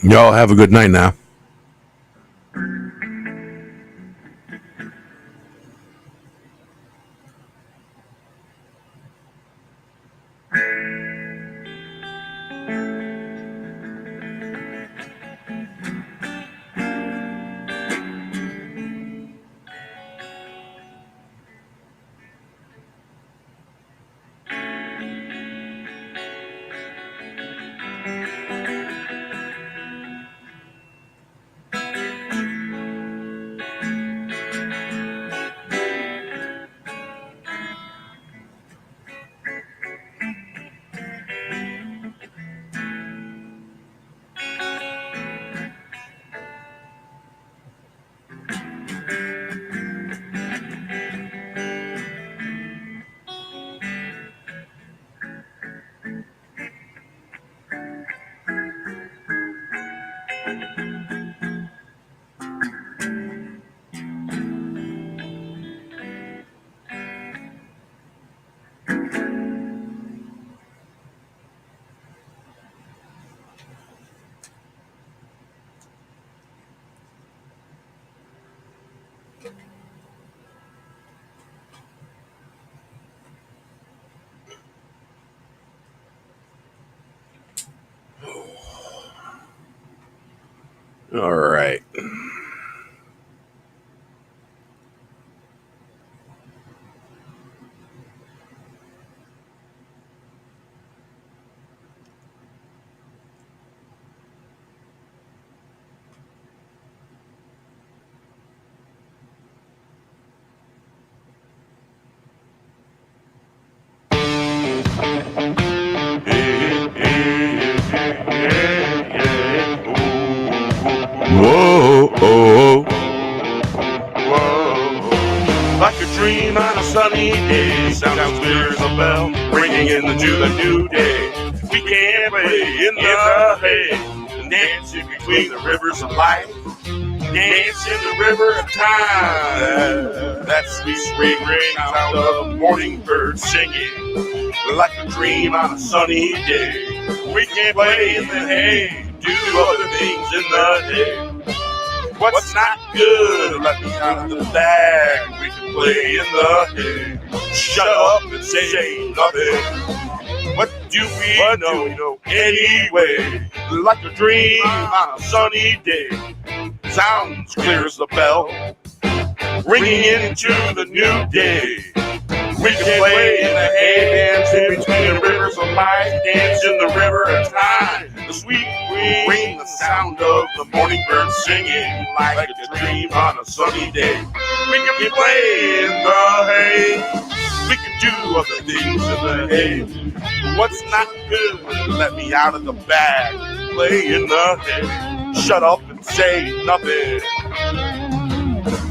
Y'all have a good night now. All right. Whoa, oh, whoa. Like a dream on a sunny day, sounds clear as a bell, ringing into the new day. We can play in the hay, dancing between the rivers of life, dance in the river of time. That sweet sweet ring sound of morning birds singing, like a dream on a sunny day. We can play in the hay, do other things in the day. What's not good, let me out of the bag. We can play in the hay. Shut up and say nothing. What do we know anyway? Like a dream on a sunny day. Sounds clear as a bell, ringing into the new day. We can play in the hay, dance in between the rivers of life, dance in the river of time. The sweet ring, the sound of the morning birds singing, like a dream on a sunny day. We can play in the hay, we can do other things in the hay. What's not good, let me out of the bag. Play in the hay, shut up and say nothing.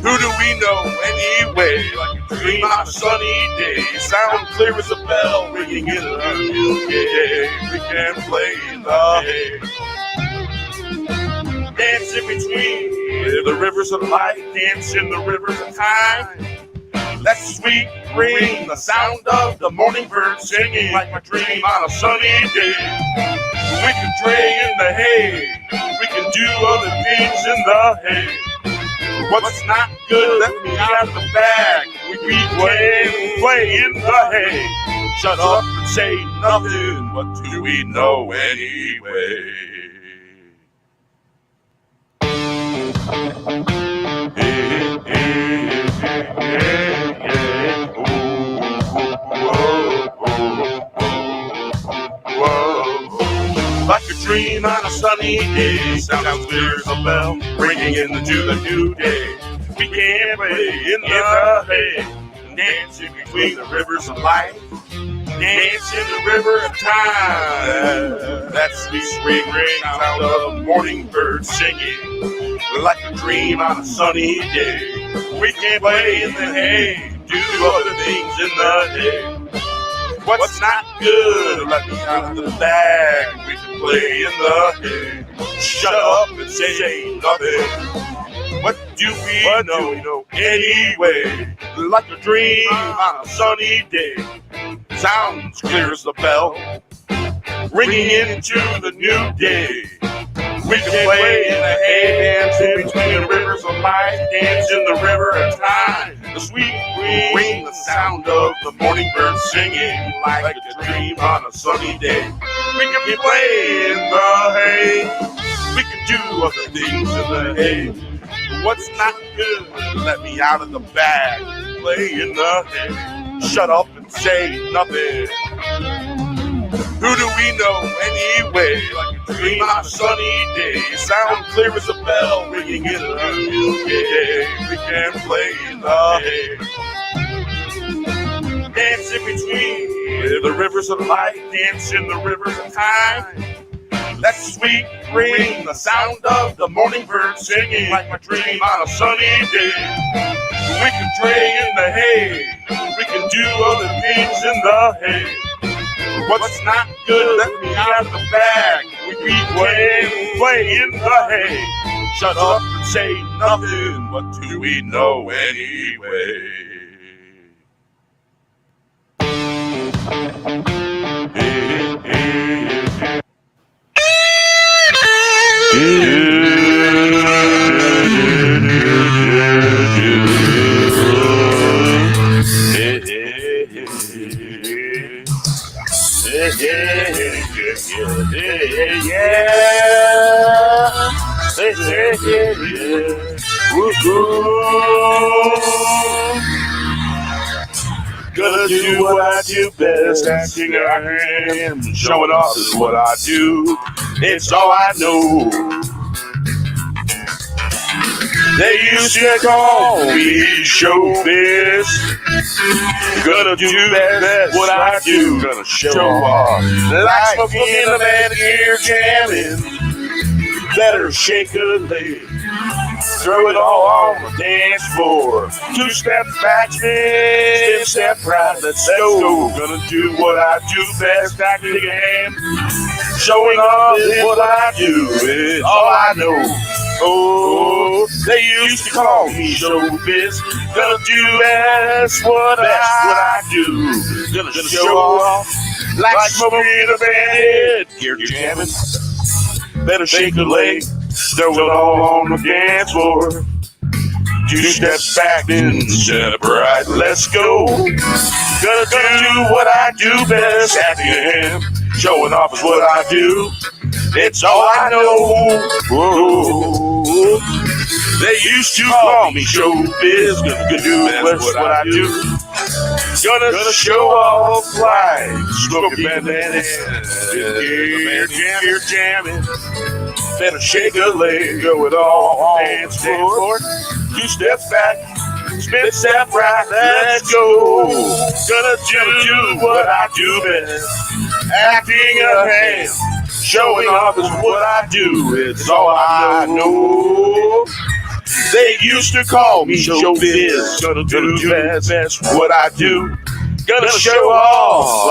Who do we know anyway? Like a dream on a sunny day, sound clear as a bell, ringing in the new day. We can play in the hay, dance in between the rivers of life, dance in the rivers of time. That sweet ring, the sound of the morning bird singing, like a dream on a sunny day. We can play in the hay, we can do other things in the hay. What's not good, let me out of the bag. We can play in the hay. Shut up and say nothing. What do we know anyway? Hey, hey, hey, hey, whoa, whoa. Like a dream on a sunny day, sounds clear as a bell, ringing into the new day. We can play in the hay, dancing between the rivers of life, dance in the river of time. That sweet sweet ring sound of morning birds singing, like a dream on a sunny day. We can play in the hay, do other things in the hay. What's not good, let me out of the bag. We can play in the hay. Shut up and say nothing. What do we know anyway? Like a dream on a sunny day, sounds clear as the bell, ringing into the new day. We can play in the hay, dance in between the rivers of life, dance in the river of time. The sweet green, the sound of the morning birds singing like a dream on a sunny day. We can play in the hay. We can do other things in the hay. What's not good? Let me out of the bag. Play in the hay. Shut up and say nothing. Who do we know anyway? Like a dream on a sunny day. Sound clear as a bell ringing in a new day. We can play in the hay. Dance in between the rivers of life. Dance in the rivers of time. That sweet ring, the sound of the morning bird singing like my dream on a sunny day. We can play in the hay. We can do other things in the hay. What's not good, let me out of the bag. We can play in the hay. Shut up and say nothing. What do we know anyway? Gonna do what I do best, acting I am, showing off is what I do. It's all I know. They used to call me showbiz. Gonna do that, what I do. Gonna show off. Like smoking in the manicure jamming. Better shake a leg. Throw it all on the dance floor. 2 steps back, spin, step right, let's go. Gonna do what I do best, acting again. Showing off is what I do, it's all I know. Oh, they used to call me showbiz. Gonna do best what I do. Gonna show off like smoking in a bandit. Gear jamming. Better shake a leg. Throw it all on the dance floor. 2 steps back, then step right. Let's go. Gonna do what I do best. Acting, showing off is what I do. It's all I know. Whoa. They used to call me showbiz. Gonna do that's what I do. Gonna show off like smoking bandana. You're jamming. Better shake a leg, go it all on dance floor. 2 steps back, spin step right, let's go. Gonna do what I do best, acting a hand, showing off is what I do. It's all I know. They used to call me showbiz. Gonna do best what I do. Gonna show off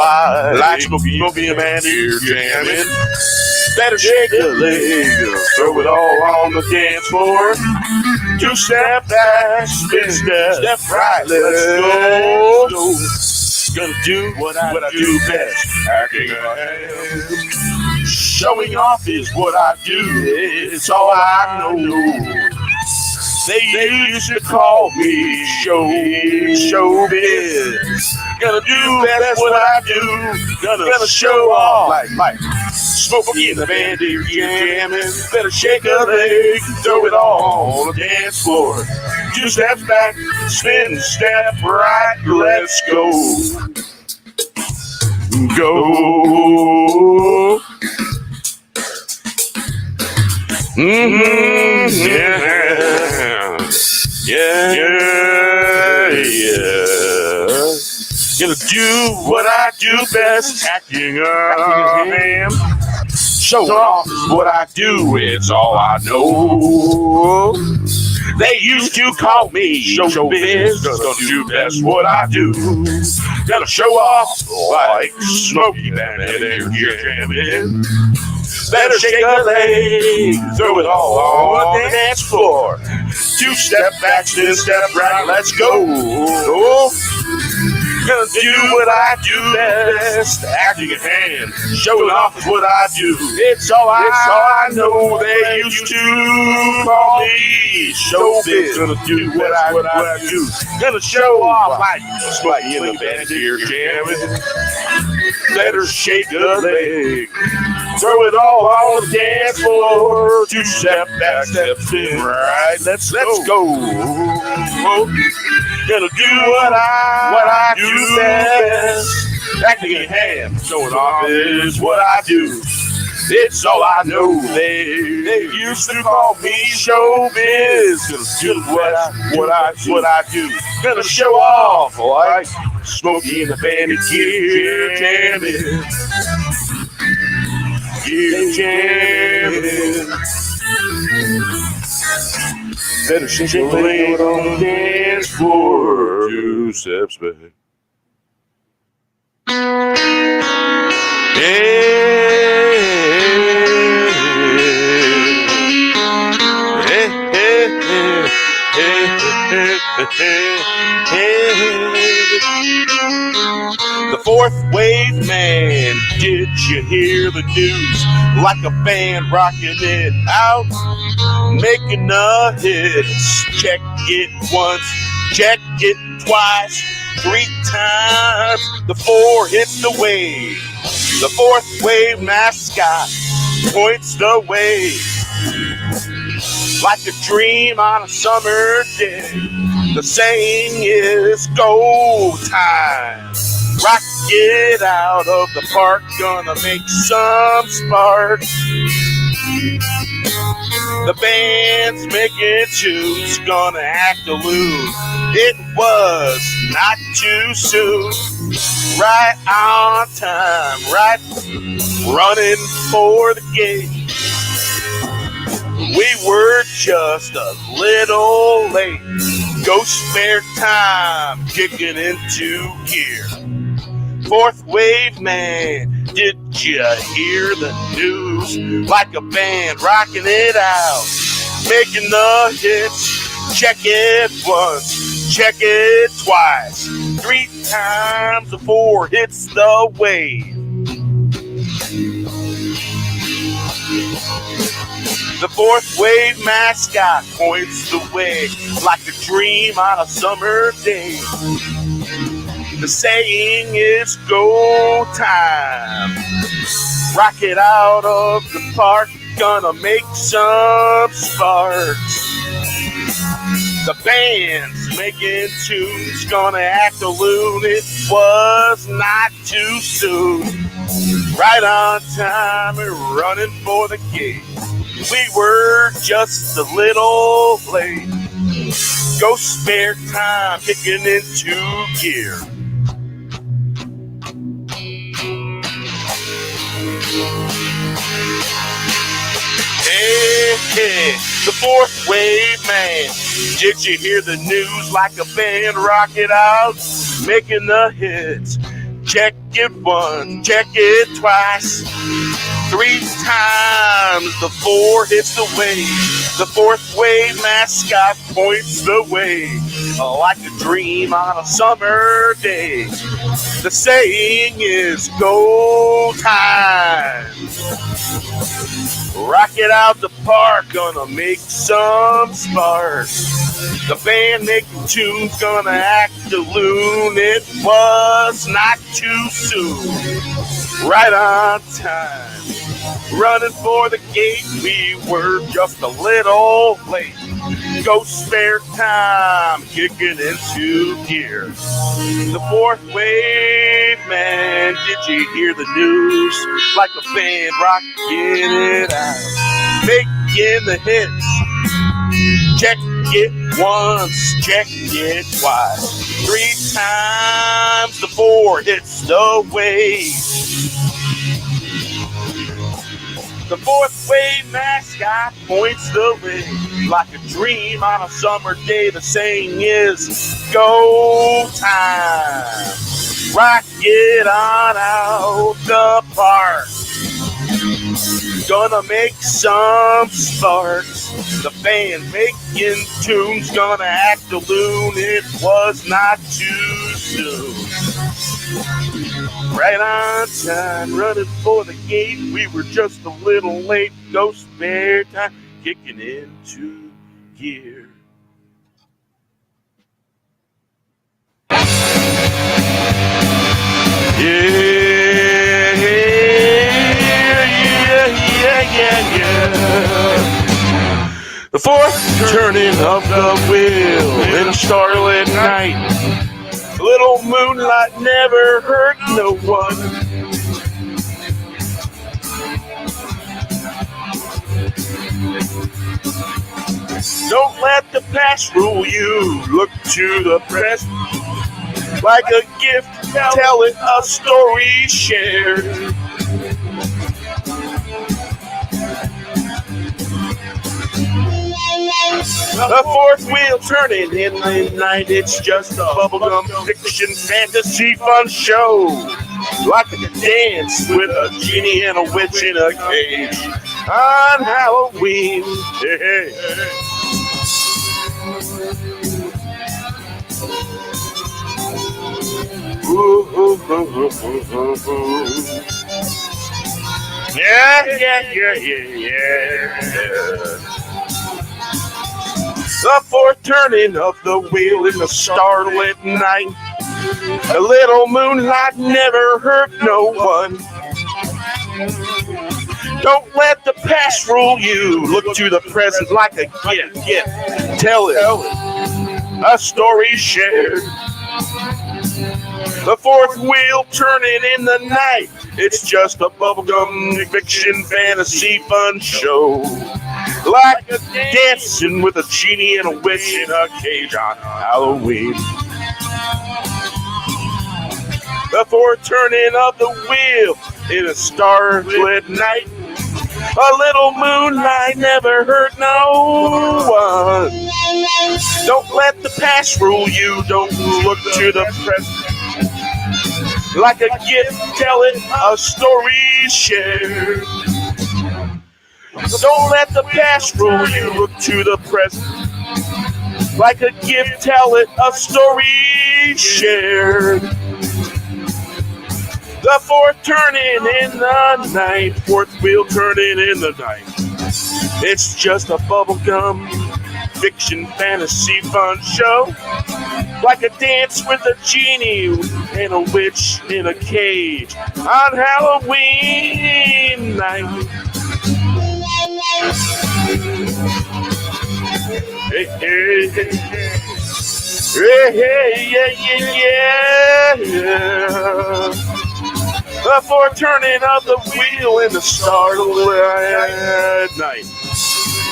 like smoking a man here jamming. Better shake a leg, throw it all on the dance floor. 2 step back, spin step right, let's go. Gonna do what I do best, acting I am. Showing off is what I do, it's all I know. They used to call me showbiz. Gonna do that's what I do. Gonna show off like smoking in the bandit jamming. Better shake a leg, throw it all on the dance floor. 2 steps back, spin step right, let's go. Go. Yeah. Gonna do what I do best, acting I am. Show off is what I do, it's all I know. They used to call me showbiz. Gonna do best what I do. Gonna show off like Smokey down there jamming. Better shake a leg, throw it all on the dance floor. 2 step back, spin step right, let's go. Gonna do what I do best. Acting in hand, showing off is what I do. It's all I know. They used to call me showbiz. Gonna do what I do. Gonna show off like Smokey in the band here jamming. Let her shake a leg. Throw it all on the dance floor. 2 step back, step in. Right, let's go. Gonna do what I do best. Acting in hand, showing off is what I do. It's all I know. They used to call me showbiz. Gonna do what I do. Gonna show off like Smokey in the Bandit gear jamming. Gear jamming. Better shake your leg on the dance floor. 2 steps back. The fourth wave man, did you hear the news? Like a band rocking it out, making the hits. Check it once, check it twice, 3 times. The 4 hits the wave. The fourth wave mascot points the way. Like a dream on a summer day, the saying is go time. Rock it out of the park, gonna make some sparks. The band's making tunes, gonna act a loon. It was not too soon. Right on time, right running for the gate. We were just a little late. Go spare time, kicking into gear. Fourth wave man, did you hear the news? Like a band rocking it out, making the hits. Check it once, check it twice, 3 times. The 4 hits the wave. The fourth wave mascot points the way like a dream on a summer day. The saying is go time. Rock it out of the park, gonna make some sparks. The band's making tunes, gonna act a loon. It was not too soon. Right on time and running for the gate. We were just a little late. Go spare time, kicking into gear. Hey, the fourth wave man. Did you hear the news? Like a band rock it out, making the hits. Check it once, check it twice, 3 times. The 4 hits the wave. The fourth wave mascot points the way like a dream on a summer day. The saying is go time. Rock it out the park, gonna make some sparks. The band making tunes, gonna act a loon. It was not too soon. Right on time. Running for the gate, we were just a little late. Go spare time, kicking into gear. The fourth wave man, did you hear the news? Like a band rocking it out, making the hits. Check it once, check it twice, 3 times. The 4 hits the wave. The fourth wave mascot points the way like a dream on a summer day. The saying is go time. Rock it on out the park. Gonna make some sparks. The band making tunes, gonna act a loon. It was not too soon. Right on time, running for the gate. We were just a little late. No spare time, kicking into gear. Yeah. The fourth turning of the wheel in a starlit night. Little moonlight never hurt no one. Don't let the past rule you. Look to the present like a gift. Tell it a story shared. The fourth wheel turning in the night. It's just a bubblegum fiction fantasy fun show. Like a dance with a genie and a witch in a cage on Halloween. Hey, hey. Ooh, ooh, ooh, ooh, ooh, ooh. Yeah. The fourth turning of the wheel in the starlit night. A little moonlight never hurt no one. Don't let the past rule you. Look to the present like a gift. Tell it a story shared. The fourth wheel turning in the night. It's just a bubblegum fiction fantasy fun show. Like a dancing with a genie and a witch in a cage on Halloween. The fourth turning of the wheel in a starlit night. A little moonlight never hurt no one. Don't let the past rule you. Don't look to the present. Like a gift, tell it a story shared. Don't let the past rule you. Look to the present. Like a gift, tell it a story shared. The fourth turning in the night. Fourth wheel turning in the night. It's just a bubblegum fiction fantasy fun show. Like a dance with a genie and a witch in a cage on Halloween night. Hey, yeah. The fourth turning of the wheel in the starlit night.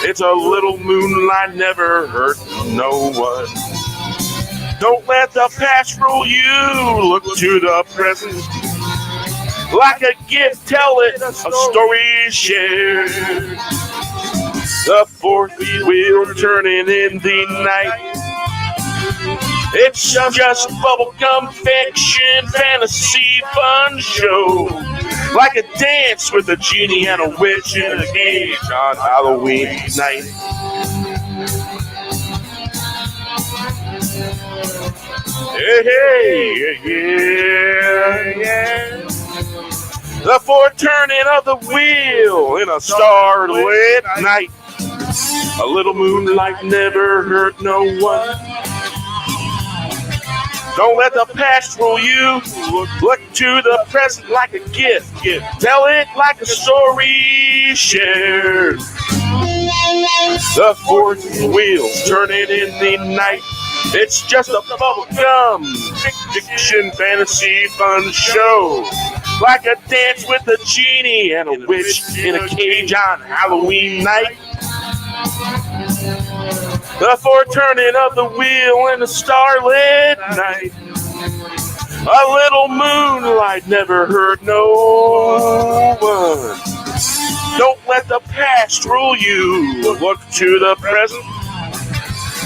It's a little moonlight never hurt no one. Don't let the past rule you. Look to the present. Like a gift, tell it a story shared. The fourth wheel turning in the night. It's just bubblegum fiction fantasy fun show. Like a dance with a genie and a witch in a cage on Halloween night. Hey, yeah. The fourth turning of the wheel in a starlit night. A little moonlight never hurt no one. Don't let the past rule you. Look to the present like a gift. Tell it like a story shared. The fourth wheel's turning in the night. It's just a bubblegum fiction fantasy fun show. Like a dance with a genie and a witch in a cage on Halloween night. The fourth turning of the wheel in a starlit night. A little moonlight never hurt no one. Don't let the past rule you. Look to the present.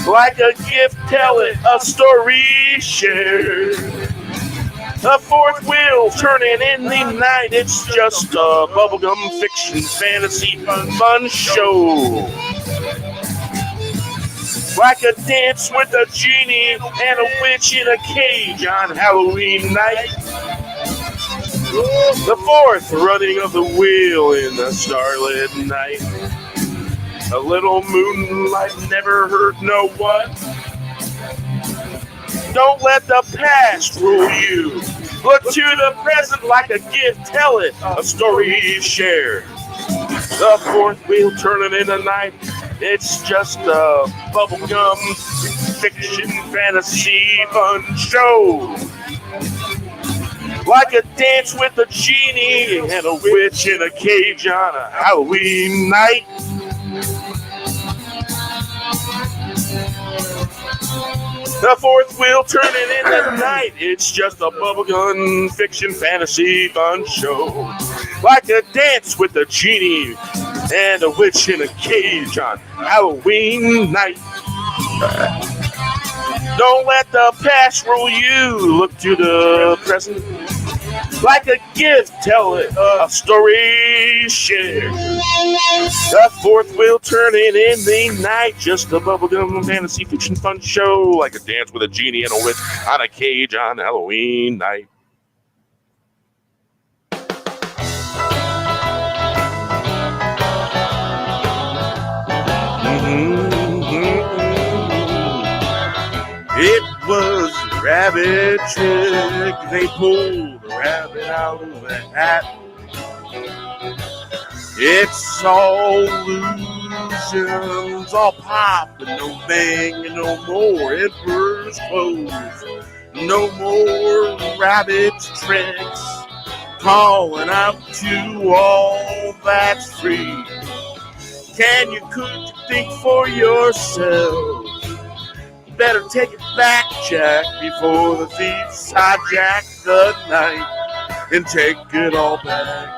Like a gift, tell it a story shared. The fourth wheel turning in the night. It's just a bubblegum fiction fantasy fun show. Like a dance with a genie and a witch in a cage on Halloween night. The fourth running of the wheel in the starlit night. A little moonlight never hurt no one. Don't let the past rule you. Look to the present like a gift. Tell it a story shared. The fourth wheel turning in the night. It's just a bubblegum fiction fantasy fun show. Like a dance with a genie and a witch in a cage on a Halloween night. The fourth wheel turning in the night. It's just a bubblegum fiction fantasy fun show. Like a dance with a genie and a witch in a cage on Halloween night. Don't let the past rule you. Look to the present like a gift. Tell it a story shared. The fourth wheel turning in the night. Just a bubblegum fantasy fiction fun show. Like a dance with a genie and a witch on a cage on Halloween night. It was a rabbit trick. They pulled the rabbit out of the hat. It's all illusions, all pop and no bang and no more emperor's clothes. No more rabbit tricks. Calling out to all that's free. Could you think for yourself? Better take it back, Jack, before the thieves hijack the night and take it all back.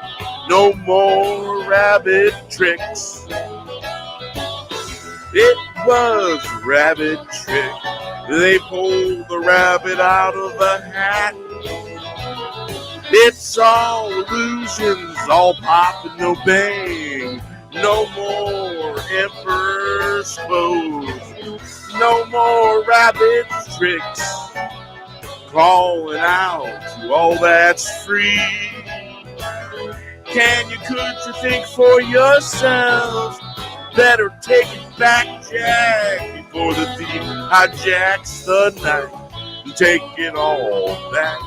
No more rabbit tricks. It was a rabbit trick. They pulled the rabbit out of the hat. It's all illusions, all pop and no bang. No more emperor's clothes. No more rabbit tricks. Calling out to all that's free. Could you think for yourselves? Better take it back, Jack, before the thief hijacks the night and take it all back.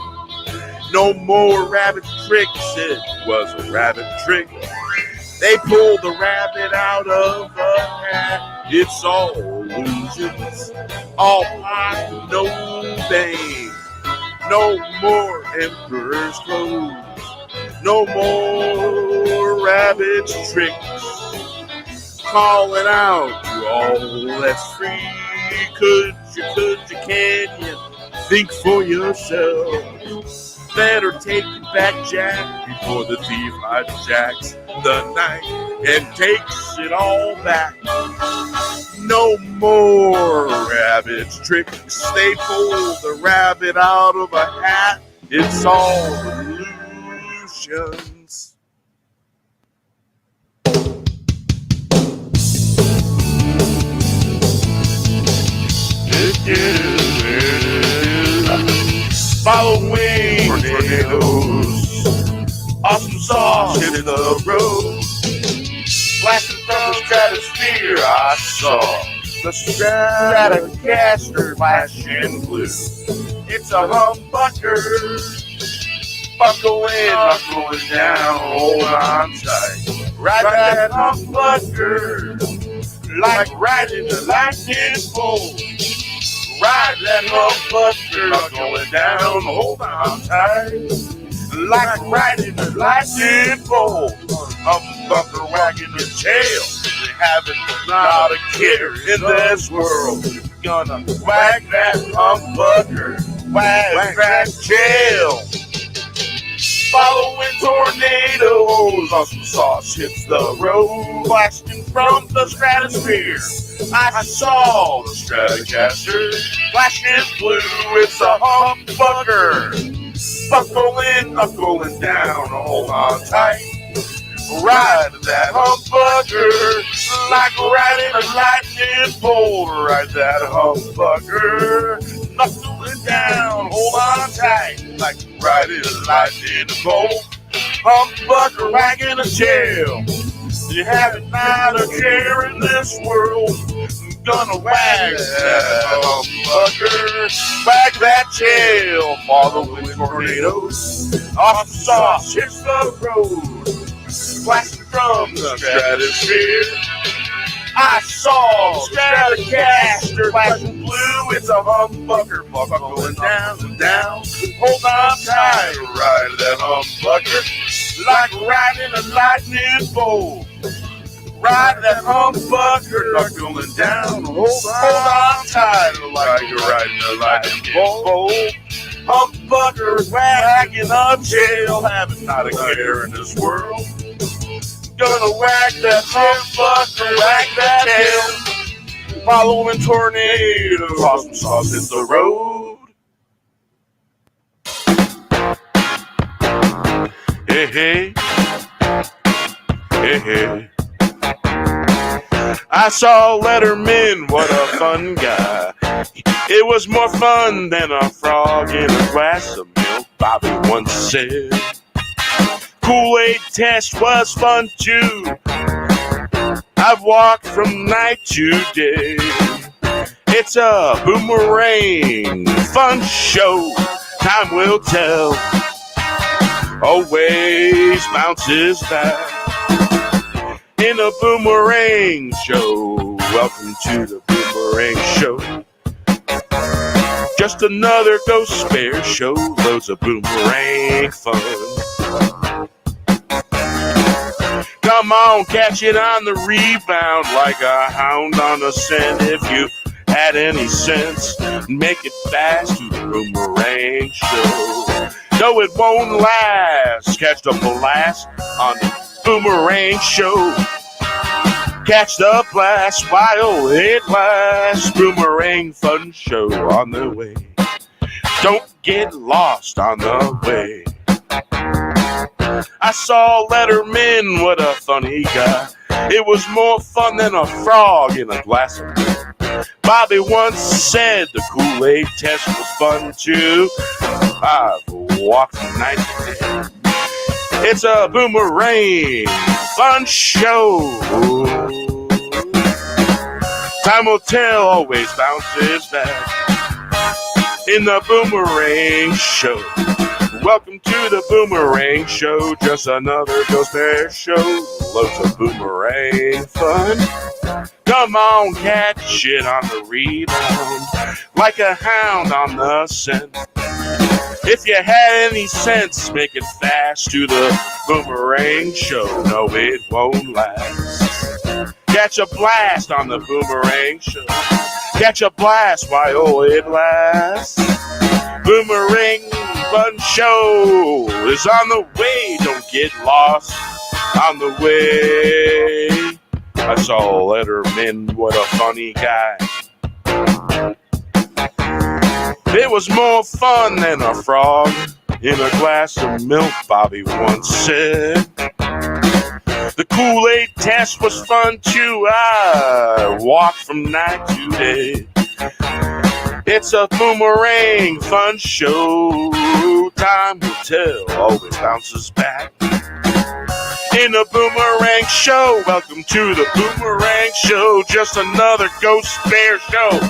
No more rabbit tricks. It was a rabbit trick. They pulled the rabbit out of the hat. It's all illusions, all pop, no bang. No more emperor's clothes. No more rabbit tricks. Calling out to all that's free. Could you, can you think for yourself? Better take it back, Jack, before the thief hijacks the night and takes it all back. No more rabbit tricks. They pulled the rabbit out of a hat. It's all illusions. Following tornadoes, awesome sauce hitting the road, flashing from the stratosphere. I saw the Stratocaster flashing blue. It's a humbucker, buckling, knuckling down, hold on tight. Ride that humbucker like riding the lightning bolt. Ride that humbucker, going down, hold on tight. Like riding a lightning bolt, humbucker wagging your tail. We haven't not a care in this world. We're gonna wag that humbucker, wag that tail. Following tornadoes, awesome sauce hits the road, blasting from the stratosphere. I saw the Stratocaster flashing blue. It's a humbucker, buckling, knuckling down, hold on tight. Ride that humbucker like riding a lightning bolt. Ride that humbucker, knuckling down, hold on tight. like riding a lightning bolt. Humbucker wagging a tail. You haven't not a care in this world. Gonna wag that humbucker, wag that tail, following tornadoes. Off the sauce hits the road, blasting from the stratosphere. I saw Stratocaster flashing blue. It's a humbucker buckling down and down. Hold on tight, ride that humbucker like riding a lightning bolt. Ride that humbucker, buckling down. Hold on tight, like you're riding a lightning bolt. Humbucker wagging a tail, having not a care in this world. Gonna wag that humbucker, wag that tail, following tornadoes. Awesome sauce hits the road. Hey, hey, hey, hey. I saw Letterman, what a fun guy. It was more fun than a frog in a glass of milk, Bobby once said. Kool-Aid test was fun too. I've walked from night to day. It's a boomerang fun show. Time will tell. Always bounces back. In a boomerang show. Welcome to the Boomerang Show. Just another Ghost Bear show. Loads of boomerang fun. Come on, catch it on the rebound like a hound on a scent. If you had any sense, make it fast to the Boomerang Show. No, it won't last. Catch the blast on the Boomerang Show. Catch the blast while it lasts. Boomerang fun show on the way. Don't get lost on the way. I saw Letterman, what a funny guy. It was more fun than a frog in a glass of milk. Bobby once said the Kool-Aid test was fun too. I've walked from night to day. It's a boomerang fun show. Time will tell, always bounces back. In the Boomerang Show. Welcome to the Boomerang Show. Just another Ghost Bear show. Loads of boomerang fun. Come on, catch it on the rebound. Like a hound on the scent. If you had any sense, make it fast to the Boomerang Show. No, it won't last. Catch a blast on the Boomerang Show. Catch a blast while it lasts. Boomerang Fun Show is on the way. Don't get lost on the way. I saw Letterman, what a funny guy. It was more fun than a frog in a glass of milk, Bobby once said. The Kool-Aid test was fun too. I walked from night to day. It's a Boomerang Fun Show. Time will tell, always bounces back. In a Boomerang Show. Welcome to the Boomerang Show. Just another Ghost Bear show.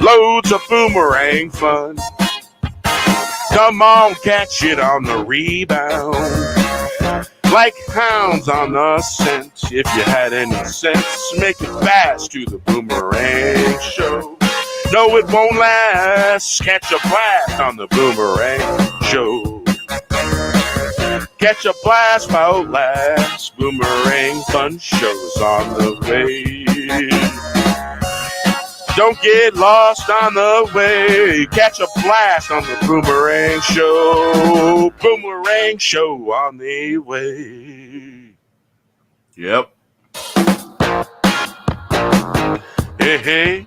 Loads of boomerang fun. Come on, catch it on the rebound. Like hounds on the scent. If you had any sense, make it fast to the Boomerang Show. No, it won't last. Catch a blast on the Boomerang Show. Catch a blast while it lasts. Boomerang Fun Show's on the way. Don't get lost on the way. Catch a blast on the Boomerang Show. Boomerang Show on the way. Yep. Hey, hey.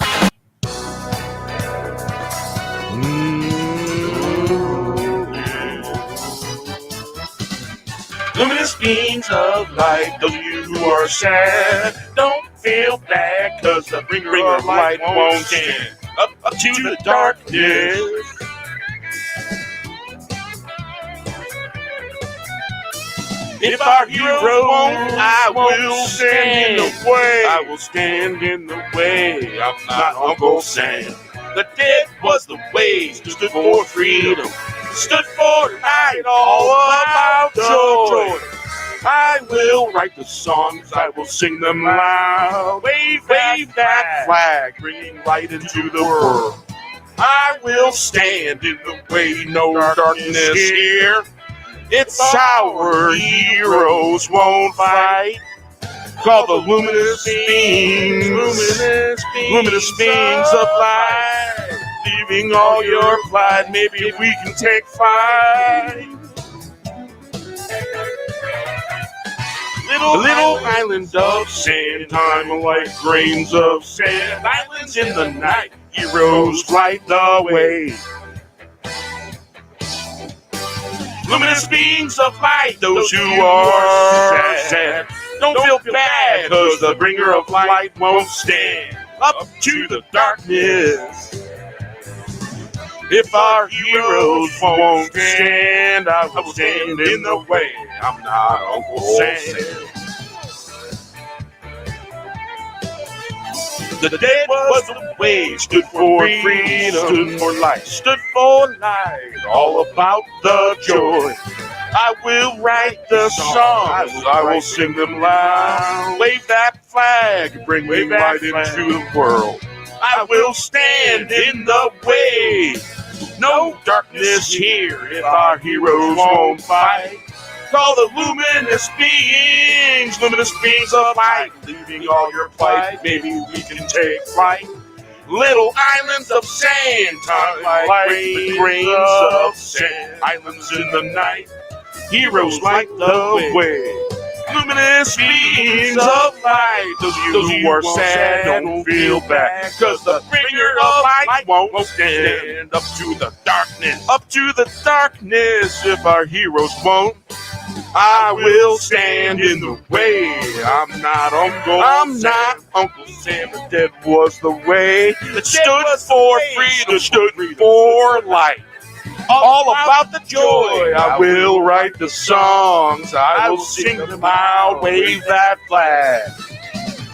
Luminous beams of light, those of you who are sad, don't feel bad, cause the bringer of light won't stand up to the darkness. If our hero won't, I will stand in the way. I will stand in the way. I'm not Uncle Sam. The dead was the way. Stood for freedom. Stood for night. All about joy. I will write the songs. I will sing them loud. Wave that flag, bringing light into the world. I will stand in the way. No darkness here. It's our heroes won't fight. Call the luminous beams of light. Leaving all your pride, maybe we can take flight. Little island of sand, time like grains of sand. Islands in the night, heroes light the way. Luminous beings of light, those who are sad. Don't feel bad, cause the bringer of light won't stand up to the darkness. If our heroes won't stand, I will stand in the way. I'm not Uncle Sam. The dead was the way, stood for freedom, stood for life, stood for light, all about the joy. I will write the songs, I will sing them loud. Wave that flag, bring light into the world. I will stand in the way. No darkness here if our heroes won't fight. Call the luminous beings of light, leaving all your plight. Maybe we can take flight. Little islands of sand, time like the grains of sand. Islands in the night, heroes light the way. Luminous beings of light, those who are sad, don't feel bad, cause the bringer of light won't stand up to the darkness. Up to the darkness, if our heroes won't, I will stand in the way. I'm not Uncle Sam. The dead was the way that stood for freedom, stood for light. All about the joy. I will write the songs. I will sing them loud. Wave that flag.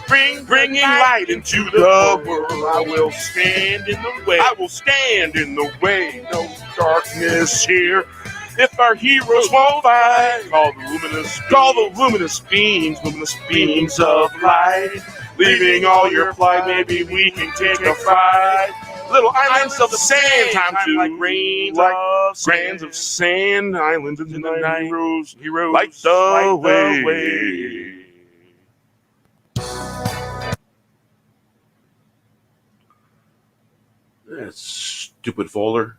Bringing light into the world. I will stand in the way. I will stand in the way. No darkness here. If our heroes won't fight, call the luminous beings of light. Leaving all your plight, maybe we can take a fight. Little islands of sand, time to like grains of sand. Islands in the night, heroes light the way. That stupid Fuller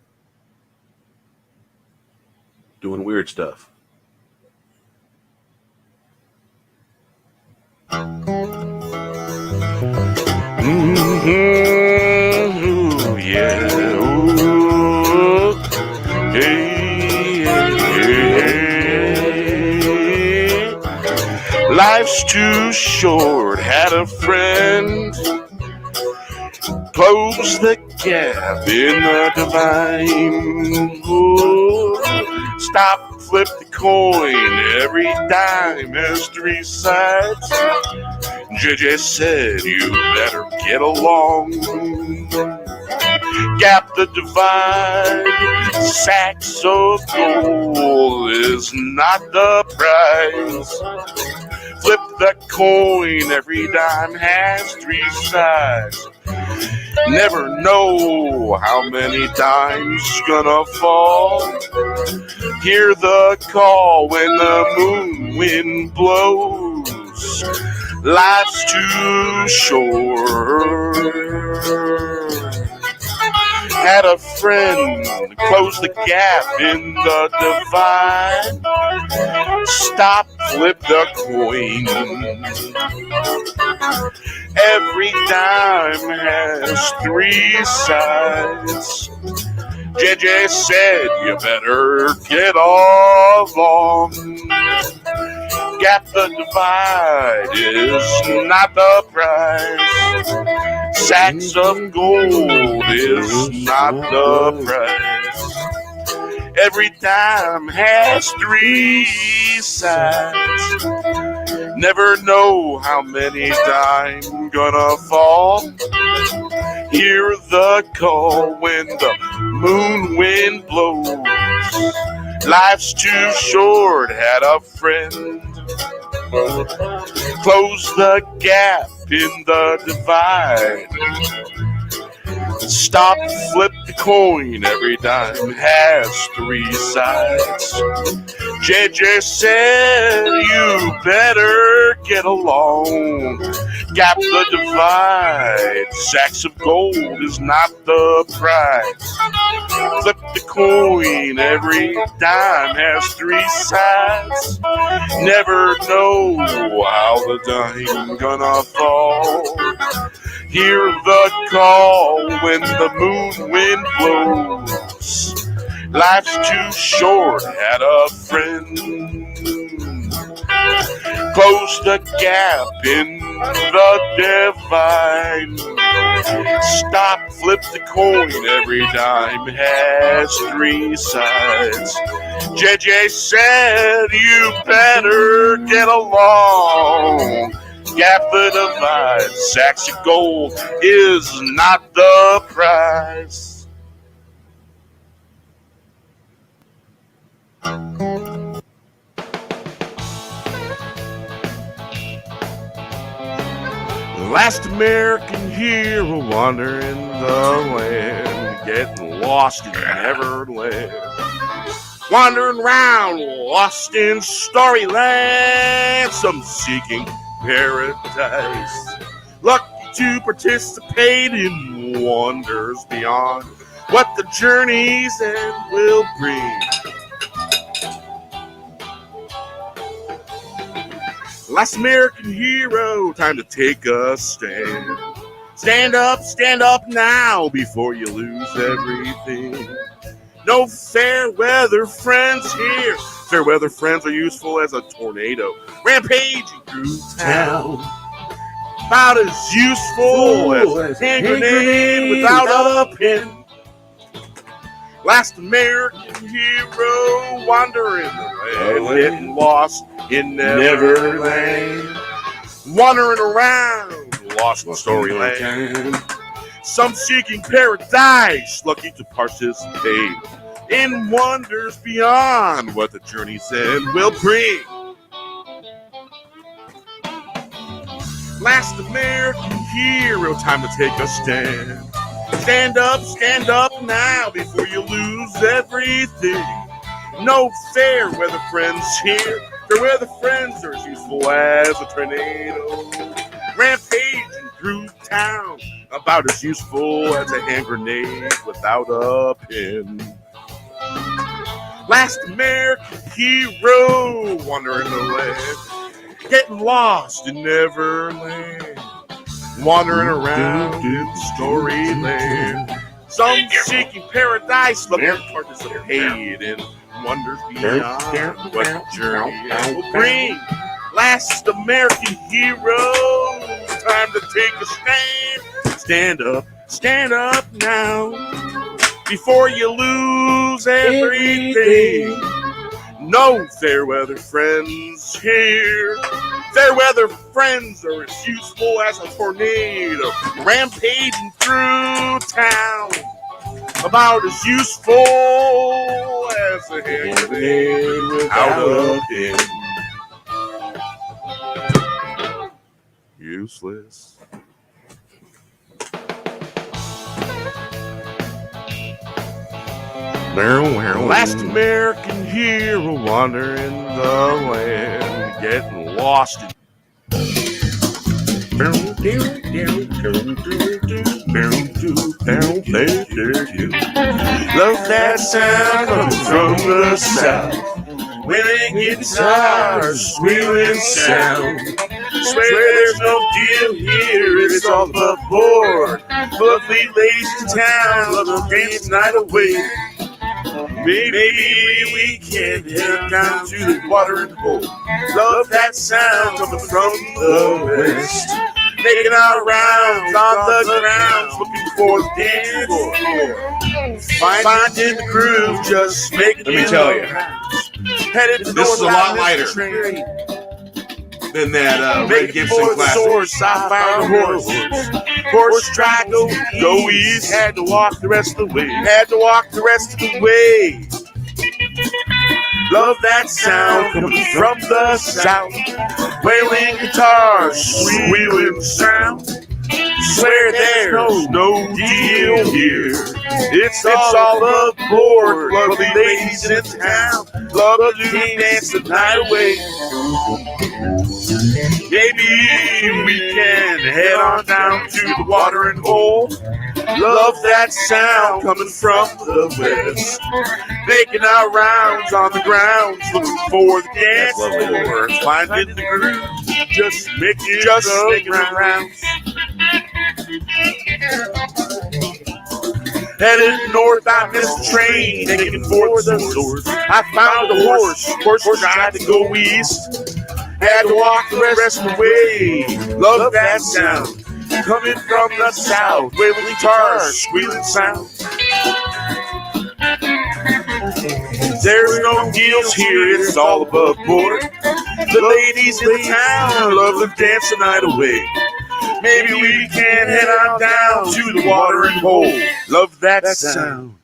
doing weird stuff. Ooh, yeah. Ooh. Hey, hey. Life's too short. Had a friend. Close the gap in the divine. Ooh. Stop, flip the coin. Every dime has three sides. JJ said you better get along. Gap the divide. Sacks of gold is not the prize. Flip the coin. Every dime has three sides. Never know how many dimes gonna fall. Hear the call when the moon wind blows. Life's too short. Had a friend close the gap in the divide. Stop, flip the coin. Every dime has three sides. JJ said you better get along. Gap the divide is not the prize. Sacks of gold is not the prize. Every dime has three sides. Never know how many dimes gonna fall. Hear the call when the moon wind blows. Life's too short, had a friend. Close the gap in the divide. Stop, flip the coin, every dime has three sides. JJ said you better get along. Gap the divide, sacks of gold is not the prize. Flip the coin, every dime has three sides. Never know how the dime gonna fall. Hear the call when the moon wind blows. Life's too short, had a friend. Close the gap in the divide. Stop, flip the coin, every dime has three sides. JJ said you better get along. Gap the divide, sacks of gold is not the prize. Last American hero wandering the land, getting lost in Neverland. Wandering around, lost in Storyland, some seeking paradise. Lucky to participate in wonders beyond what the journey's end will bring. Last American hero, time to take a stand. Stand up now before you lose everything. No fair weather friends here. Fair weather friends are useful as a tornado rampaging through town. About as useful as a hand grenade without a pin. Last American hero wandering around, getting lost in Neverland. Wandering around, lost in Storyland. Some seeking paradise, lucky to participate in wonders beyond what the journey's end will bring. Last American hero, time to take a stand. Stand up now before you lose everything. No fair weather friends here. Fair weather friends are as useful as a tornado rampaging through town. About as useful as a hand grenade without a pin. Last American hero wandering the land, getting lost in Neverland. Wandering around in Storyland. Some seeking paradise, looking to participate in wonders beyond what the journey will bring. Last American hero, time to take a stand. Stand up now before you lose everything. No fair weather friends here. Fair weather friends are as useful as a tornado rampaging through town. About as useful as a hand grenade without a pin. Useless. Last American hero wandering the land, getting lost in love that sound coming from the south. Winning guitars, squealing sound. Swear there's no deal here, it's all above board. Lovely ladies in town, love to dance night away. Maybe we can head down to the watering hole. Love that sound coming from the west. making our rounds on the grounds, looking for the dance floor. Finding the groove, just making. Let me tell you, headed to this is a lot lighter than that Red Gibson classic. Source, I found a horse tried to go east, had to walk the rest of the way. Love that sound coming from the south. Wailing guitars, squealing sound. Swear there's no deal here. It's all above board. Lovely ladies in town. Love to dance the night away. Maybe we can head on down to the watering hole. Love that sound coming from the west. Making our rounds on the grounds, looking for the dance floor. Finding the groove, just making the rounds. Headed north, I missed the train, heading for the source. I found a horse tried to go east. Had to walk the rest of the way. Love that sound coming from the south. Wailing guitars, squealing sound. There's no deals here, it's all above board. The ladies in the town love to dance the night away. Maybe we can head on down to the watering hole. Love that sound.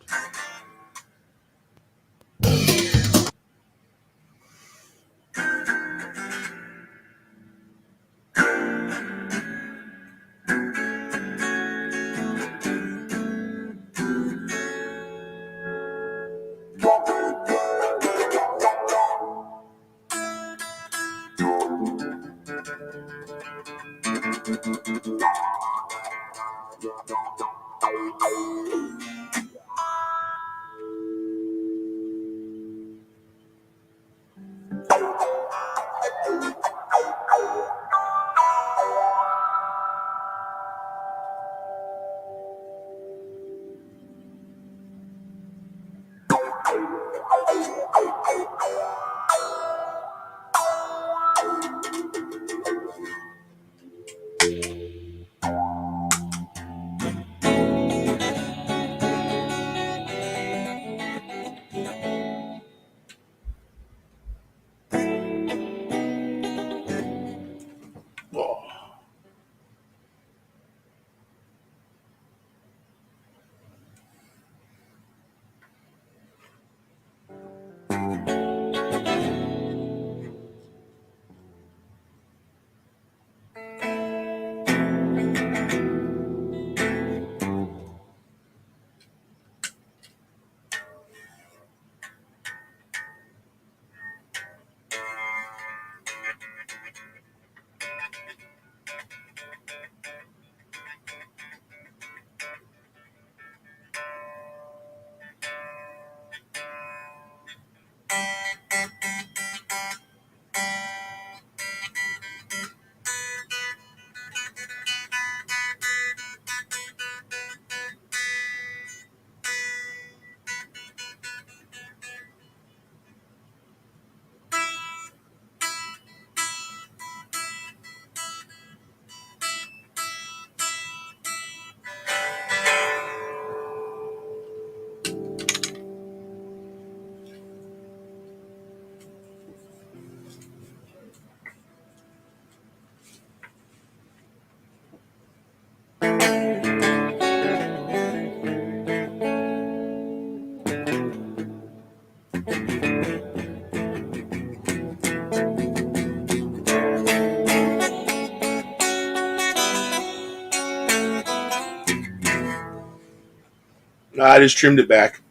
I just trimmed it back.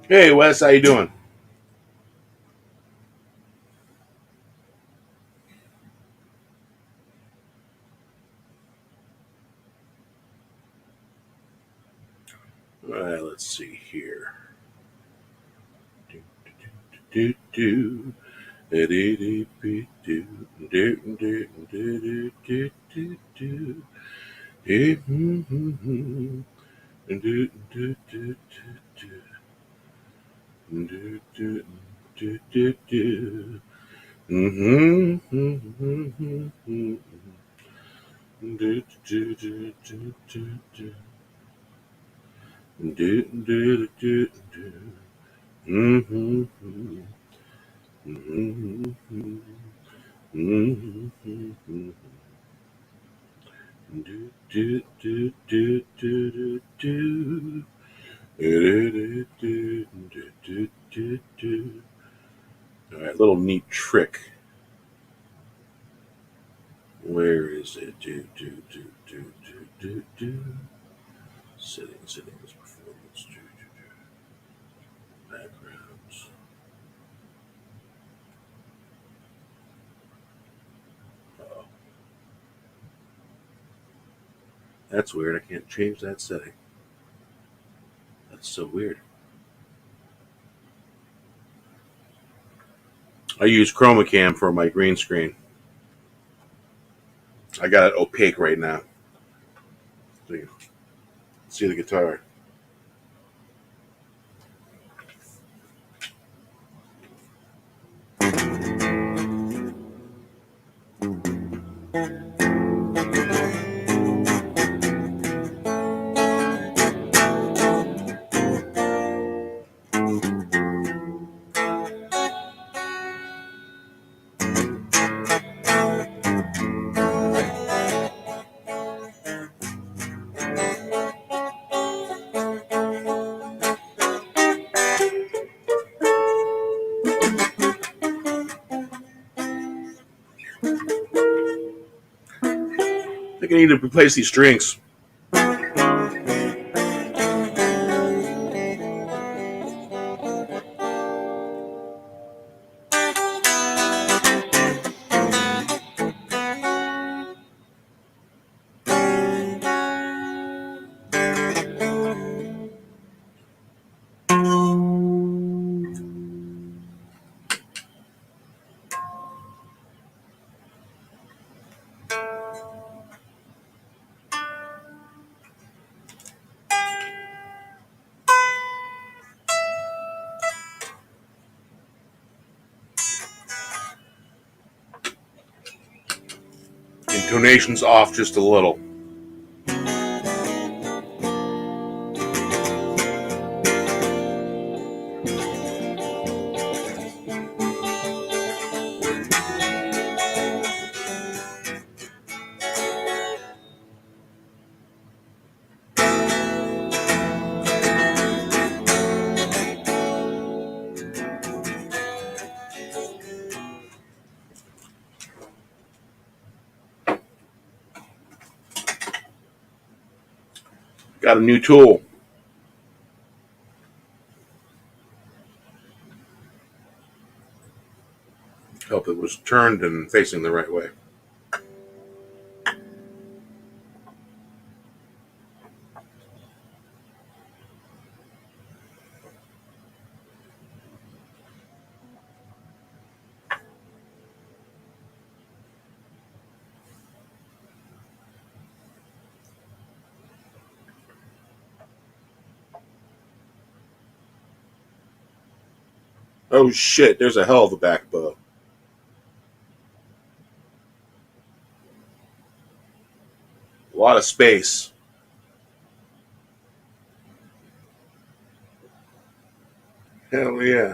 Hey, Wes, how you doing? All right, let's see here. Do, do, do, do, do. Mm-hmm. Mm-hmm. Do, do, do, do, do, do. Do, do, do, do. Mm-hmm. Mm-hmm. Mm-hmm. Do, do, do, do, do, do, do. Do, do, do, do, do. All right, little neat trick. Where is it? Do, do, do, do, do, do, do. Settings, performance, do, do, do. Backgrounds. Oh, that's weird. I can't change that setting. That's so weird. I use Chroma Cam for my green screen. I got it opaque right now. So you can see the guitar. I think I need to replace these strings. Intonation's off just a little. Got a new tool. Hope it was turned and facing the right way. Oh shit, there's a hell of a back bow. A lot of space. Hell yeah.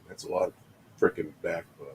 That's a lot of freaking backbone.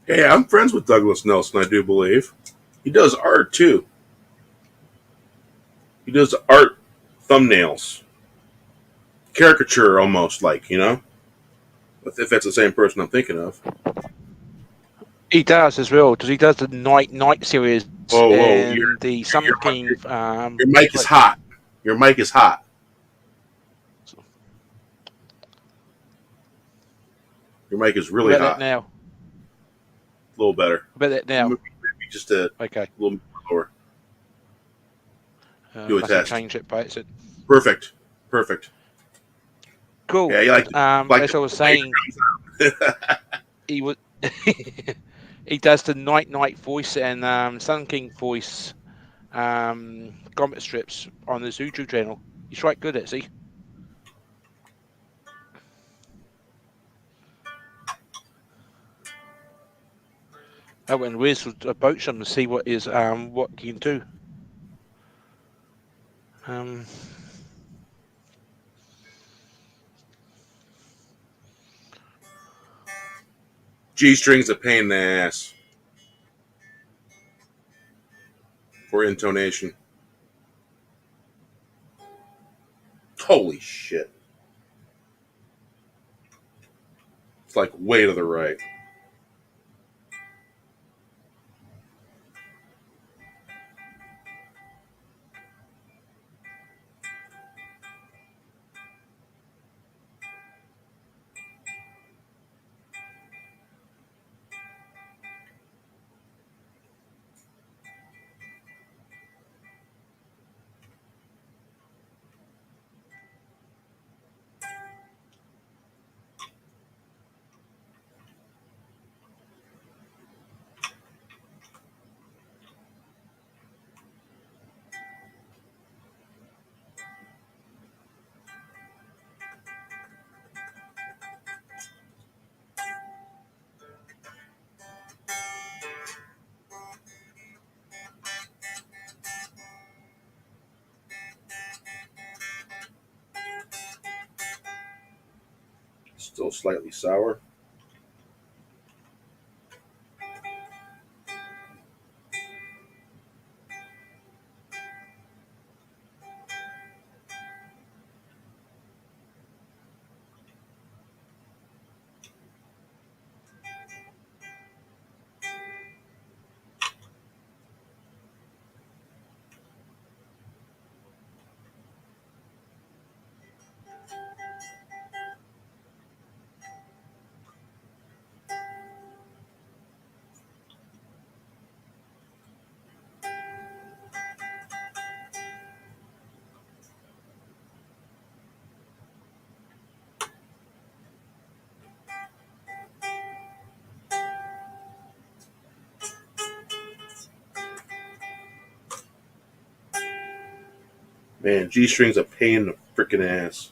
Hey, I'm friends with Douglas Nelson, I do believe. He does art too. He does art thumbnails. Caricature almost like, If that's the same person I'm thinking of. He does as well, because he does the night series Whoa, and the Sun your, King. your mic is hot. Your mic is hot. Your mic is really About that hot. now. A little better. About that now. Maybe just a Okay. little lower. Do a Must have test. changed it by accident. Perfect. Perfect. Cool. Yeah, you As I was saying, he was. He does the night voice and Sun King voice comic strips on the YouTube channel. He's quite good at it, see? I went and Wiz approached him to see what he can do. G string's a pain in the ass for intonation. Holy shit. It's like way to the right. Still slightly sour. Man, G string's a pain in the freaking ass.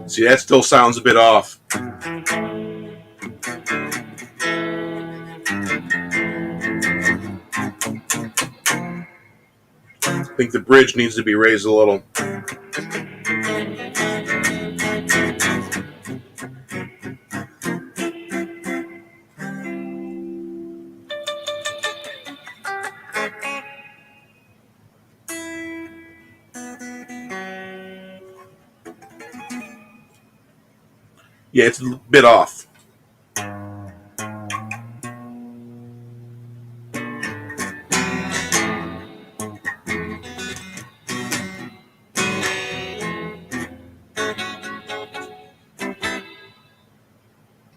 See, that still sounds a bit off. I think the bridge needs to be raised a little. Yeah, it's a bit off.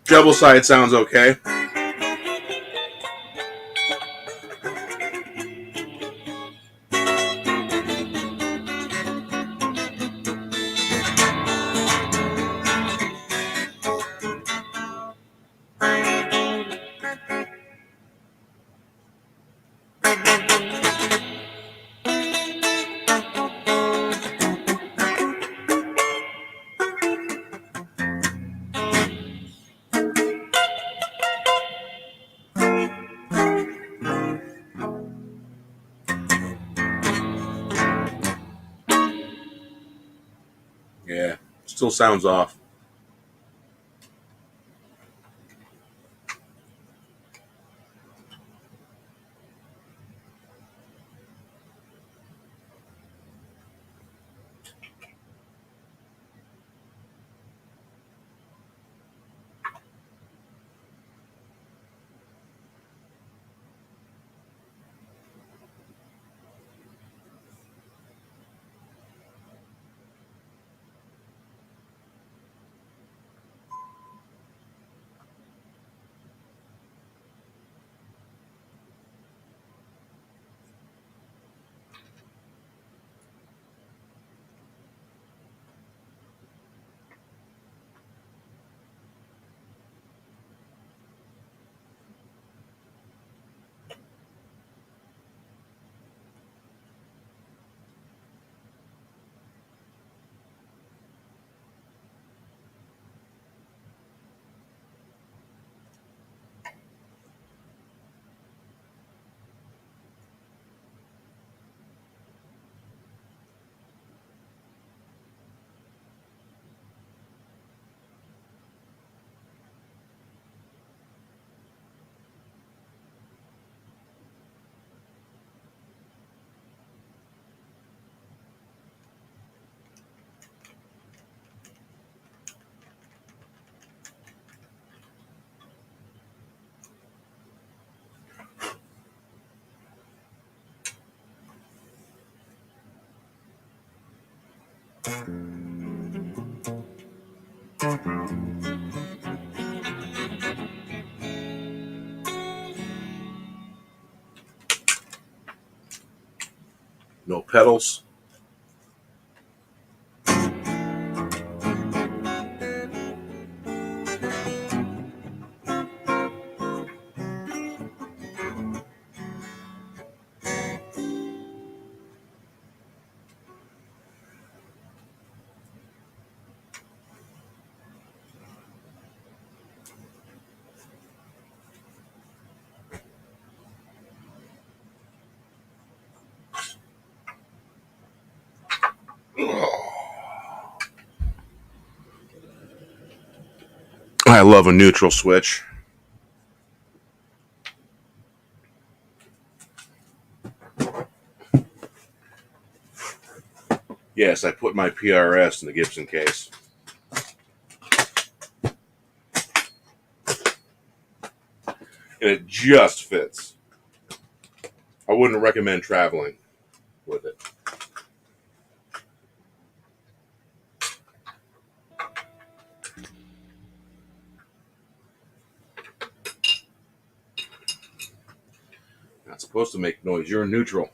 Treble side sounds okay. Yeah, still sounds off. No pedals. I love a neutral switch. Yes, I put my PRS in the Gibson case. And it just fits. I wouldn't recommend traveling with it. supposed to make noise. You're neutral.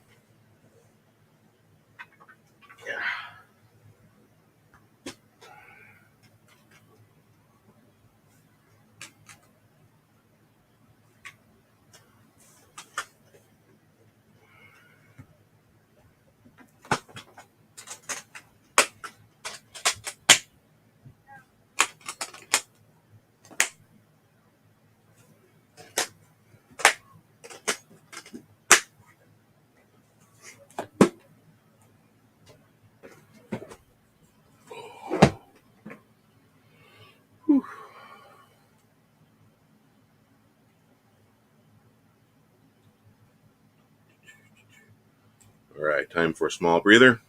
All right, time for a small breather.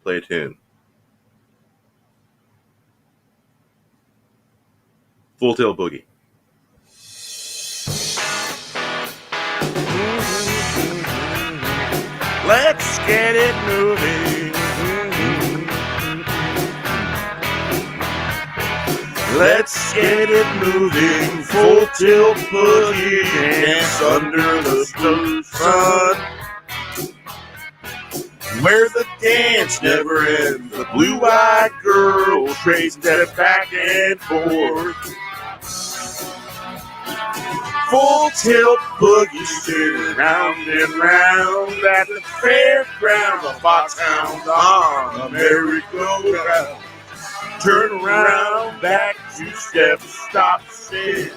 Play a tune. Full Tilt Boogie. Let's get it moving. Let's get it moving. Full Tilt Boogie. Dance under the sun. Where the dance never ends. The blue-eyed girl trace step back and forth. Full Tilt Boogie spinning round and round at the fairground. A foxhound on a merry-go-round. Turn around, back 2 steps, stop, spin.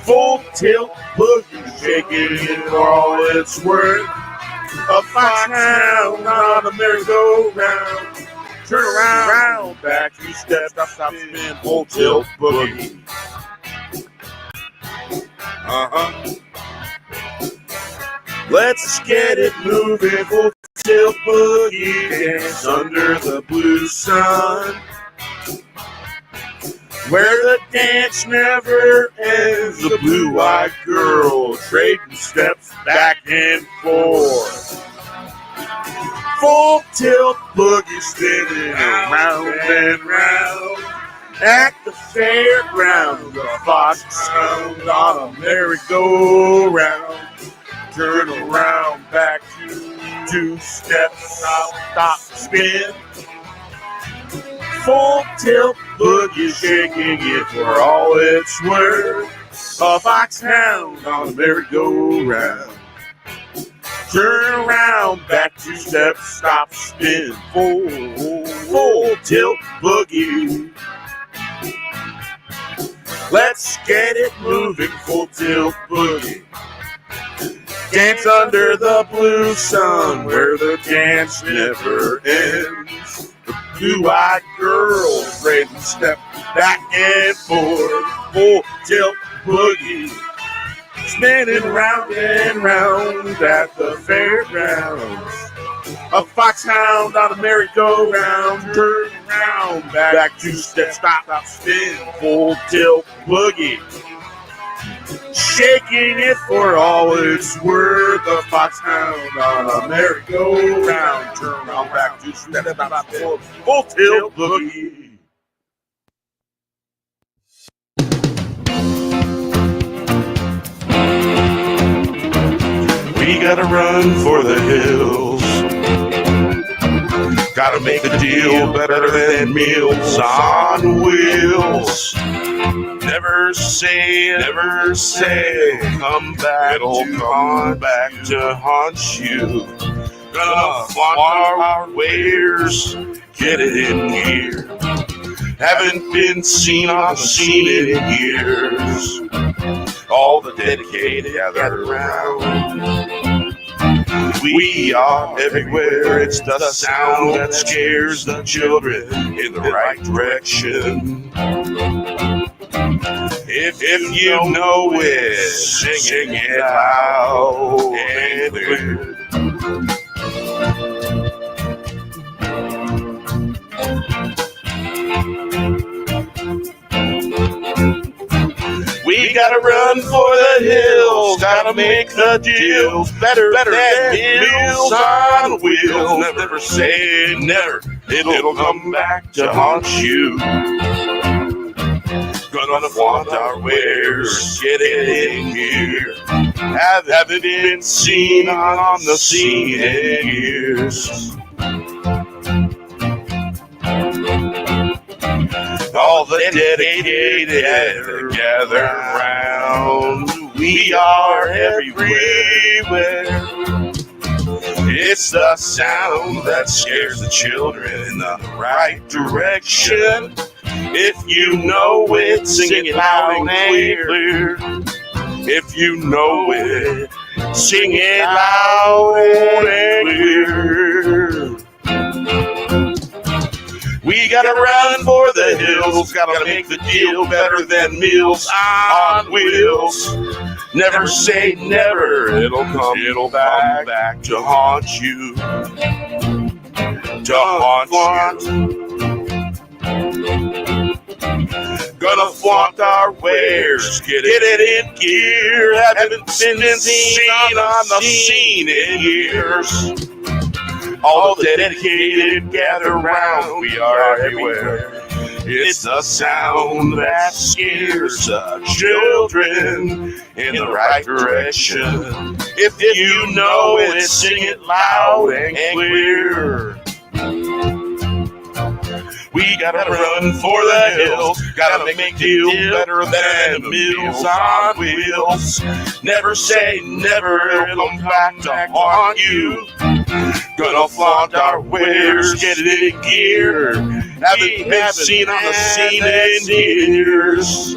Full Tilt Boogie shaking it for all it's worth. A foxhound on a merry-go-round. Turn around, back 2 steps, stop, spin. Full Tilt Boogie. Let's get it moving. Full Tilt Boogie. Dance under the blue sun. Where the dance never ends. The blue-eyed girl trading steps back and forth. Full Tilt Boogie spinning round and round at the fairground. The foxhound on a merry-go-round. Turn around, back 2 steps, stop, spin. Full Tilt Boogie shaking it for all it's worth. A foxhound on a merry-go-round. Turn around, back 2 steps, stop, spin. Full Tilt Boogie. Let's get it moving. Full Tilt Boogie. Dance under the blue sun where the dance never ends. The blue-eyed girl trading step back and forth. Full Tilt Boogie. Spinning round and round at the fairgrounds. A foxhound on a merry-go-round. Turn around, back 2 steps, stop, spin. Full Tilt Boogie. Shaking it for all it's worth. A foxhound on a merry-go-round. Turn around, back 2 steps, stop, spin. Full Tilt Boogie. We gotta run for the hills. Gotta make the deal better than Meals on Wheels. Never say, come back. It'll come back to haunt you. Gonna flaunt our wares, get it in here. Haven't been seen on the scene in years. All the dedicated gather around. We are everywhere. It's the sound that scares the children in the right direction. If you know it, sing it loud and clear. We gotta run for the hills, gotta make the deals better than Meals on Wheels. Never say never, it'll come back to haunt you. Gonna flaunt our wares, get it in here. Haven't been seen on the scene in years. All the dedicated gather round. We are everywhere. It's the sound that scares the children in the right direction. If you know it, sing it loud and clear. If you know it, sing it loud and clear. We gotta run for the hills, gotta make the deal better than Meals on Wheels. Never say never, it'll come back to haunt you. To haunt you. Gonna flaunt our wares, get it in gear. Haven't been seen on the scene in years. All the dedicated gather round, we are everywhere. It's the sound that scares the children in the right direction. If you know it, sing it loud and clear. We gotta run for the hills, gotta make the deal better than the Meals on Wheels. Never say never, it'll come back to haunt you. Gonna flaunt our wares, get it in gear. Haven't been seen on the scene in years.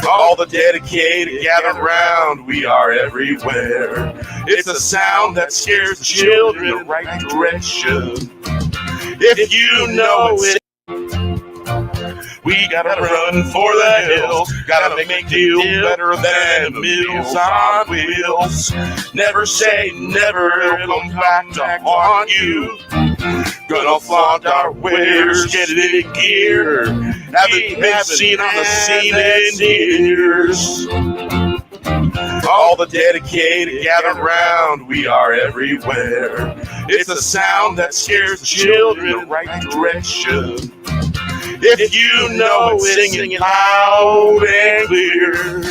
All the dedicated gather round, we are everywhere. It's the sound that scares the children in the right direction. If you know it, we gotta run for the hills, gotta make the deal better than the Meals on Wheels. Never say never, it'll come back to haunt you. Gonna flaunt our wares, get it in gear. Haven't been seen on the scene in years. All the dedicated gather round, we are everywhere. It's the sound that scares the children in the right direction. If you know it, sing it loud and clear.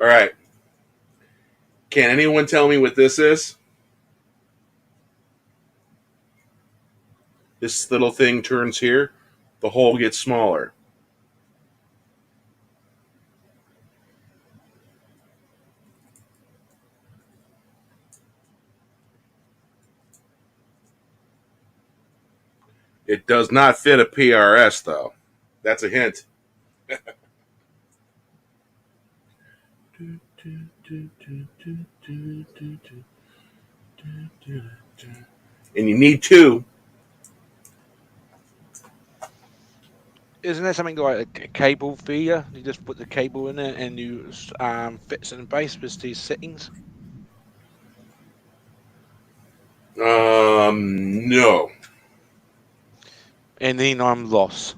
All right. Can anyone tell me what this is? This little thing turns here. The hole gets smaller. It does not fit a PRS, though. That's a hint. And you need two. Isn't there something like a cable feeder? You just put the cable in it and you fits in base with these settings. No. And then I'm lost.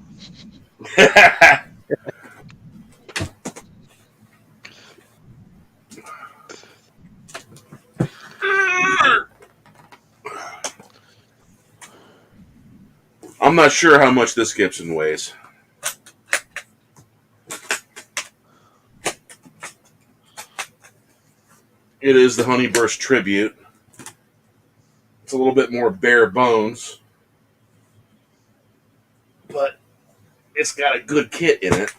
I'm not sure how much this Gibson weighs. It is the Honeyburst Tribute. It's a little bit more bare bones, but it's got a good kit in it.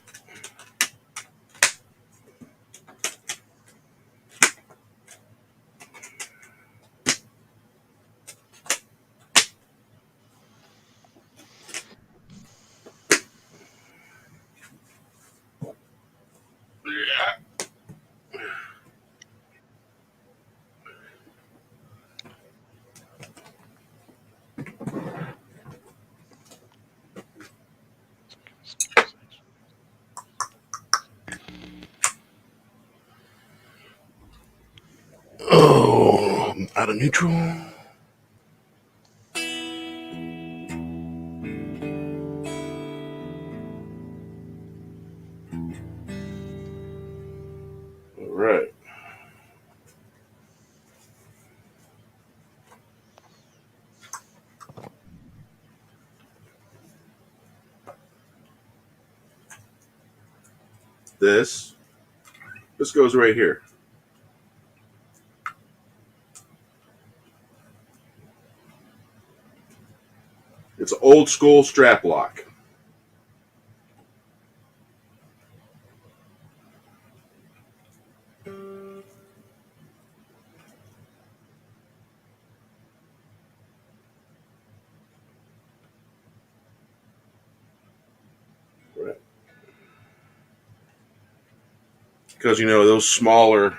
Oh, out of neutral. All right. this. This goes right here. It's an old school strap lock. Because, those smaller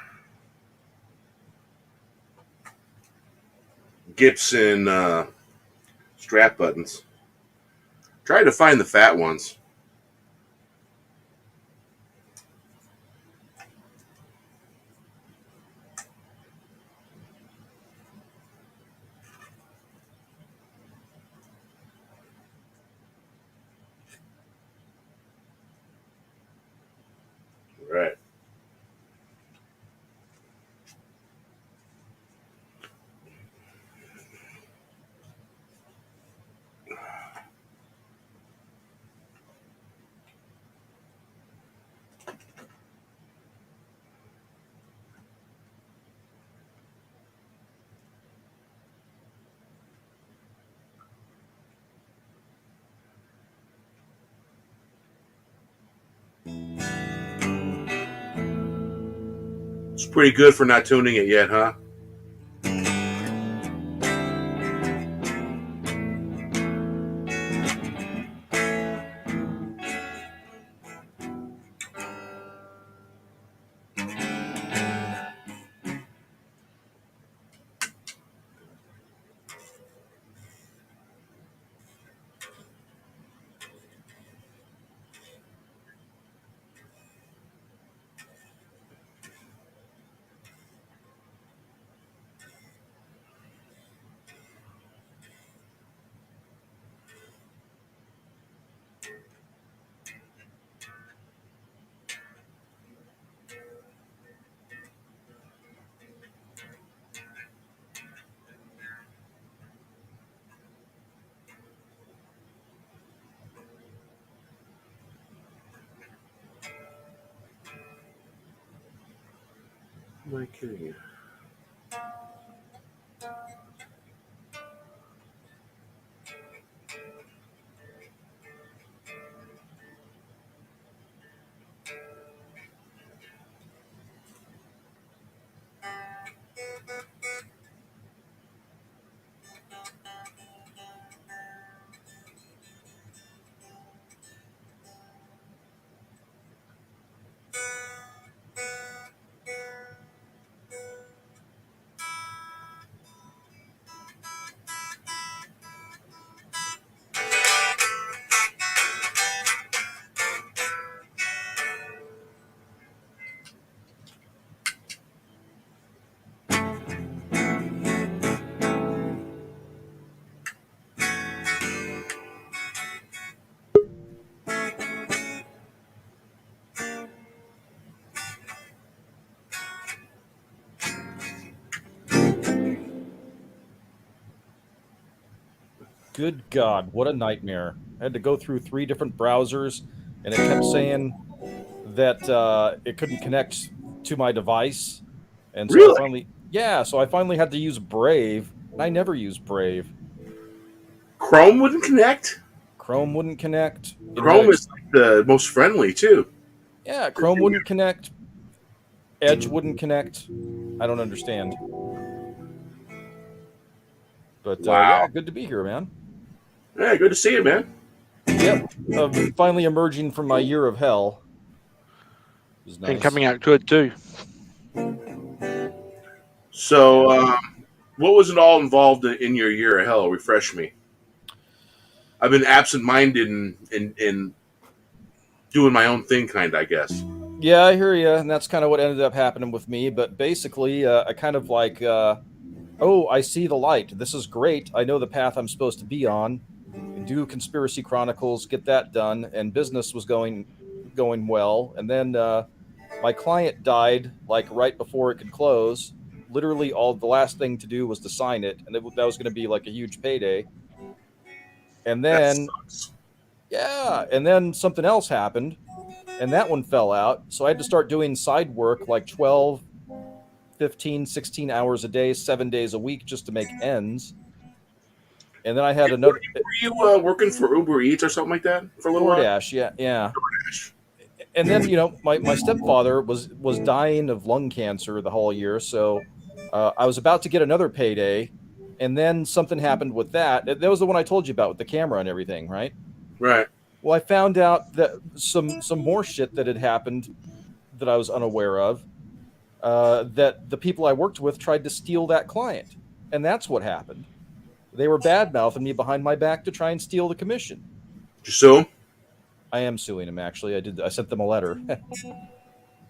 Gibson strap buttons. Try to find the fat ones. Right. It's pretty good for not tuning it yet, huh? Am I kidding you? Good God, what a nightmare. I had to go through 3 different browsers, and it kept saying that it couldn't connect to my device. And so Really? I finally had to use Brave, and I never use Brave. Chrome wouldn't connect? Chrome wouldn't connect. Chrome is like the most friendly, too. Yeah, Chrome wouldn't connect. Edge wouldn't connect. I don't understand. But Wow. yeah, good to be here, man. Yeah, good to see you, man. Yep, finally emerging from my year of hell. It was nice. And coming out good too. So, what was it all involved in your year of hell? Refresh me. I've been absent-minded in doing my own thing, I guess. Yeah, I hear you, and that's kind of what ended up happening with me. But basically, I kind of like, oh, I see the light. This is great. I know the path I'm supposed to be on. Do Conspiracy Chronicles, get that done, and business was going well. And then my client died like right before it could close. Literally, the last thing to do was to sign it, and that was going to be like a huge payday. And then, That sucks. yeah, and then something else happened. and that one fell out. So I had to start doing side work like 12, 15, 16 hours a day, 7 days a week just to make ends. And then I had another Were you working for Uber Eats or something like that for a little while? DoorDash, yeah. And then my stepfather was dying of lung cancer the whole year, so I was about to get another payday, and then something happened with that. That was the one I told you about with the camera and everything, right? Right. Well, I found out that some more shit that had happened that I was unaware of. That the people I worked with tried to steal that client, and that's what happened. They were bad mouthing me behind my back to try and steal the commission. Did you sue him? I am suing him, actually. I sent them a letter.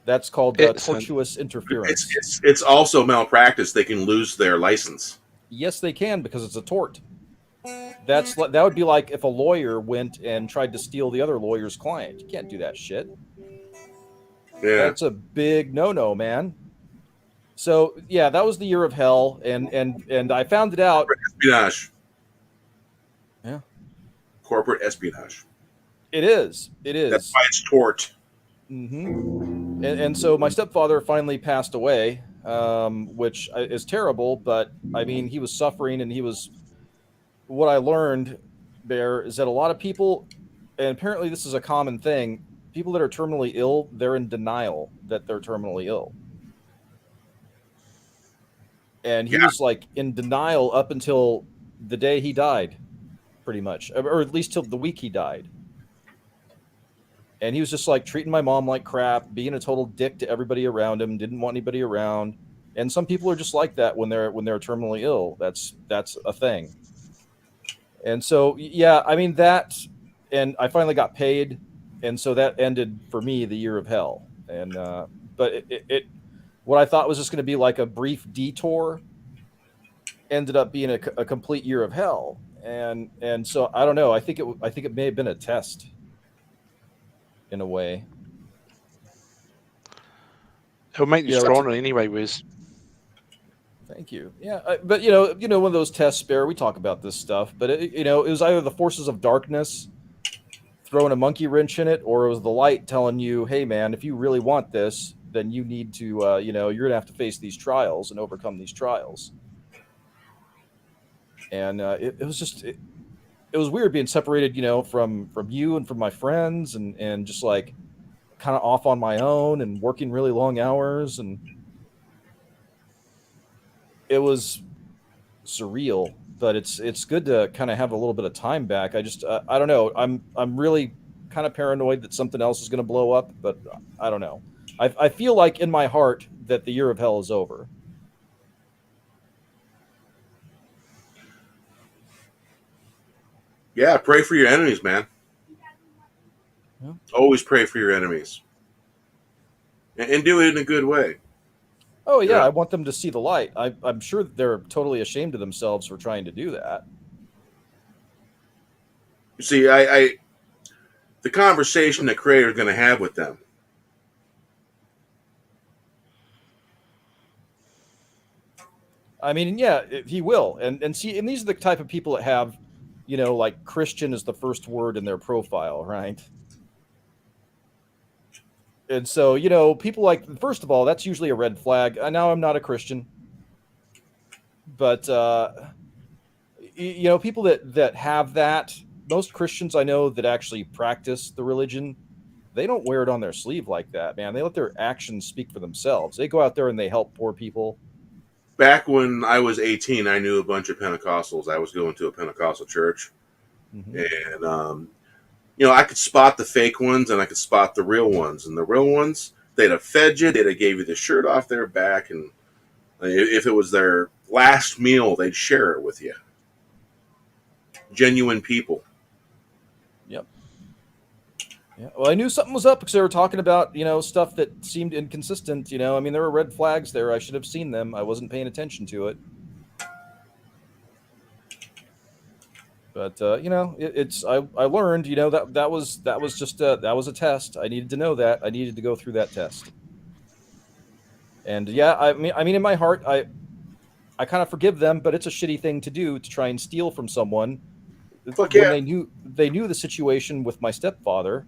That's called tortuous interference. It's also malpractice. They can lose their license. Yes, they can, because it's a tort. That would be like if a lawyer went and tried to steal the other lawyer's client. You can't do that shit. Yeah. That's a big no-no, man. So yeah, that was the year of hell, and I found it out. Corporate espionage. Yeah. Corporate espionage. It is. That's why it's tort. Mm-hmm. And so my stepfather finally passed away, which is terrible. But I mean, he was suffering, and he was. What I learned, Bear, is that a lot of people, and apparently this is a common thing, people that are terminally ill, they're in denial that they're terminally ill. And he was like in denial up until the day he died, pretty much, or at least till the week he died. And he was just like treating my mom like crap, being a total dick to everybody around him, didn't want anybody around. And some people are just like that when they're terminally ill. That's a thing. And so, yeah, I mean that, and I finally got paid, and so that ended for me the year of hell. And but it what I thought was just going to be like a brief detour ended up being a complete year of hell. And so I don't know. I think it may have been a test in a way. It'll make you stronger anyway, Wiz. Thank you. Yeah, but you know, one of those tests, Bear. We talk about this stuff, but it was either the forces of darkness throwing a monkey wrench in it, or it was the light telling you, "Hey, man, if you really want this, then you need to, you're gonna have to face these trials and overcome these trials." And it was just, it was weird being separated, from you and from my friends, and just like kind of off on my own and working really long hours, and it was surreal. But it's good to kind of have a little bit of time back. I just I don't know. I'm really kind of paranoid that something else is going to blow up, but I don't know. I feel like in my heart that the year of hell is over. Yeah, pray for your enemies, man. Yeah. Always pray for your enemies. And do it in a good way. Oh, yeah, I want them to see the light. I'm sure that they're totally ashamed of themselves for trying to do that. You see, the conversation the Creator is going to have with them. I mean, yeah, he will. And see, and these are the type of people that have, like Christian is the first word in their profile, right? And so, people like, first of all, that's usually a red flag. Now I'm not a Christian. But, people that have that, most Christians I know that actually practice the religion, they don't wear it on their sleeve like that, man. They let their actions speak for themselves. They go out there and they help poor people. Back when I was 18, I knew a bunch of Pentecostals. I was going to a Pentecostal church. Mm-hmm. And, I could spot the fake ones and I could spot the real ones. And the real ones, they'd have fed you, they'd have gave you the shirt off their back. And if it was their last meal, they'd share it with you. Genuine people. Yep. Yeah. Well, I knew something was up because they were talking about, stuff that seemed inconsistent. I mean, there were red flags there. I should have seen them. I wasn't paying attention to it. But I learned, that was just that was a test. I needed to know that. I needed to go through that test. And yeah, I mean, in my heart, I kind of forgive them, but it's a shitty thing to do to try and steal from someone. Fuck yeah. When they knew the situation with my stepfather.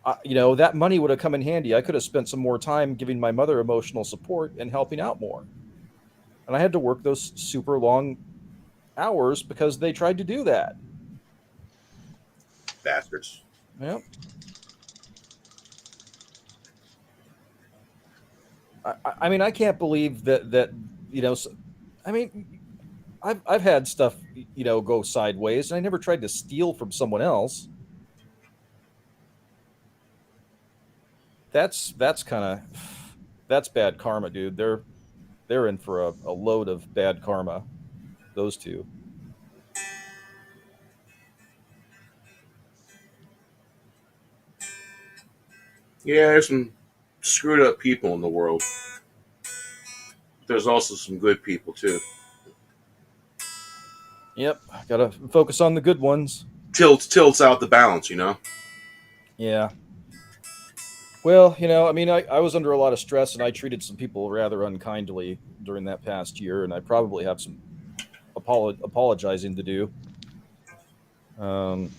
that money would have come in handy. I could have spent some more time giving my mother emotional support and helping out more. And I had to work those super long hours because they tried to do that. Bastards. Yep. I mean, I can't believe that I mean, I've had stuff go sideways, and I never tried to steal from someone else. That's bad karma, dude. They're in for a load of bad karma. Those two. Yeah, there's some screwed up people in the world. There's also some good people too. Yep, gotta focus on the good ones. Tilts out the balance, you know. Yeah. Well, I mean, I was under a lot of stress, and I treated some people rather unkindly during that past year, and I probably have some apologizing to do. When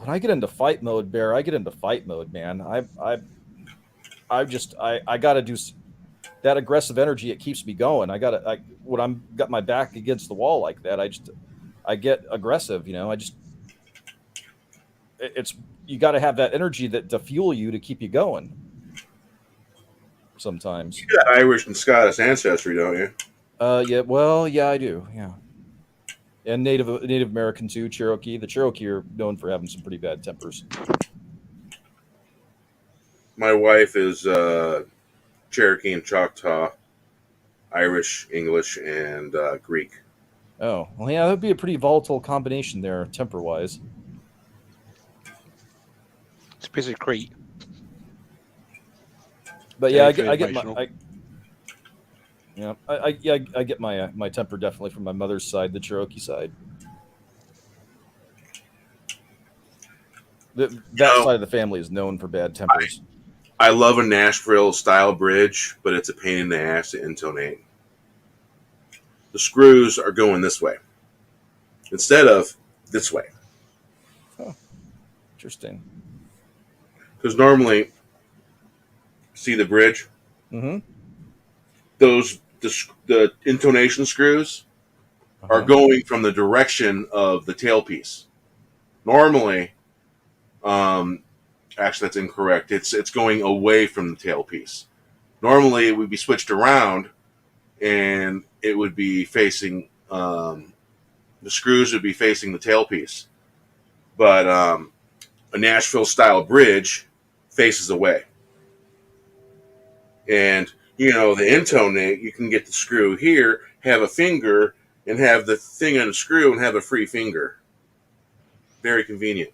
I get into fight mode, Bear, I get into fight mode, man. I got to do that aggressive energy. It keeps me going. When I'm got my back against the wall like that, I get aggressive. It's you got to have that energy to fuel you to keep you going. Sometimes. You got Irish and Scottish ancestry, don't you? Yeah. Well, yeah, I do. Yeah. And Native American too, Cherokee. The Cherokee are known for having some pretty bad tempers. My wife is Cherokee and Choctaw, Irish, English, and Greek. Oh, well, yeah, that would be a pretty volatile combination there, temper-wise. It's a piece of Crete. But yeah, I Very get emotional. I get my temper definitely from my mother's side, the Cherokee side. That side of the family is known for bad tempers. I love a Nashville style bridge, but it's a pain in the ass to intonate. The screws are going this way instead of this way. Oh, interesting. Because normally, see the bridge? Mm-hmm. The intonation screws are going from the direction of the tailpiece. Normally, actually that's incorrect. It's going away from the tailpiece. Normally, it would be switched around, and it would be facing the screws would be facing the tailpiece. But a Nashville style bridge faces away, and the intonate, you can get the screw here, have a finger, and have the thing on the screw and have a free finger. Very convenient.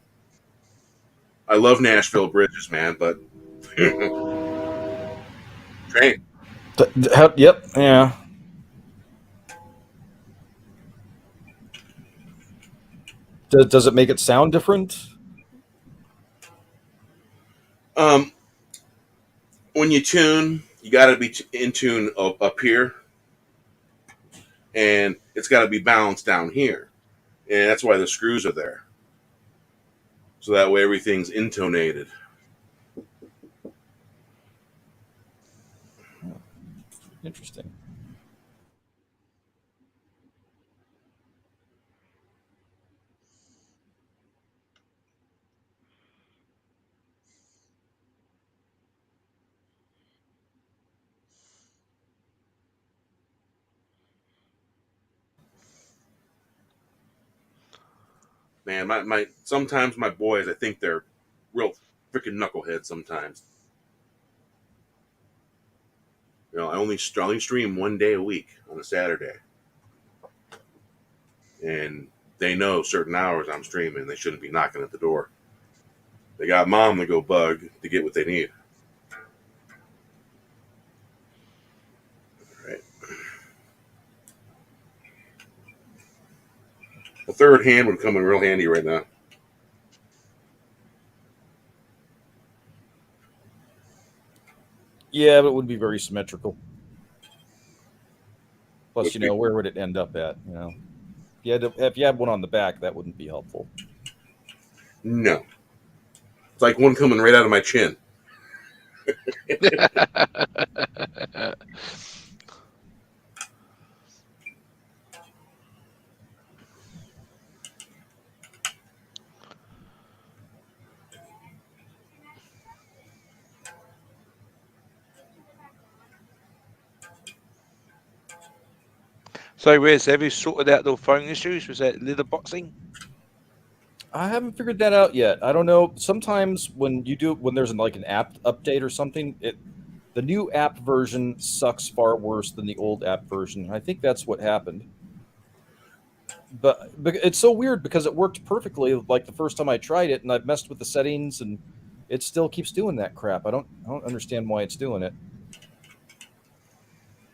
I love Nashville bridges, man, but train. Yep, yeah. Does it make it sound different? When you tune, you got to be in tune up here, and it's got to be balanced down here, and that's why the screws are there. So that way everything's intonated. Interesting. Man, sometimes my boys, I think they're real freaking knuckleheads sometimes. I only stream one day a week on a Saturday. And they know certain hours I'm streaming. They shouldn't be knocking at the door. They got mom to go bug to get what they need. Right. A third hand would come in real handy right now. Yeah, but it would be very symmetrical. Plus, where would it end up at? If you had one on the back, that wouldn't be helpful. No. It's like one coming right out of my chin. So, Wes, have you sorted out the phone issues? Was that leather boxing? I haven't figured that out yet. I don't know. Sometimes when there's like an app update or something, the new app version sucks far worse than the old app version. I think that's what happened. But it's so weird because it worked perfectly like the first time I tried it, and I've messed with the settings, and it still keeps doing that crap. I don't understand why it's doing it.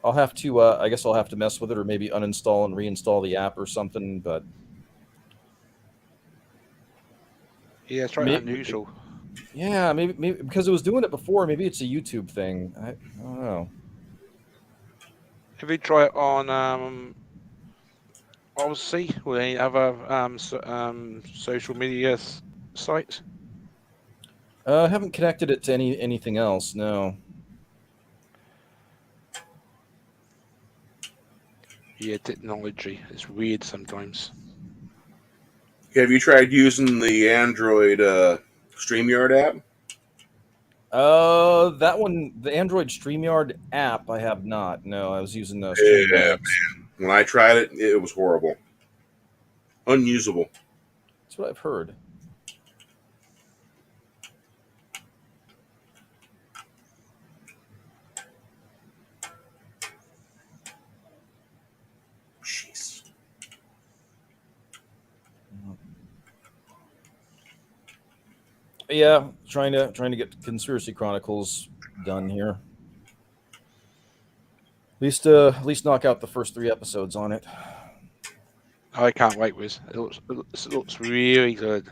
I'll have to. I guess I'll have to mess with it, or maybe uninstall and reinstall the app or something. But Yeah, it's right unusual. Yeah, maybe because it was doing it before. Maybe it's a YouTube thing. I don't know. Have you tried it on Odyssey or any other social media sites? I haven't connected it to anything else. No. Yeah, technology. It's weird sometimes. Have you tried using the Android StreamYard app? That one, the Android StreamYard app, I have not. No, I was using the StreamYard. When I tried it, it was horrible. Unusable. That's what I've heard. Jeez. Yeah, trying to get Conspiracy Chronicles done here. At least knock out the first 3 episodes on it. I can't wait, Wiz. It looks really good.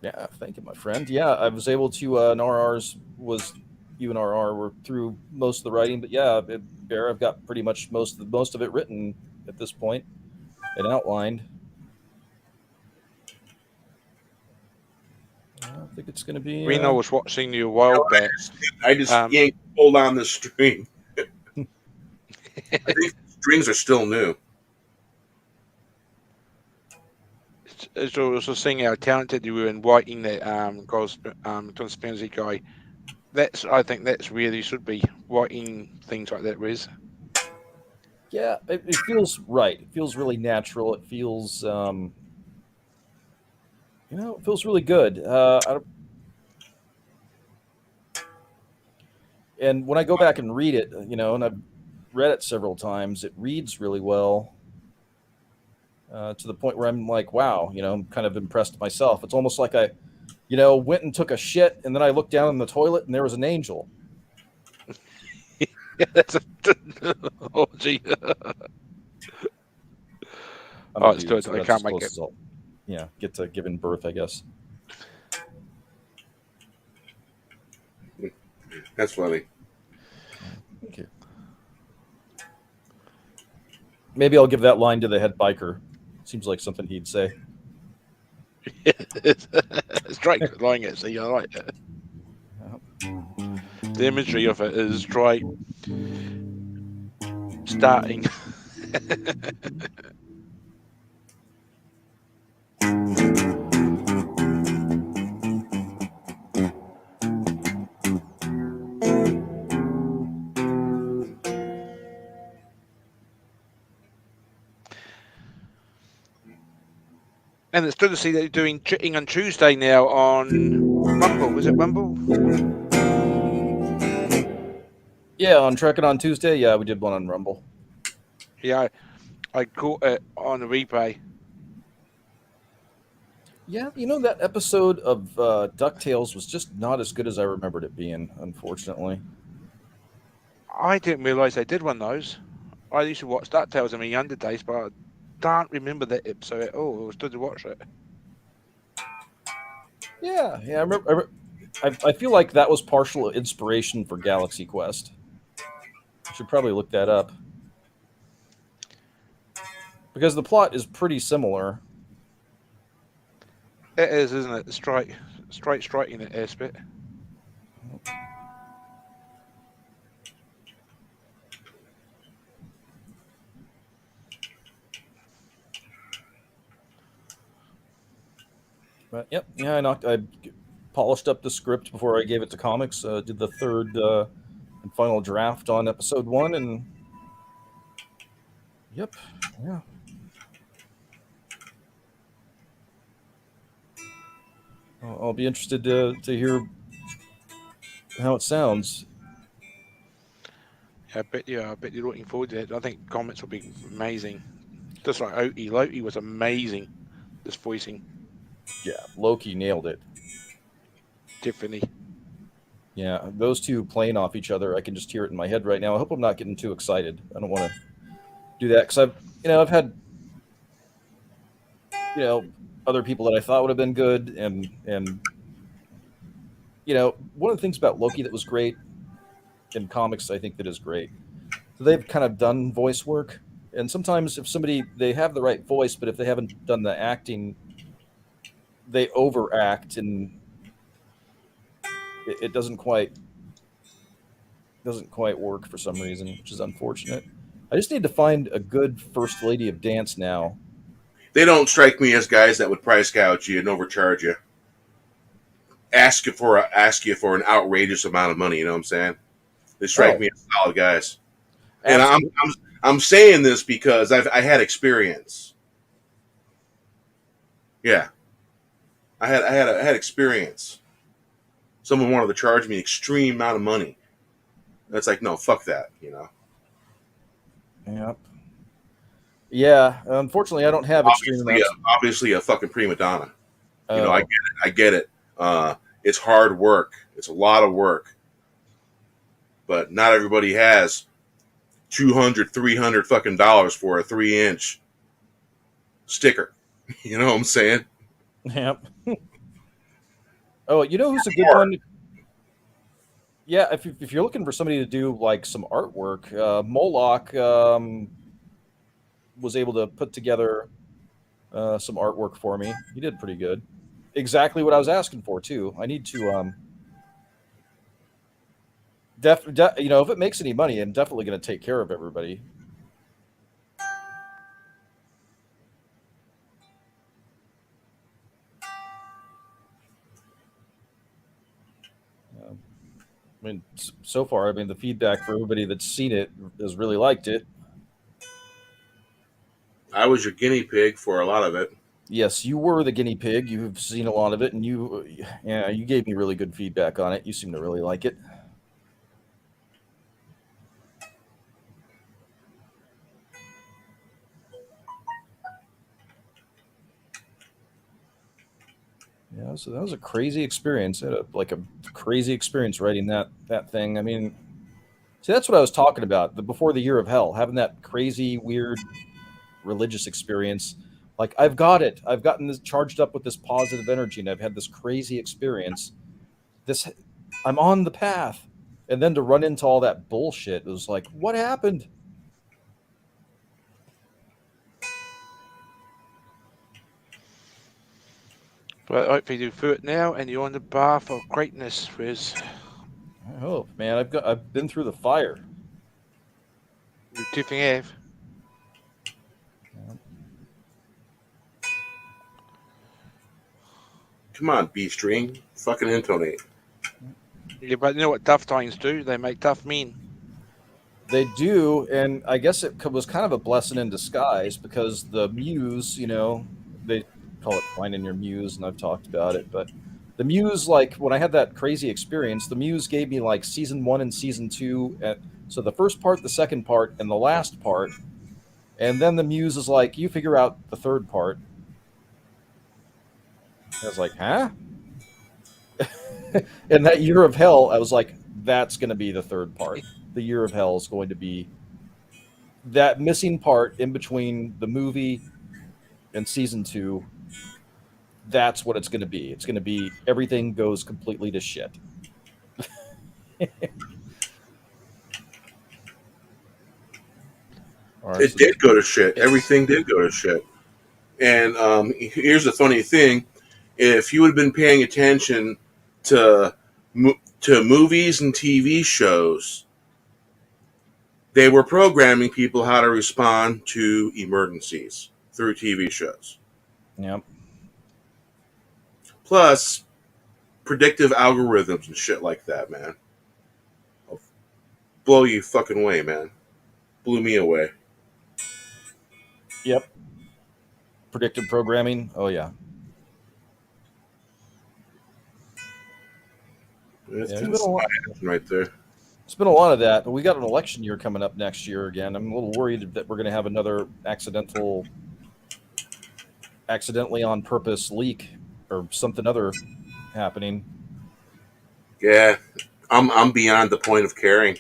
Yeah, thank you, my friend. Yeah, I was able to. You and RR were through most of the writing, but yeah, Bear, I've got pretty much most of it written at this point and outlined. I think it's going to be. Reno was watching your wild bats. I just yanked hold on the string. I think the strings are still new. As I was saying how talented you were in writing that conspiracy guy. I think that's where you should be writing things like that, Wiz. Yeah, it feels right. It feels really natural. It feels, it feels really good. And when I go back and read it, and I've read it several times, it reads really well. To the point where I'm like, wow, I'm kind of impressed myself. It's almost like I, went and took a shit, and then I looked down in the toilet, and there was an angel. Yeah, that's a technology. Let's do it. I can't make it. Yeah, get to giving birth, I guess. That's funny. Okay. Maybe I'll give that line to the head biker. Seems like something he'd say. It's right lying it, so you're right. The imagery of it is right starting. And it's good to see that you're doing Chitting on Tuesday now on Rumble. Was it Rumble? Yeah, on Trekking on Tuesday. Yeah, we did one on Rumble. Yeah, I caught it on the replay. Yeah, that episode of DuckTales was just not as good as I remembered it being, unfortunately. I didn't realise they did one of those. I used to watch DuckTales in my younger days, but I don't remember that episode at all. It was good to watch it. Yeah, I remember. I feel like that was partial inspiration for Galaxy Quest. I should probably look that up. Because the plot is pretty similar. It is, isn't it? It's right. Straight striking it, Airsbit. But yep, yeah, I polished up the script before I gave it to comics. Did the third and final draft on episode 1, and yep, yeah. I'll be interested to hear how it sounds. Yeah, I bet you're looking forward to it. I think comics will be amazing. Just like Loki was amazing. This voicing, Yeah, Loki nailed it. Tiffany. Yeah, those two playing off each other, I can just hear it in my head right now. I hope I'm not getting too excited. I don't want to do that because I've had, other people that I thought would have been good, and one of the things about Loki that was great in comics, I think that is great. So they've kind of done voice work, and sometimes if they have the right voice, but if they haven't done the acting, they overact, and it doesn't quite work for some reason, which is unfortunate. I just need to find a good First Lady of Dance now. They don't strike me as guys that would price gouge you and overcharge you. Ask you for an outrageous amount of money. You know what I'm saying? They strike me as solid guys. And I'm saying this because I had experience. Yeah, I had experience. Someone wanted to charge me an extreme amount of money. That's like, no, fuck that. Yep. Yeah, unfortunately, I don't have extreme amounts. Obviously, a fucking prima donna. I get it. It's hard work. It's a lot of work. But not everybody has $200, $300 fucking dollars for a 3-inch sticker. You know what I'm saying? Yep. Oh, you know who's a good one? Yeah, if you're looking for somebody to do like some artwork, Moloch was able to put together some artwork for me. He did pretty good. Exactly what I was asking for too. I need to if it makes any money, I'm definitely going to take care of everybody. I mean, so far, the feedback for everybody that's seen it has really liked it. I was your guinea pig for a lot of it. Yes, you were the guinea pig. You've seen a lot of it, and you gave me really good feedback on it. You seem to really like it. Yeah, so that was a crazy experience. I had a crazy experience writing that thing. I mean, see, that's what I was talking about. Before the Year of Hell, having that crazy, weird religious experience. Like, I've got it. I've gotten this charged up with this positive energy, and I've had this crazy experience. I'm on the path. And then to run into all that bullshit, it was like, what happened? Well, hopefully you do through it now, and you're on the path of greatness, Riz. I hope, man. I've been through the fire. You definitely have. Come on, B-string. Fucking intonate. Yeah, but you know what tough times do? They make tough men. They do, and I guess it was kind of a blessing in disguise because the muse, they call it finding your muse, and I've talked about it, but the muse, like when I had that crazy experience, the muse gave me like season 1 and season 2, so the first part, the second part, and the last part, and then the muse is like, you figure out the third part. I was like, huh? And that Year of Hell, I was like, that's going to be the third part. The Year of Hell is going to be that missing part in between the movie and season 2. That's what it's going to be. It's going to be everything goes completely to shit. It did go to shit. Everything did go to shit. And here's the funny thing. if you had been paying attention to to movies and TV shows, they were programming people how to respond to emergencies through TV shows. Yep. Plus, predictive algorithms and shit like that, man. I'll blow you fucking away, man. Blew me away. Yep. Predictive programming. Oh yeah. It's Yeah, kind there's of been a lot. right there. It's been a lot of that, but we got an election year coming up next year again. I'm a little worried that we're going to have another accidentally on purpose leak or something other happening. Yeah, I'm beyond the point of caring.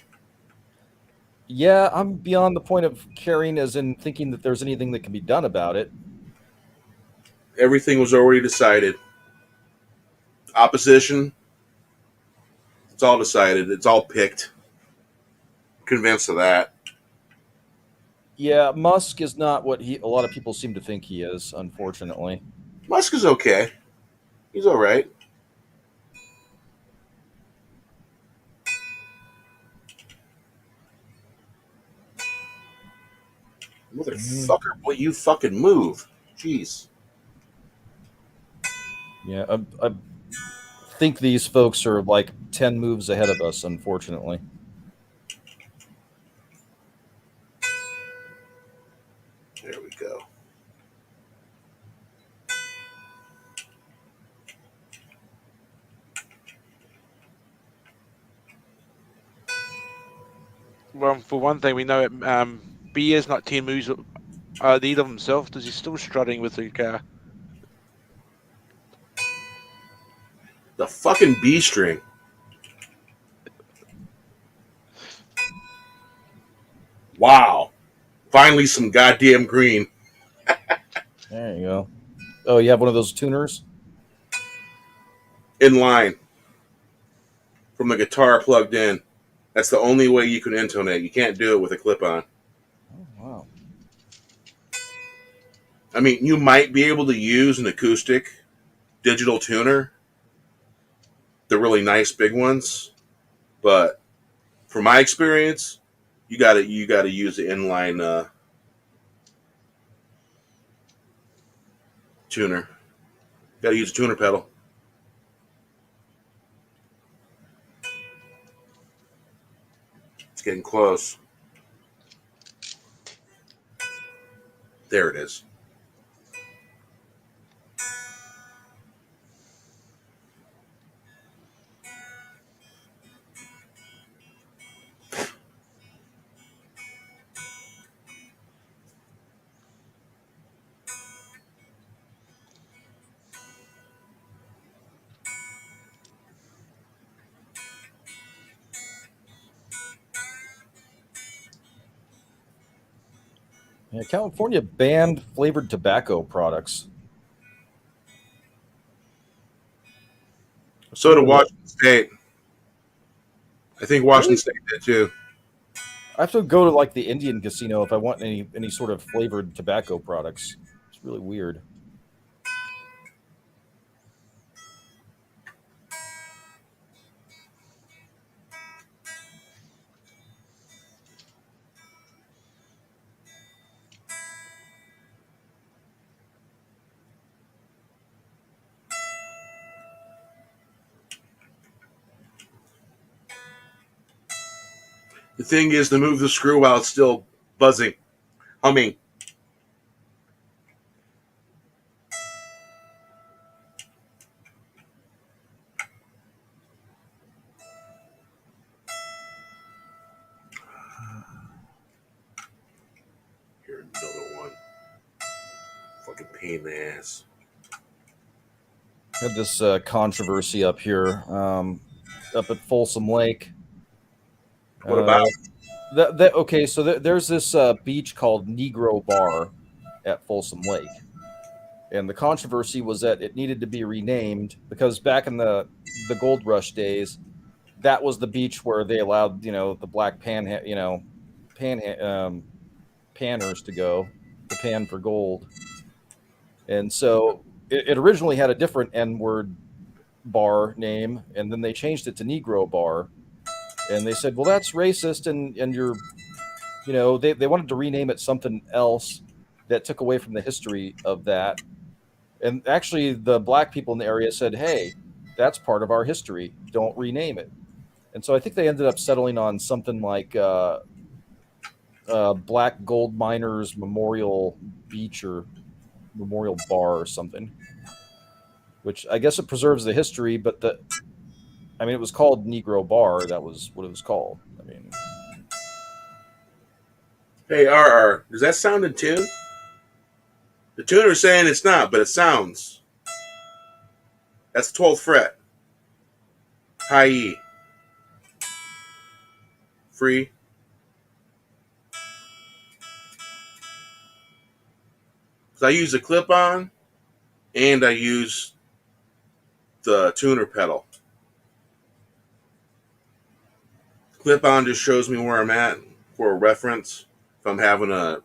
Yeah, I'm beyond the point of caring, as in thinking that there's anything that can be done about it. Everything was already decided. Opposition, it's all decided. It's all picked. Convinced of that. Yeah, Musk is not what a lot of people seem to think he is, unfortunately. Musk is okay. He's all right. Motherfucker, will you fucking move? Jeez. Yeah, I think these folks are like 10 moves ahead of us, unfortunately. There we go. Well, for one thing, we know B is not 10 moves ahead of himself. Does he still strutting with the car? The fucking B string. Wow. Finally some goddamn green. There you go. Oh, you have one of those tuners? In line. From the guitar plugged in. That's the only way you can intonate. You can't do it with a clip-on. Oh, wow. I mean, you might be able to use an acoustic digital tuner, the really nice big ones, but from my experience, you got to use the inline tuner. Got to use a tuner pedal. It's getting close. There it is. Yeah, California banned flavored tobacco products. So did Washington State. I think Washington State did too. I have to go to like the Indian casino if I want any sort of flavored tobacco products. It's really weird. The thing is to move the screw while it's still buzzing, humming. Here's another one. Fucking pain in the ass. Had this controversy up here, up at Folsom Lake. What about? Okay, so there's this beach called Negro Bar at Folsom Lake, and the controversy was that it needed to be renamed because back in the gold rush days, that was the beach where they allowed the black panners to go to pan for gold, and so it originally had a different N-word bar name, and then they changed it to Negro Bar, and they said, well, that's racist, and you're, they wanted to rename it something else that took away from the history of that. And actually, the black people in the area said, hey, that's part of our history. Don't rename it. And so I think they ended up settling on something like Black Gold Miners Memorial Beach or Memorial Bar or something, which I guess it preserves the history, but it was called Negro Bar. That was what it was called. I mean, Hey, RR, does that sound in tune? The tuner's saying it's not, but it sounds. That's 12th fret. High E. Free. So I use the clip-on, and I use the tuner pedal. Clip-on just shows me where I'm at for a reference. If I'm having a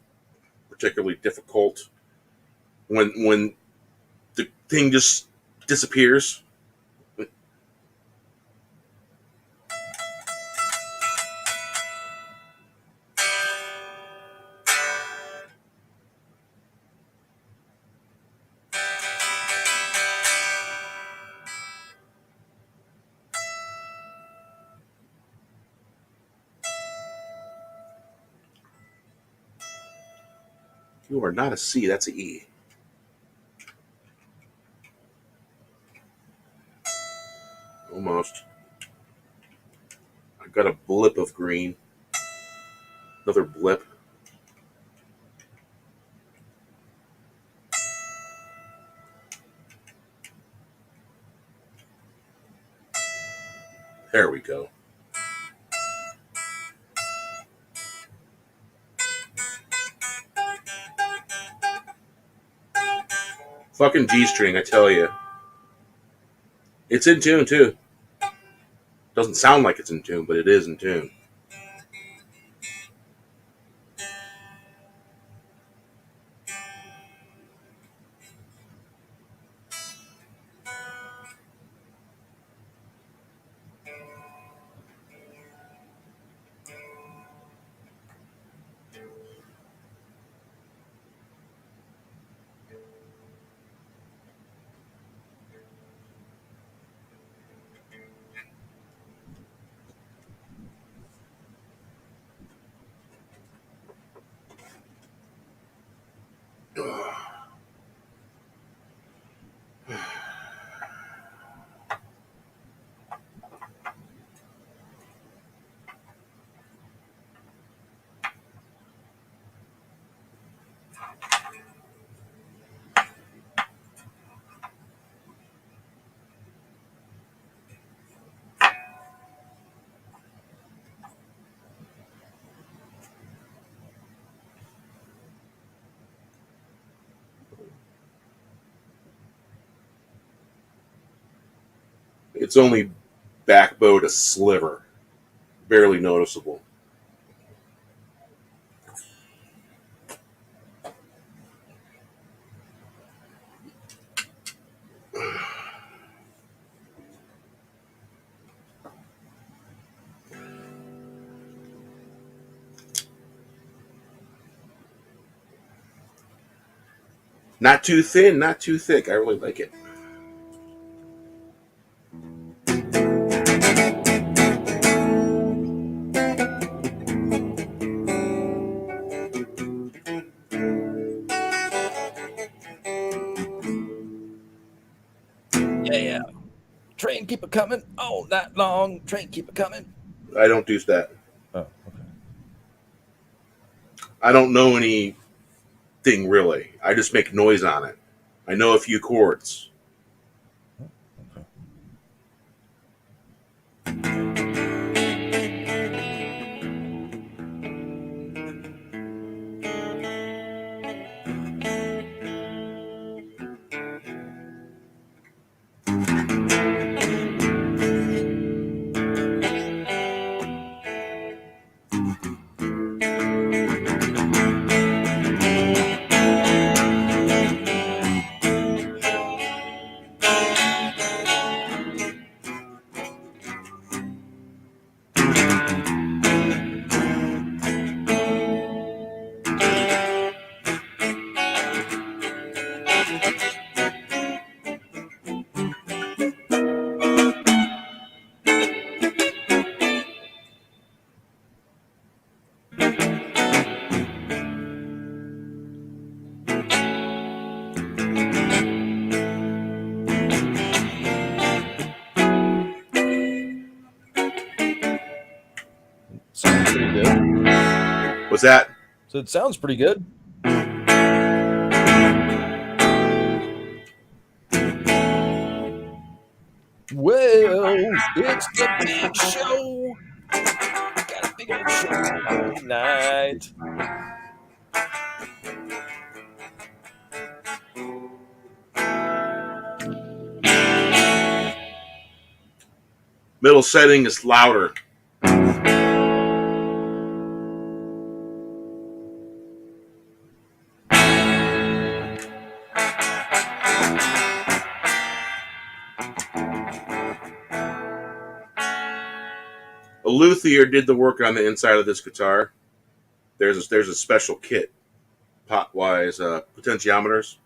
particularly difficult, when the thing just disappears. You are not a C, that's an E. Almost. I got a blip of green. Another blip. There we go. Fucking G string, I tell you. It's in tune too. Doesn't sound like it's in tune, but it is in tune. It's only backbowed a sliver. Barely noticeable. Not too thin, not too thick. I really like it. yeah. Train keep it coming all night long. Train keep it coming. I don't do that. Oh, okay. I don't know anything really. I just make noise on it. I know a few chords. What's that? So it sounds pretty good. Well, it's the big show. Got a big old show tonight. Middle setting is louder. A luthier did the work on the inside of this guitar. There's a special kit, pot-wise potentiometers.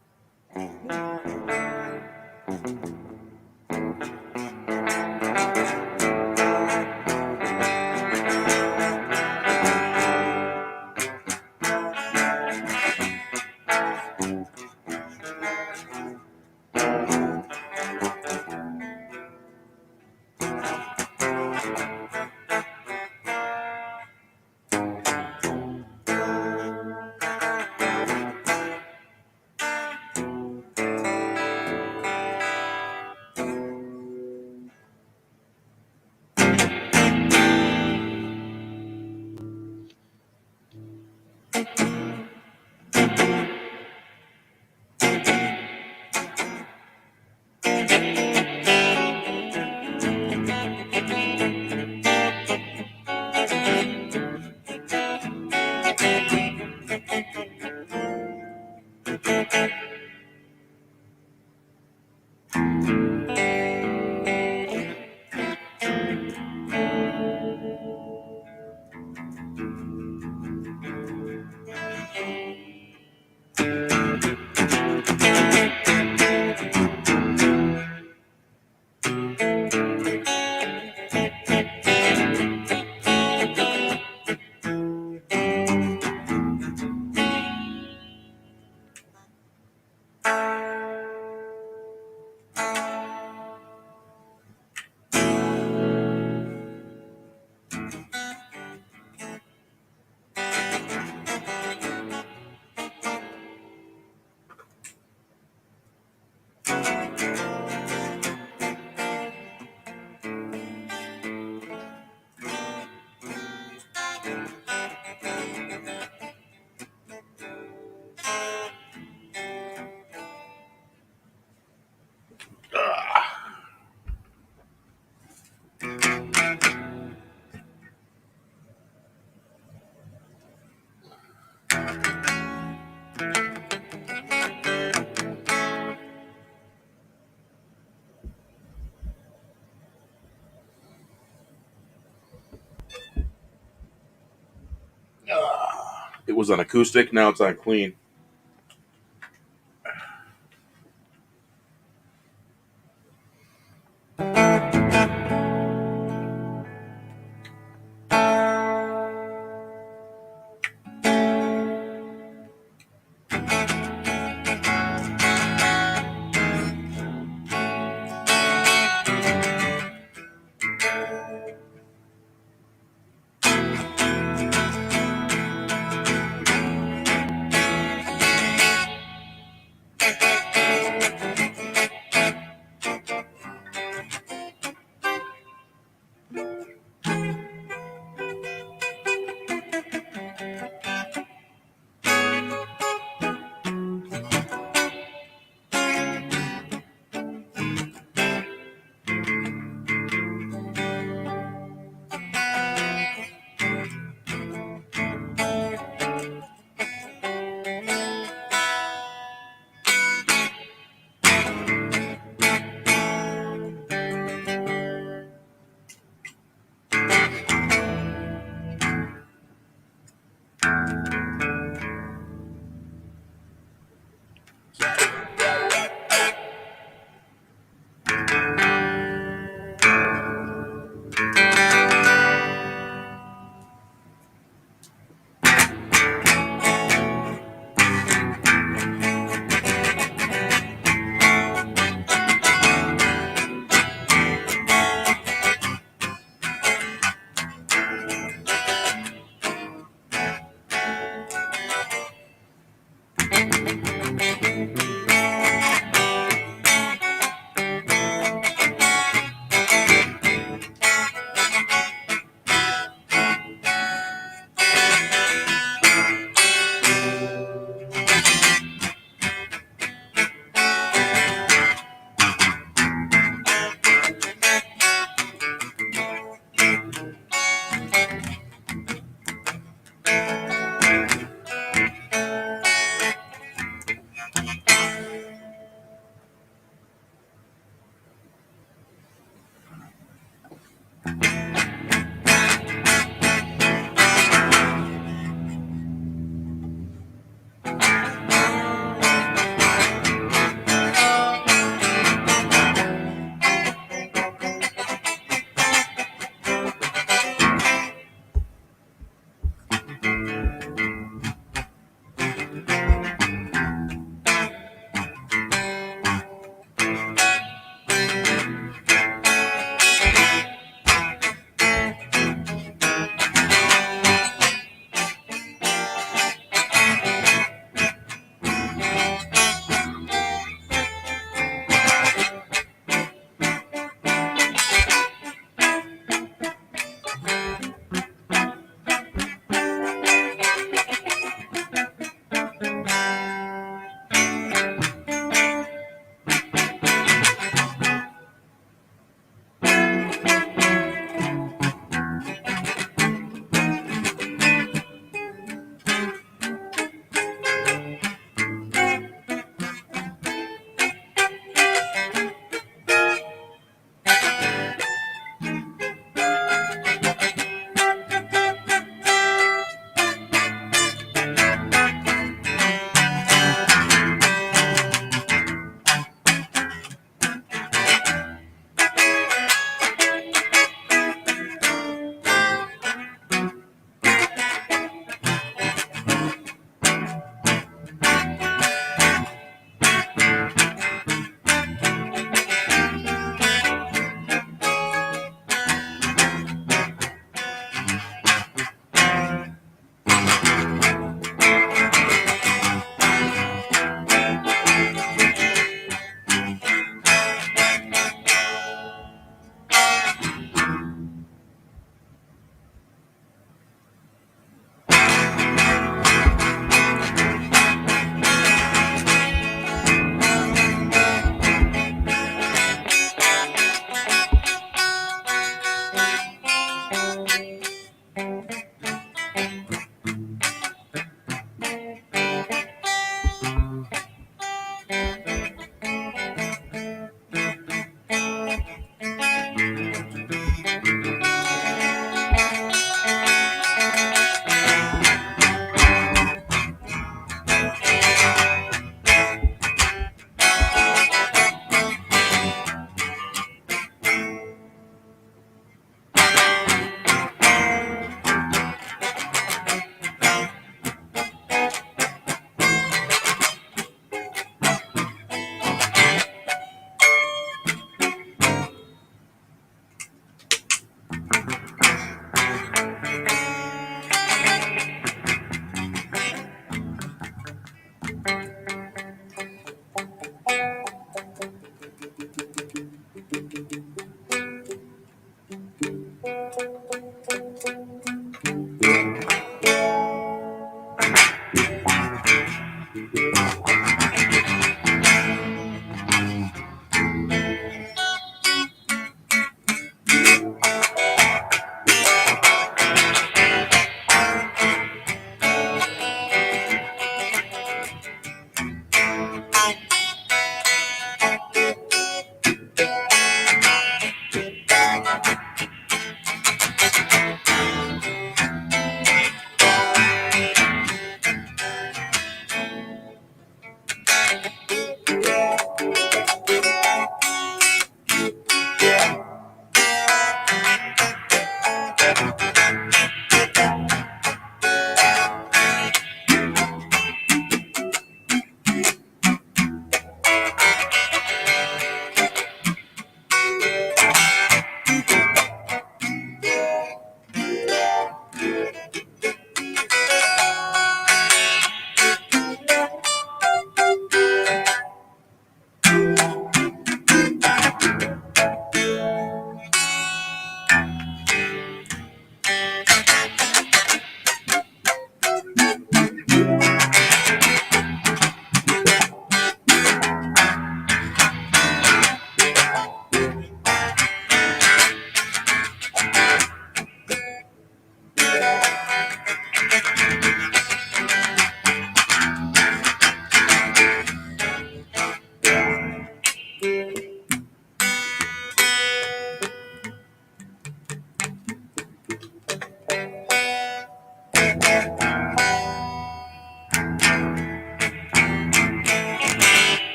It was on acoustic, now it's on clean.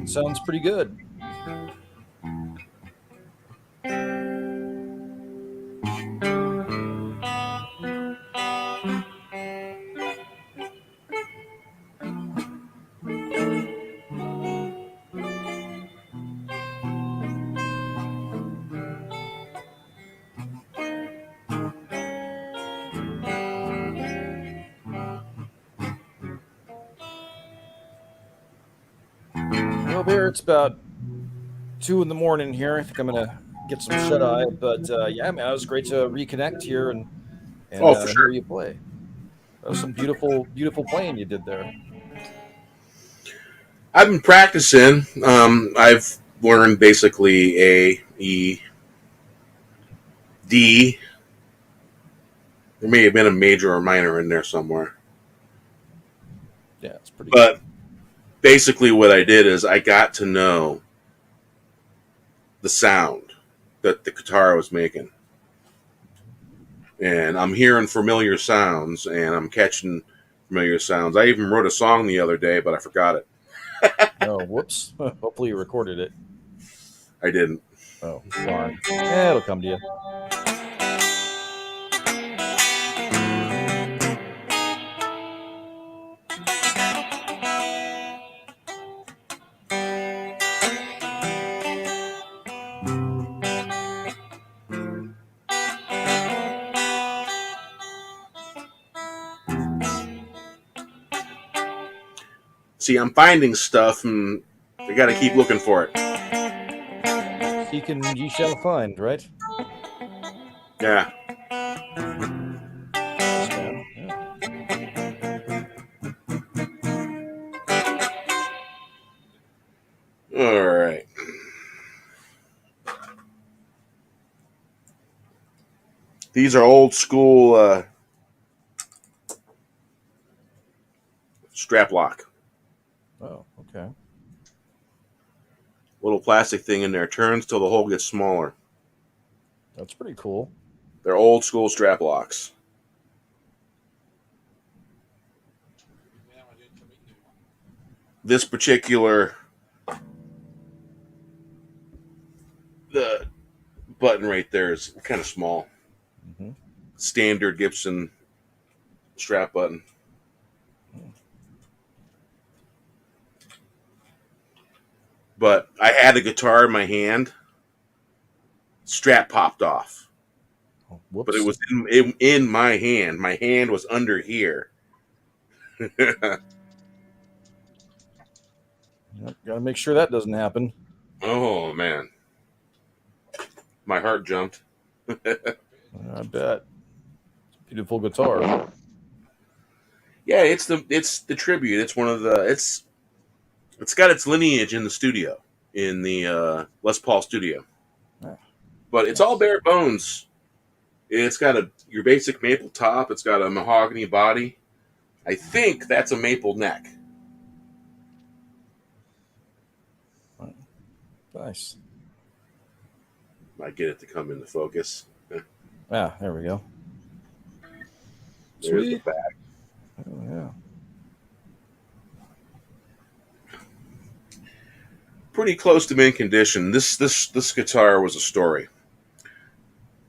Sounds pretty good. Well, Bear, it's about 2 in the morning here. I think I'm gonna get some shut eye. But yeah, man, it was great to reconnect here and Oh, for hear sure. you play. That was some beautiful, beautiful playing you did there. I've been practicing. I've learned basically A, E, D. There may have been a major or minor in there somewhere. Yeah, it's pretty good. But basically, what I did is I got to know the sound that the guitar was making. And I'm hearing familiar sounds and I'm catching familiar sounds. I even wrote a song the other day, but I forgot it. Oh, whoops. Hopefully you recorded it. I didn't. Oh, darn. It'll come to you. See, I'm finding stuff and I got to keep looking for it. Seek and ye shall find, right? Yeah. Yes, man. Yeah. All right. These are old school strap lock. Oh, okay. Little plastic thing in there turns till the hole gets smaller. That's pretty cool. They're old school strap locks. This particular the button right there is kind of small. Hmm. Standard Gibson strap button. But I had a guitar in my hand. Strap popped off. Oh, whoops. But it was in my hand. My hand was under here. Yep, gotta make sure that doesn't happen. Oh, man. My heart jumped. I bet. Beautiful guitar. Yeah, it's the tribute. It's one of the it's got its lineage in the studio, in the Les Paul studio. Ah. But it's all bare bones. It's got your basic maple top. It's got a mahogany body. I think that's a maple neck. Nice. Might get it to come into focus. Ah, there we go. There's the Sweet. back. Oh, yeah. Pretty close to mint condition. This guitar was a story.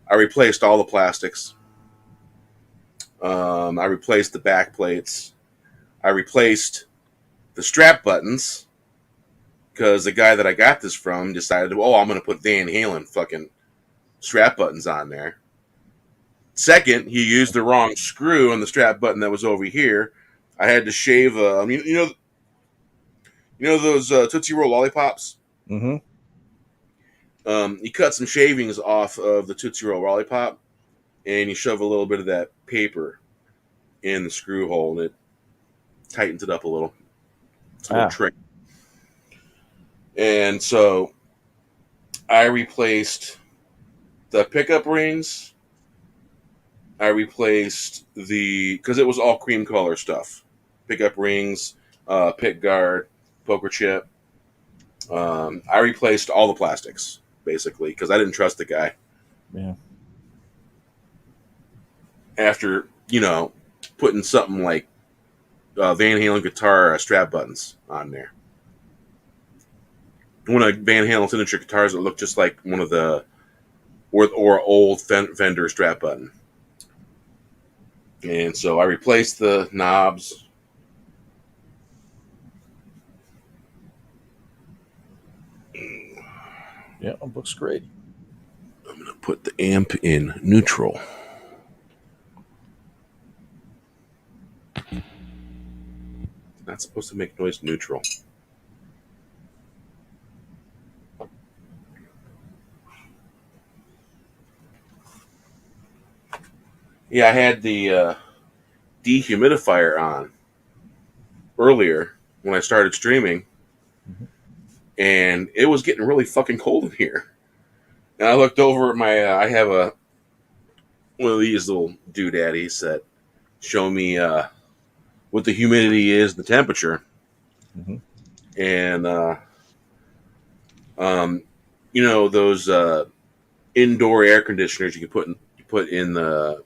I replaced all the plastics. I replaced the back plates. I replaced the strap buttons because the guy that I got this from decided, oh, I'm going to put Van Halen fucking strap buttons on there. Second, he used the wrong screw on the strap button that was over here. I had to shave. You know those Tootsie Roll lollipops. Mm-hmm. You cut some shavings off of the Tootsie Roll lollipop, and you shove a little bit of that paper in the screw hole, and it tightens it up a little. It's a little trick. And so I replaced the pickup rings. I replaced because it was all cream color stuff. Pickup rings, pick guard, poker chip. I replaced all the plastics, basically, because I didn't trust the guy. Yeah. After, putting something like Van Halen guitar strap buttons on there. one of Van Halen's signature guitars that looked just like one of the or old Fender strap button. And so I replaced the knobs. Yeah, it looks great. I'm going to put the amp in neutral. Not supposed to make noise neutral. Yeah, I had the dehumidifier on earlier when I started streaming, and it was getting really fucking cold in here. And I looked over at my, I have one of these little doodaddies that show me what the humidity is, the temperature, and you know those indoor air conditioners you can put in the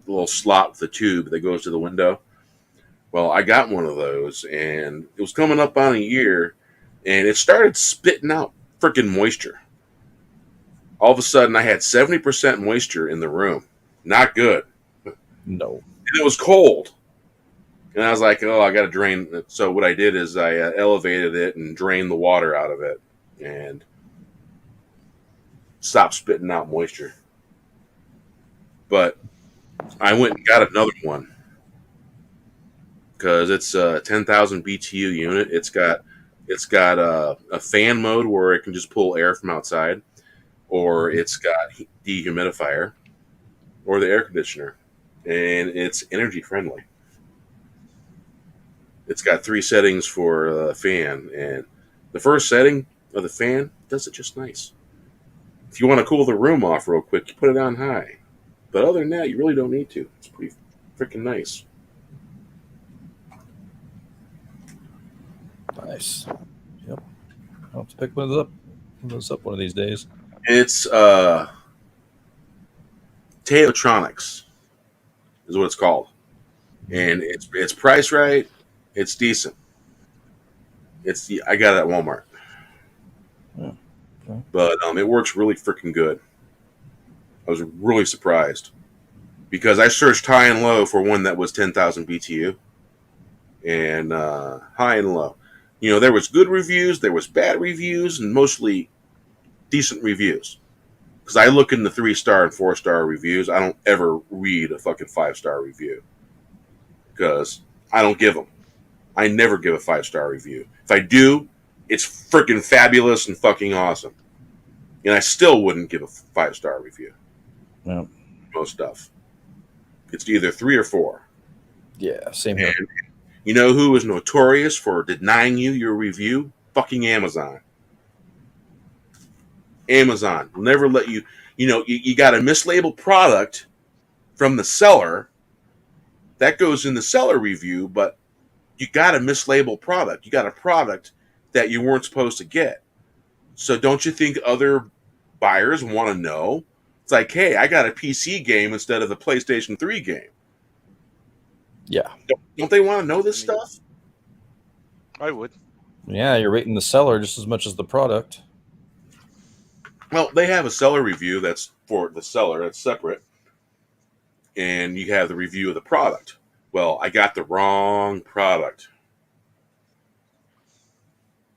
little slot with the tube that goes to the window. Well, I got one of those, and it was coming up on a year, and it started spitting out freaking moisture. All of a sudden, I had 70% moisture in the room. Not good. No. And it was cold. And I was like, oh, I got to drain it. So what I did is I elevated it and drained the water out of it and stopped spitting out moisture. But I went and got another one because it's a 10,000 BTU unit. It's got a fan mode where it can just pull air from outside, or it's got dehumidifier, or the air conditioner, and it's energy friendly. It's got 3 settings for the fan, and the first setting of the fan does it just nice. If you want to cool the room off real quick, you put it on high. But other than that, you really don't need to. It's pretty freaking nice. Nice. Yep. I'll have to pick one of those up one of these days. It's Teotronics is what it's called. And it's priced right. It's decent. I got it at Walmart. Yeah. Okay. But it works really freaking good. I was really surprised because I searched high and low for one that was 10,000 BTU, and high and low. You know, there was good reviews, there was bad reviews, and mostly decent reviews. Because I look in the 3-star and 4-star reviews. I don't ever read a fucking 5-star review because I don't give them. I never give a 5-star review. If I do, it's freaking fabulous and fucking awesome. And I still wouldn't give a 5-star review. Yeah. Most stuff. It's either 3 or 4. Yeah, same here. And you know who is notorious for denying you your review? Fucking Amazon. Amazon will never let you. You know, you got a mislabeled product from the seller. That goes in the seller review, but you got a mislabeled product. You got a product that you weren't supposed to get. So don't you think other buyers want to know? It's like, hey, I got a PC game instead of the PlayStation 3 game. Yeah. Don't they want to know this stuff? I would. Yeah, you're rating the seller just as much as the product. Well, they have a seller review that's for the seller. That's separate. And you have the review of the product. Well, I got the wrong product.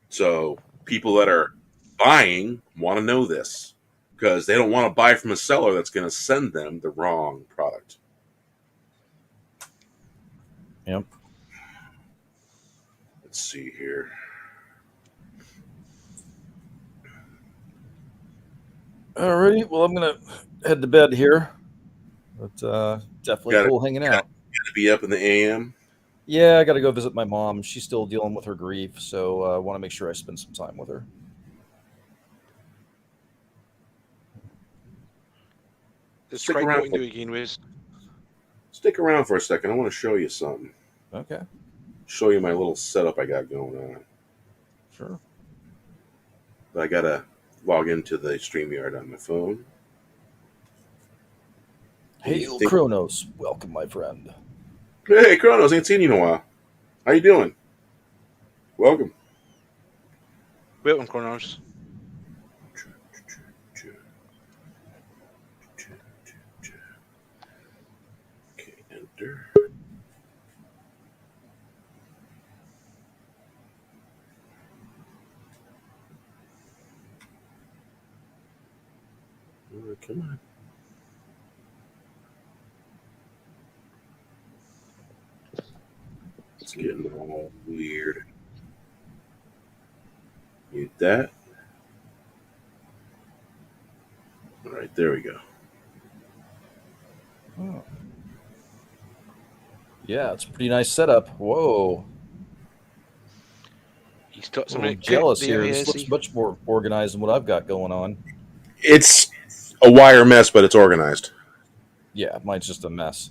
So people that are buying want to know this because they don't want to buy from a seller that's going to send them the wrong product. Yep. Let's see here. Alrighty, well, I'm gonna head to bed here, but definitely cool hanging out. Got to be up in the AM. Yeah, I got to go visit my mom. She's still dealing with her grief, so I want to make sure I spend some time with her. Let's Stick try around what we can do again, Wiz. Stick around for a second. I want to show you something. Okay, Show you my little setup I got going on. sure. But I got to log into the StreamYard on my phone. Hail Kronos, welcome, my friend. Hey, Kronos, ain't seen you in a while. How you doing? Welcome. Welcome, Kronos. Come on. It's getting all weird. Mute that. All right, there we go. Oh. Yeah, it's a pretty nice setup. Whoa. He's got some I'm jealous here. This looks he? much more organized than what I've got going on. It's a wire mess, but it's organized. Yeah, mine's just a mess.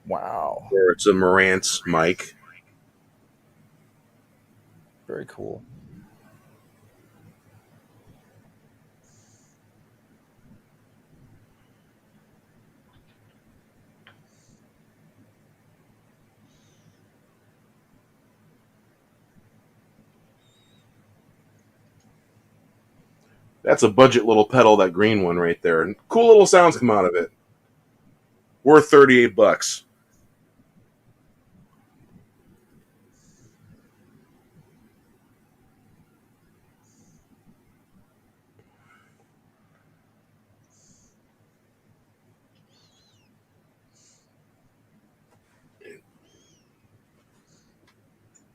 Wow. Or it's a Marantz mic. Very cool. That's a budget little pedal, that green one right there. And cool little sounds come out of it. Worth $38.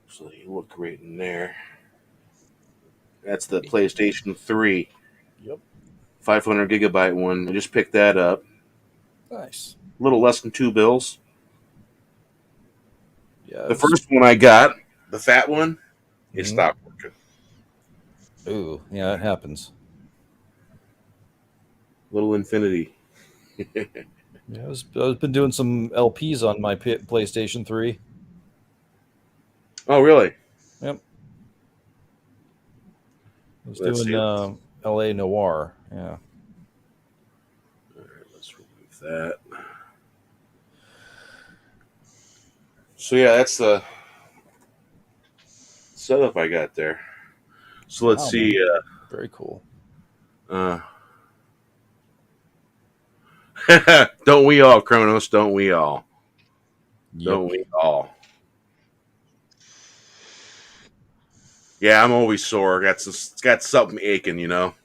So you look great in there. That's the PlayStation 3. Yep. 500 gigabyte one. I just picked that up. Nice. A little less than $2. Yeah. The first one I got, the fat one, it stopped working. Ooh, yeah, it happens. Little Infinity. Yeah, I've been doing some LPs on my PlayStation 3. Oh, really? Yep. I was Let's doing LA Noir. Yeah. All right, let's remove that. So yeah, that's the setup I got there. So let's Wow, see. Very cool. Don't we all, Kronos? Don't we all? Yep. Don't we all? Yeah, I'm always sore. Got something aching, you know.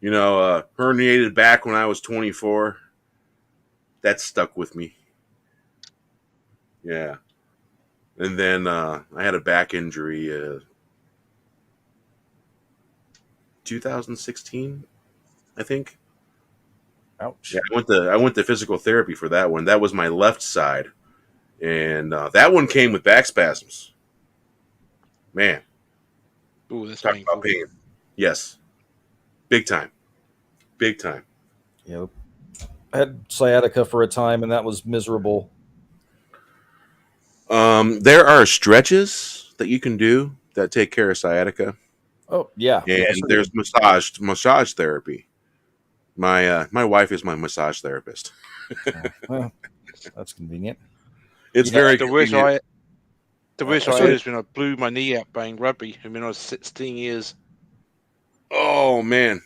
Herniated back when I was 24. That stuck with me. Yeah. And then I had a back injury 2016, I think. Ouch. Yeah, I went to physical therapy for that one. That was my left side, and that one came with back spasms. Man, Oh, that's talk painful. about pain. Yes, big time, big time. Yep. I had sciatica for a time, and that was miserable. There are stretches that you can do that take care of sciatica, Oh yeah. and there's massage therapy. My wife is my massage therapist. Well, that's convenient. It's You know, very the worst convenient. the worst I sorry. had is when I blew my knee out playing rugby. I mean, I was 16 years. Oh man.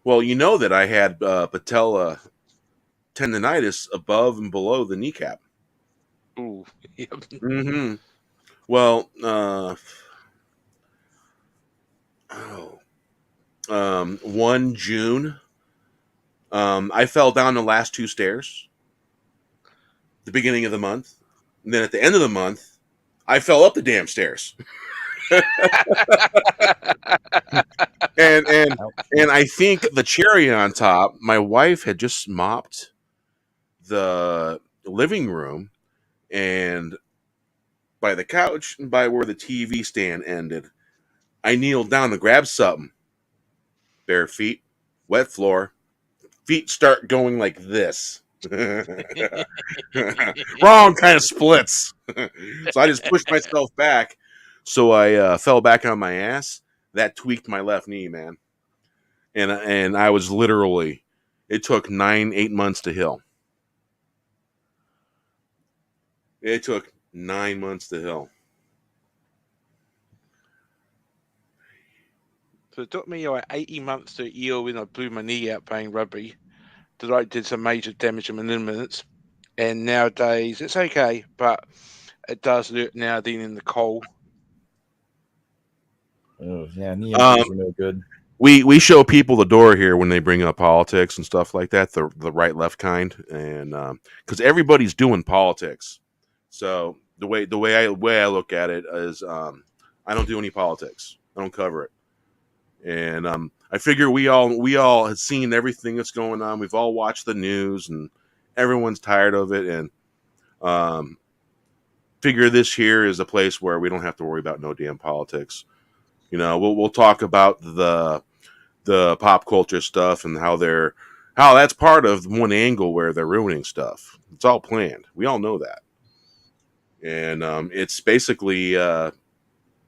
Well, you know that I had patella tendonitis above and below the kneecap. Ooh, yep. Mm-hmm. Well, 1 June, I fell down the last 2 stairs. The beginning of the month, and then at the end of the month, I fell up the damn stairs. and I think the cherry on top, my wife had just mopped the living room, and by the couch and by where the TV stand ended, I kneeled down to grab something. Bare feet, wet floor, feet start going like this. Wrong kind of splits. So I just pushed myself back. So I fell back on my ass. That tweaked my left knee, man. And I was literally, it took 8 months to heal. It took 9 months to heal. So it took me like 18 months to heal when I blew my knee out playing rugby. That I did some major damage in my ligaments. And nowadays it's okay, but it does hurt now then in the cold. Oh, yeah, knee injuries are no good. We show people the door here when they bring up politics and stuff like that, the right left kind, and because everybody's doing politics. So the way I look at it is, I don't do any politics. I don't cover it, and I figure we all have seen everything that's going on. We've all watched the news, and everyone's tired of it, and figure this here is a place where we don't have to worry about no damn politics. You know, we'll talk about the pop culture stuff and how that's part of one angle where they're ruining stuff. It's all planned. We all know that, and it's basically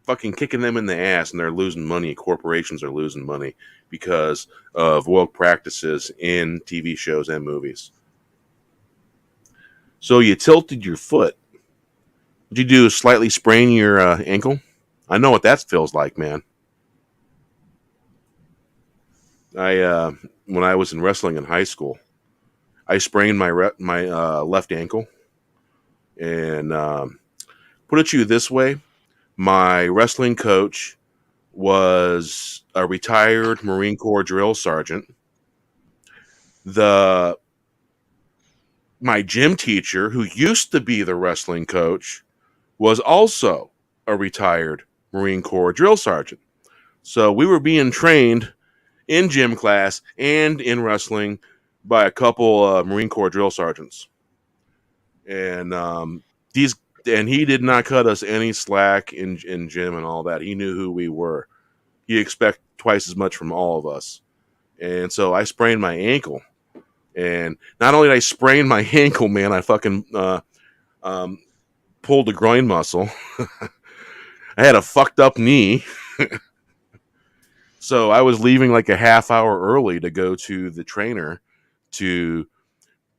fucking kicking them in the ass, and they're losing money. Corporations are losing money because of woke practices in TV shows and movies. So you tilted your foot. Did you do slightly sprain your ankle? I know what that feels like, man. When I was in wrestling in high school, I sprained my left ankle, and put it to you this way: my wrestling coach was a retired Marine Corps drill sergeant. My gym teacher, who used to be the wrestling coach, was also a retired Marine Corps drill sergeant. So we were being trained in gym class and in wrestling by a couple Marine Corps drill sergeants, and he did not cut us any slack in gym and all that. He knew who we were. He expected twice as much from all of us, and so I sprained my ankle. And not only did I sprain my ankle, man, I fucking pulled the groin muscle. I had a fucked up knee. So I was leaving like a half hour early to go to the trainer to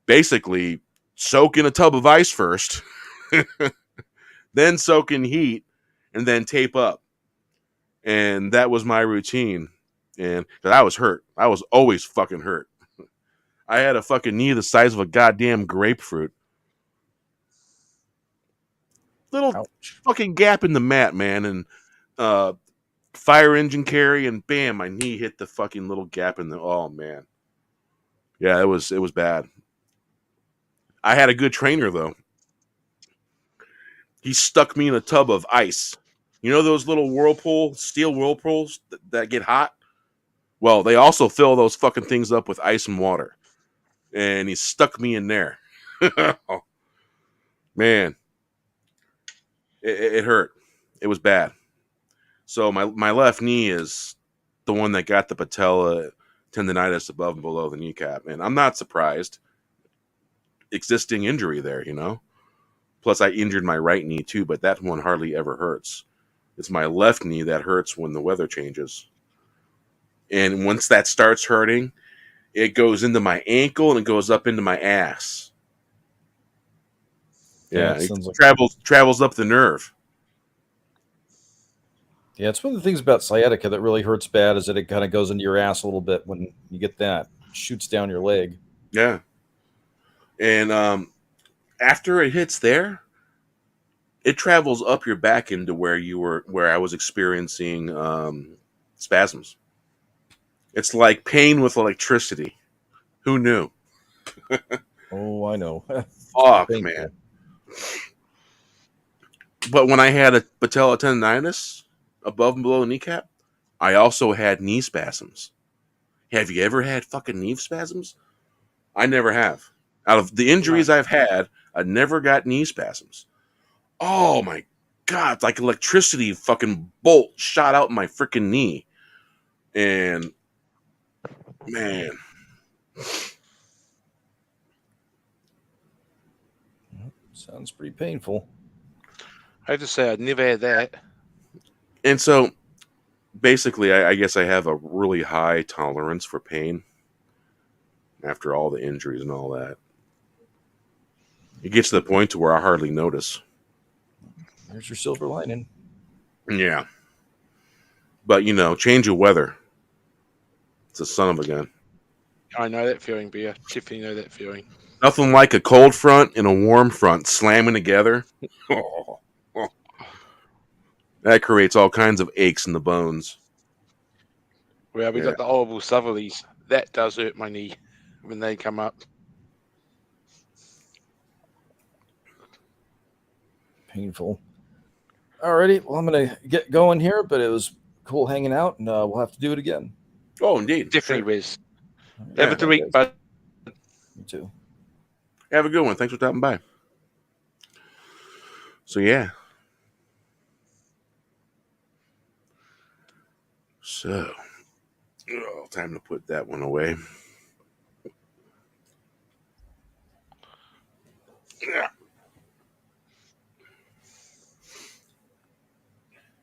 basically soak in a tub of ice first, then soak in heat, and then tape up. And that was my routine. And because I was hurt. I was always fucking hurt. I had a fucking knee the size of a goddamn grapefruit. Little Ouch. fucking gap in the mat, man. And fire engine carry, and bam, my knee hit the fucking little gap in the. Oh man, yeah, it was bad. I had a good trainer though. He stuck me in a tub of ice. You know those little steel whirlpools that get hot? Well, they also fill those fucking things up with ice and water, and he stuck me in there. Oh, man, it hurt. It was bad. So my left knee is the one that got the patella tendonitis above and below the kneecap. And I'm not surprised. Existing injury there, you know. Plus, I injured my right knee too, but that one hardly ever hurts. It's my left knee that hurts when the weather changes. And once that starts hurting, it goes into my ankle and it goes up into my ass. Yeah, it travels up the nerve. Yeah, it's one of the things about sciatica that really hurts bad is that it kind of goes into your ass a little bit when you get that. It shoots down your leg. Yeah. And after it hits there, it travels up your back into where I was experiencing spasms. It's like pain with electricity. Who knew? Oh, I know. Fuck, man. But when I had a patella tendonitis above and below the kneecap, I also had knee spasms. Have you ever had fucking knee spasms? I never have. Out of the injuries I've had, I never got knee spasms. Oh my God, it's like electricity fucking bolt shot out my freaking knee. And man. Sounds pretty painful. I have to say, I'd never had that. And so, basically, I guess I have a really high tolerance for pain after all the injuries and all that. It gets to the point to where I hardly notice. There's your silver lining. Yeah. But, change of weather. It's a son of a gun. I know that feeling, Beer. Definitely know that feeling. Nothing like a cold front and a warm front slamming together. Oh. That creates all kinds of aches in the bones. Well, we Yeah. got the horrible southerlies. That does hurt my knee when they come up. Painful. Alrighty, well, I'm gonna get going here, but it was cool hanging out, and we'll have to do it again. Oh, indeed. Definitely, Sure. Riz. Yeah. Have a good week, bud. You too. Have a good one. Thanks for stopping by. So, yeah. So, time to put that one away.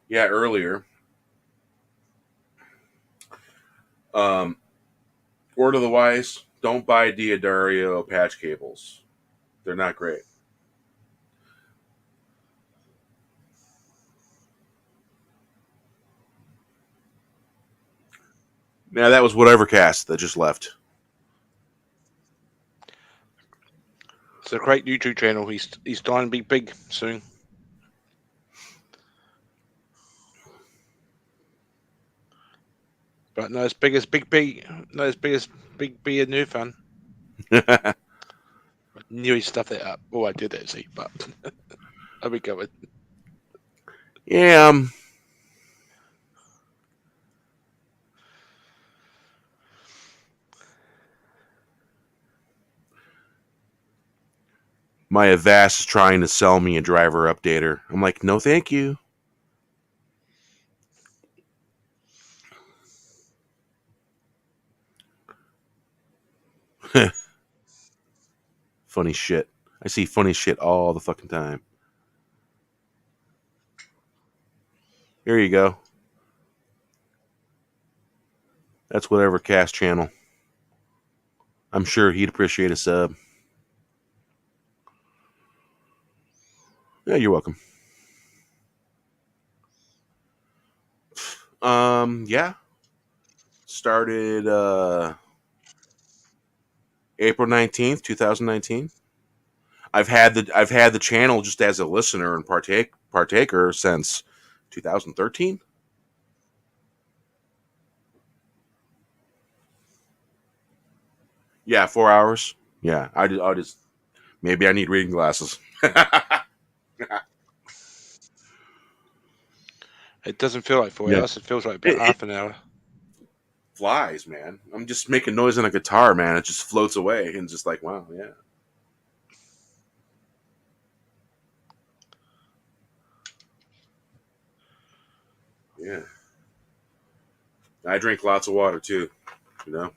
Yeah, earlier. Word of the wise, don't buy Diodario patch cables. They're not great. Now, that was whatever cast that just left. It's a great YouTube channel. He's trying to be big soon. But not as big as Big B. Not as big as Big B and New Fun. Knew he stuffed it up. Oh, I did actually, but I'll be covered. Yeah. My Avast is trying to sell me a driver updater. I'm like, no, thank you. Funny shit. I see funny shit all the fucking time. Here you go. That's whatever cast channel. I'm sure he'd appreciate a sub. Yeah, you're welcome. Yeah. Started April 19th, 2019. I've had the channel just as a listener and partaker since 2013. Yeah, 4 hours. Yeah, I'll just maybe I need reading glasses. It doesn't feel like 4 Yeah. hours. It feels like about half an hour. Flies, man. I'm just making noise on a guitar, man. It just floats away and just like, wow, yeah. Yeah. I drink lots of water too, you know.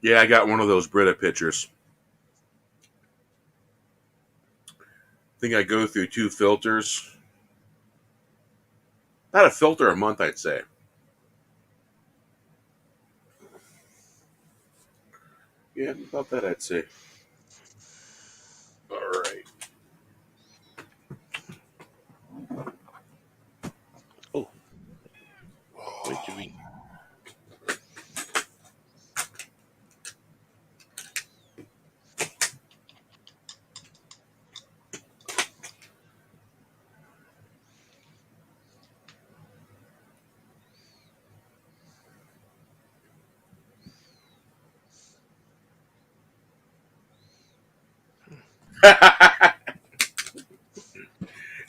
Yeah, I got one of those Brita pitchers. I think I go through 2 filters. About a filter a month, I'd say. Yeah, about that, I'd say. All right. Oh, what are you doing?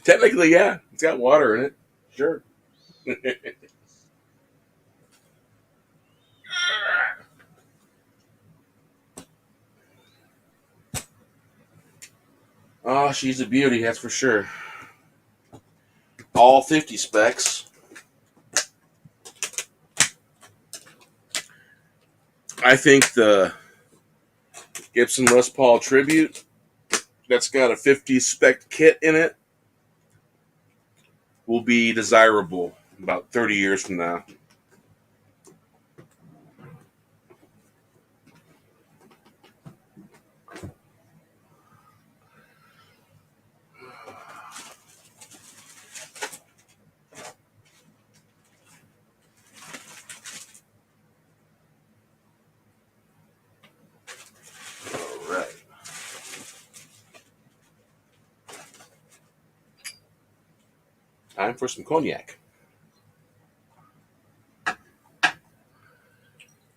Technically, yeah, it's got water in it. Sure. Oh, she's a beauty, that's for sure. All 50 specs. I think the Gibson Les Paul Tribute that's got a 50 spec kit in it will be desirable about 30 years from now. time for some cognac.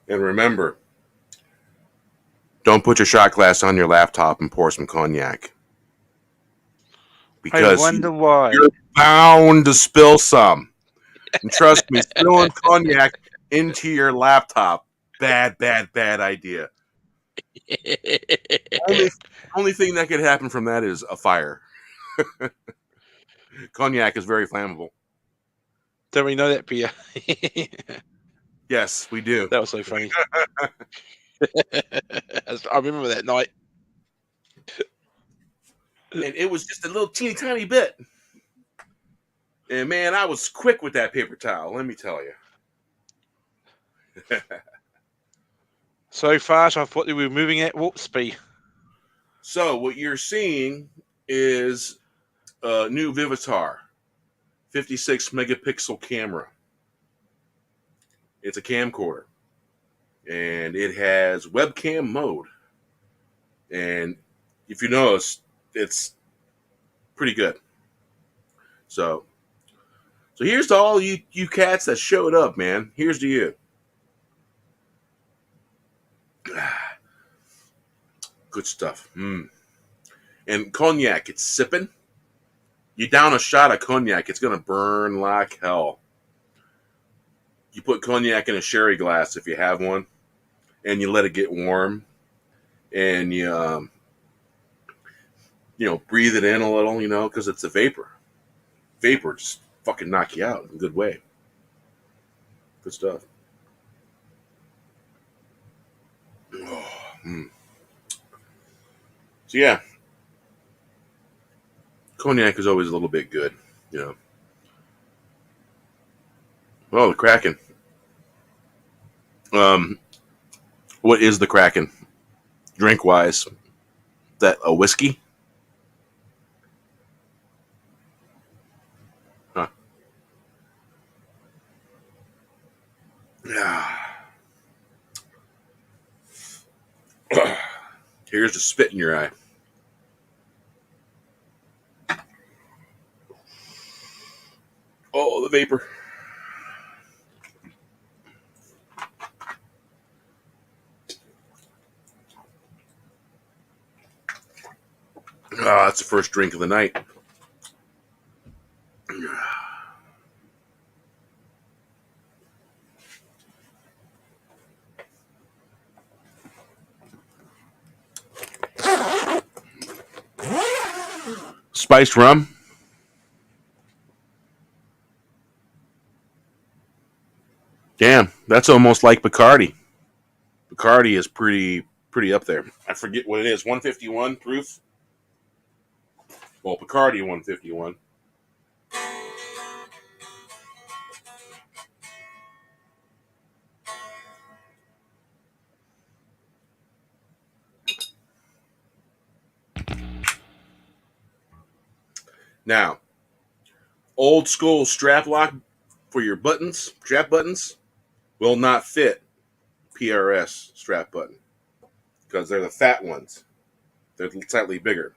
And remember, don't put your shot glass on your laptop and pour some cognac. I Because wonder why. you're bound to spill some. And trust me, spilling cognac into your laptop, bad idea. Only thing that could happen from that is a fire. Cognac is very flammable. Don't we know that, Pia? Yes, we do. That was so funny. I remember that night. And it was just a little teeny tiny bit. And man, I was quick with that paper towel, let me tell you. So fast, I thought they were moving at warp speed. So what you're seeing is a new Vivitar 56 megapixel camera. It's a camcorder. And it has webcam mode. And if you notice, it's pretty good. So here's to all you cats that showed up, man. Here's to you. Good stuff. And cognac, it's sipping. You down a shot of cognac, it's going to burn like hell. You put cognac in a sherry glass if you have one, and you let it get warm, and you breathe it in a little, because it's a vapor. Vapor just fucking knock you out in a good way. Good stuff. So yeah, cognac is always a little bit good, Well, the Kraken. What is the Kraken? Drink wise, that a whiskey? Huh. Yeah. Here's the spit in your eye. Oh, the vapor. That's the first drink of the night. Spiced rum. Damn, that's almost like Bacardi. Bacardi is pretty up there. I forget what it is. 151 proof. Well, Bacardi 151. Now, old school strap lock for your buttons, strap buttons, will not fit PRS strap button because they're the fat ones. They're slightly bigger.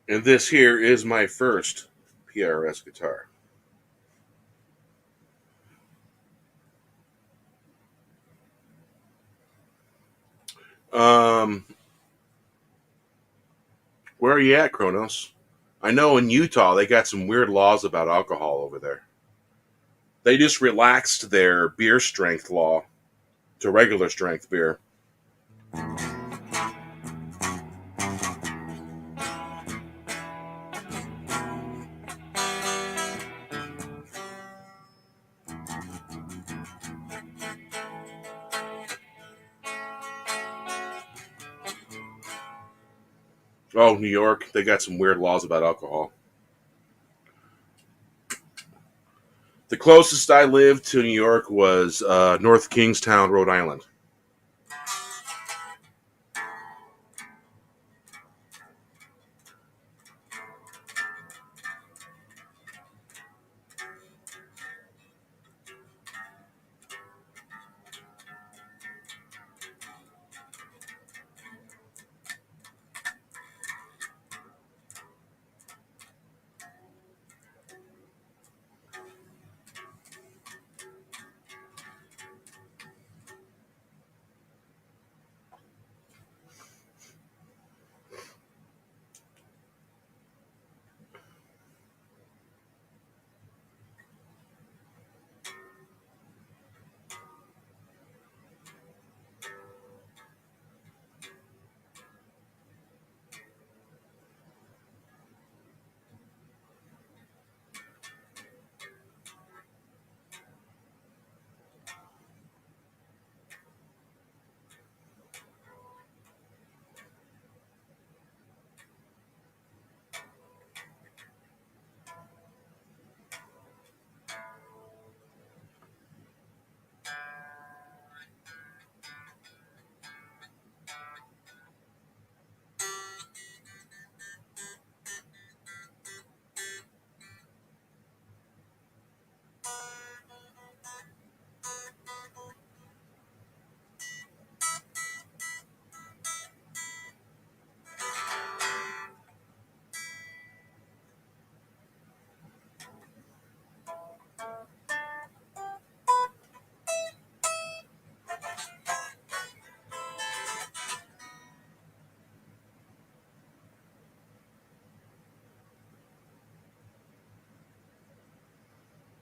And this here is my first PRS guitar. Where are you at, Kronos? I know in Utah they got some weird laws about alcohol over there. They just relaxed their beer strength law to regular strength beer. Oh, New York, they got some weird laws about alcohol. The closest I lived to New York was North Kingstown, Rhode Island.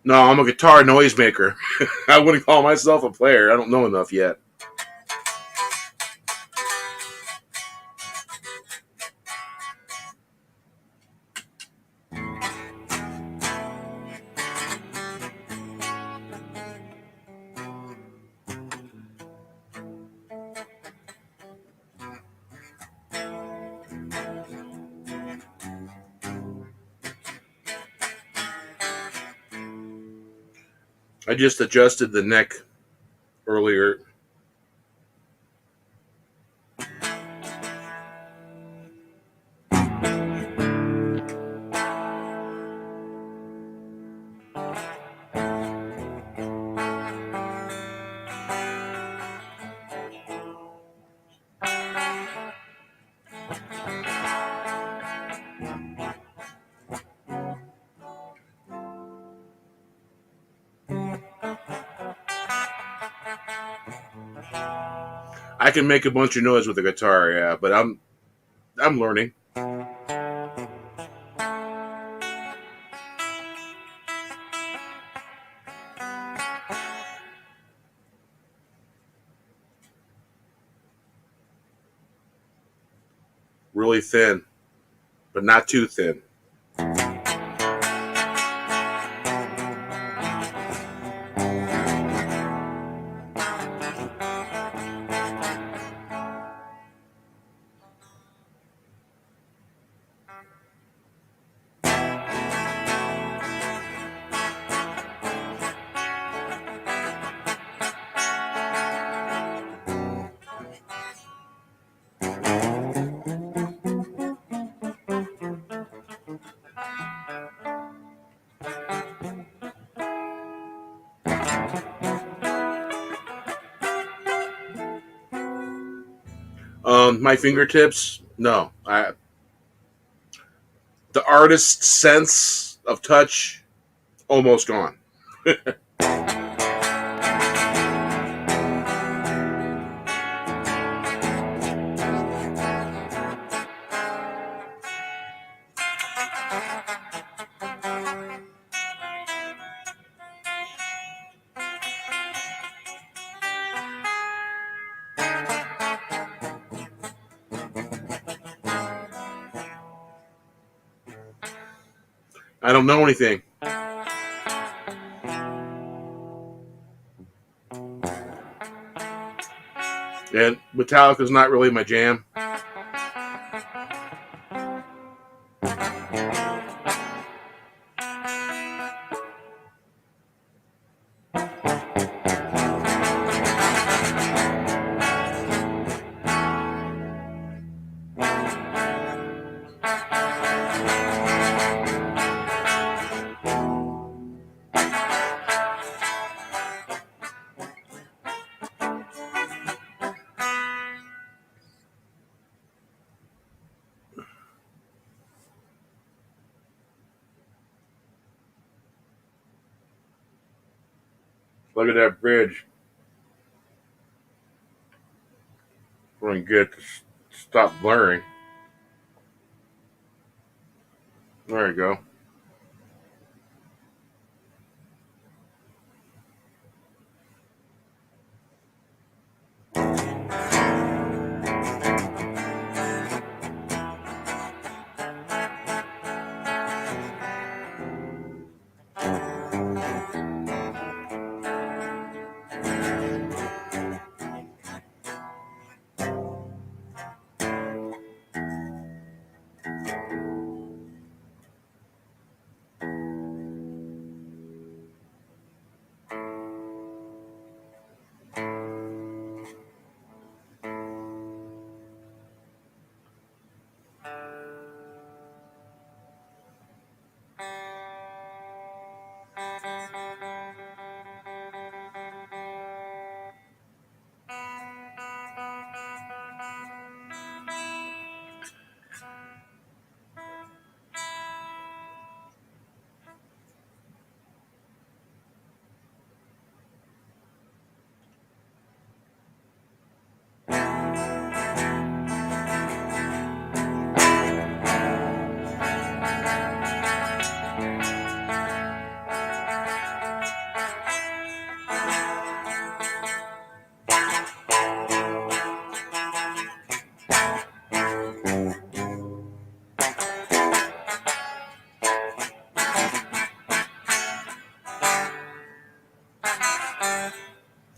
No, I'm a guitar noisemaker. I wouldn't call myself a player. I don't know enough yet. I just adjusted the neck earlier. I can make a bunch of noise with a guitar, yeah, but I'm learning. Really thin, but not too thin. My fingertips, no. The artist's sense of touch, almost gone. I don't know anything. And Metallica's not really my jam. Look at that bridge. We're going to get to stop blurring. There you go.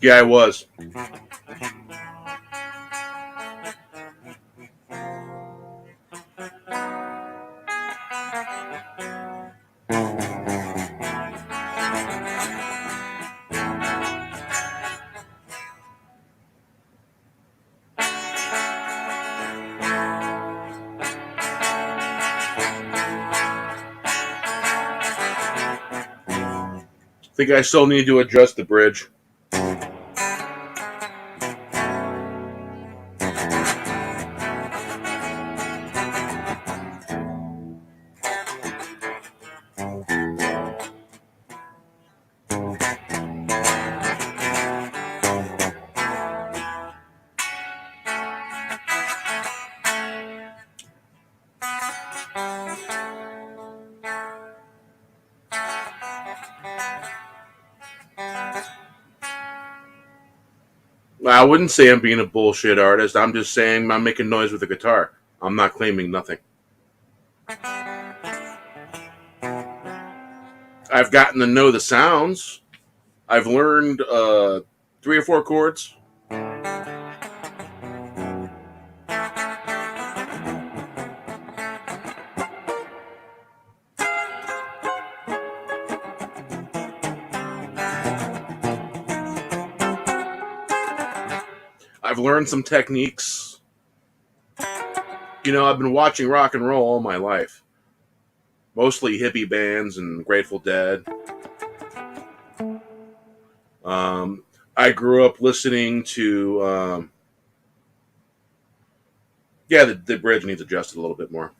Yeah, I was. I think I still need to adjust the bridge. I wouldn't say I'm being a bullshit artist. I'm just saying I'm making noise with the guitar. I'm not claiming nothing. I've gotten to know the sounds. I've learned 3 or 4 chords. I've learned some techniques. You know, I've been watching rock and roll all my life. Mostly hippie bands and Grateful Dead. I grew up listening to. Yeah, the bridge needs adjusted a little bit more.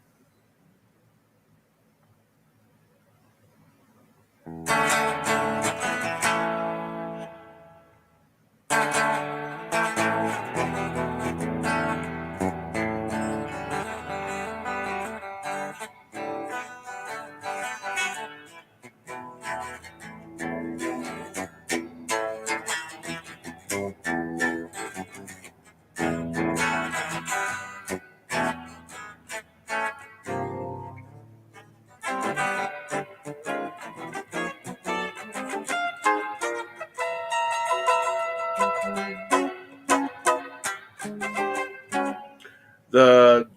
The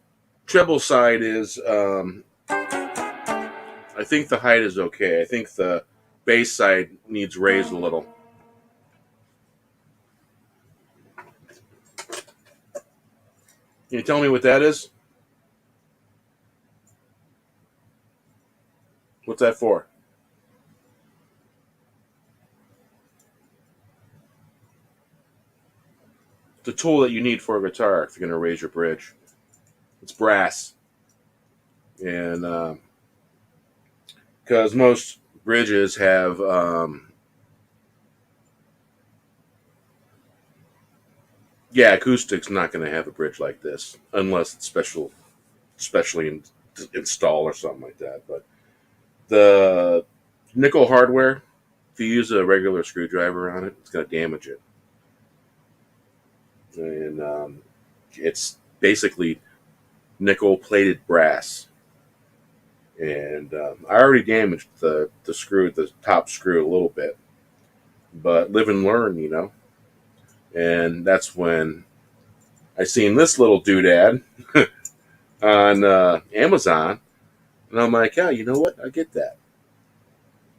treble side is, I think the height is okay. I think the bass side needs raised a little. Can you tell me what that is? What's that for? It's a tool that you need for a guitar if you're going to raise your bridge. It's brass. And because most bridges have acoustic's not going to have a bridge like this unless it's specially installed or something like that. But the nickel hardware, if you use a regular screwdriver on it, it's going to damage it. And it's basically nickel plated brass. And I already damaged the top screw a little bit, but live and learn, you know. And that's when I seen this little doodad on Amazon, and I'm like, yeah, you know what? I get that.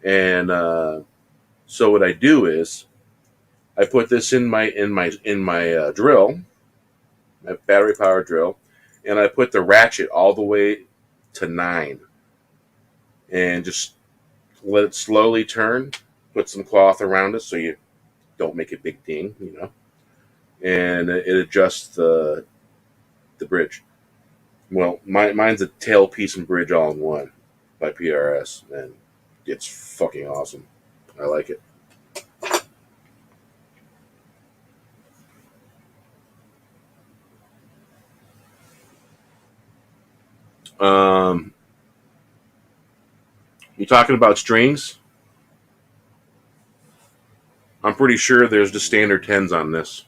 And so what I do is I put this in my drill, my battery powered drill, and I put the ratchet all the way to 9, and just let it slowly turn. Put some cloth around it so you don't make a big ding, you know. And it adjusts the bridge. Well, mine's a tailpiece and bridge all in one by PRS, and it's fucking awesome. I like it. You talking about strings? I'm pretty sure there's the standard 10s on this.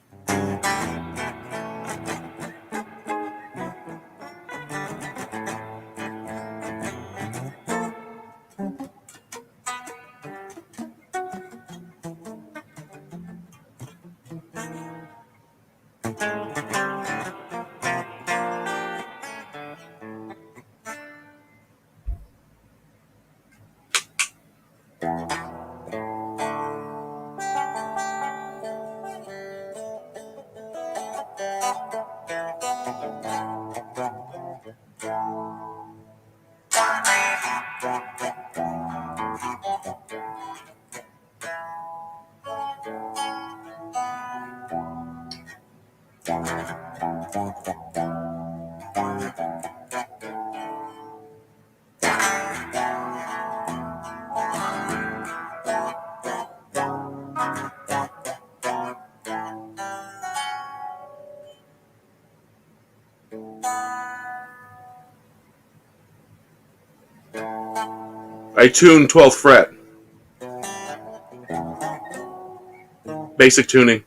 I tune 12th fret. Basic tuning.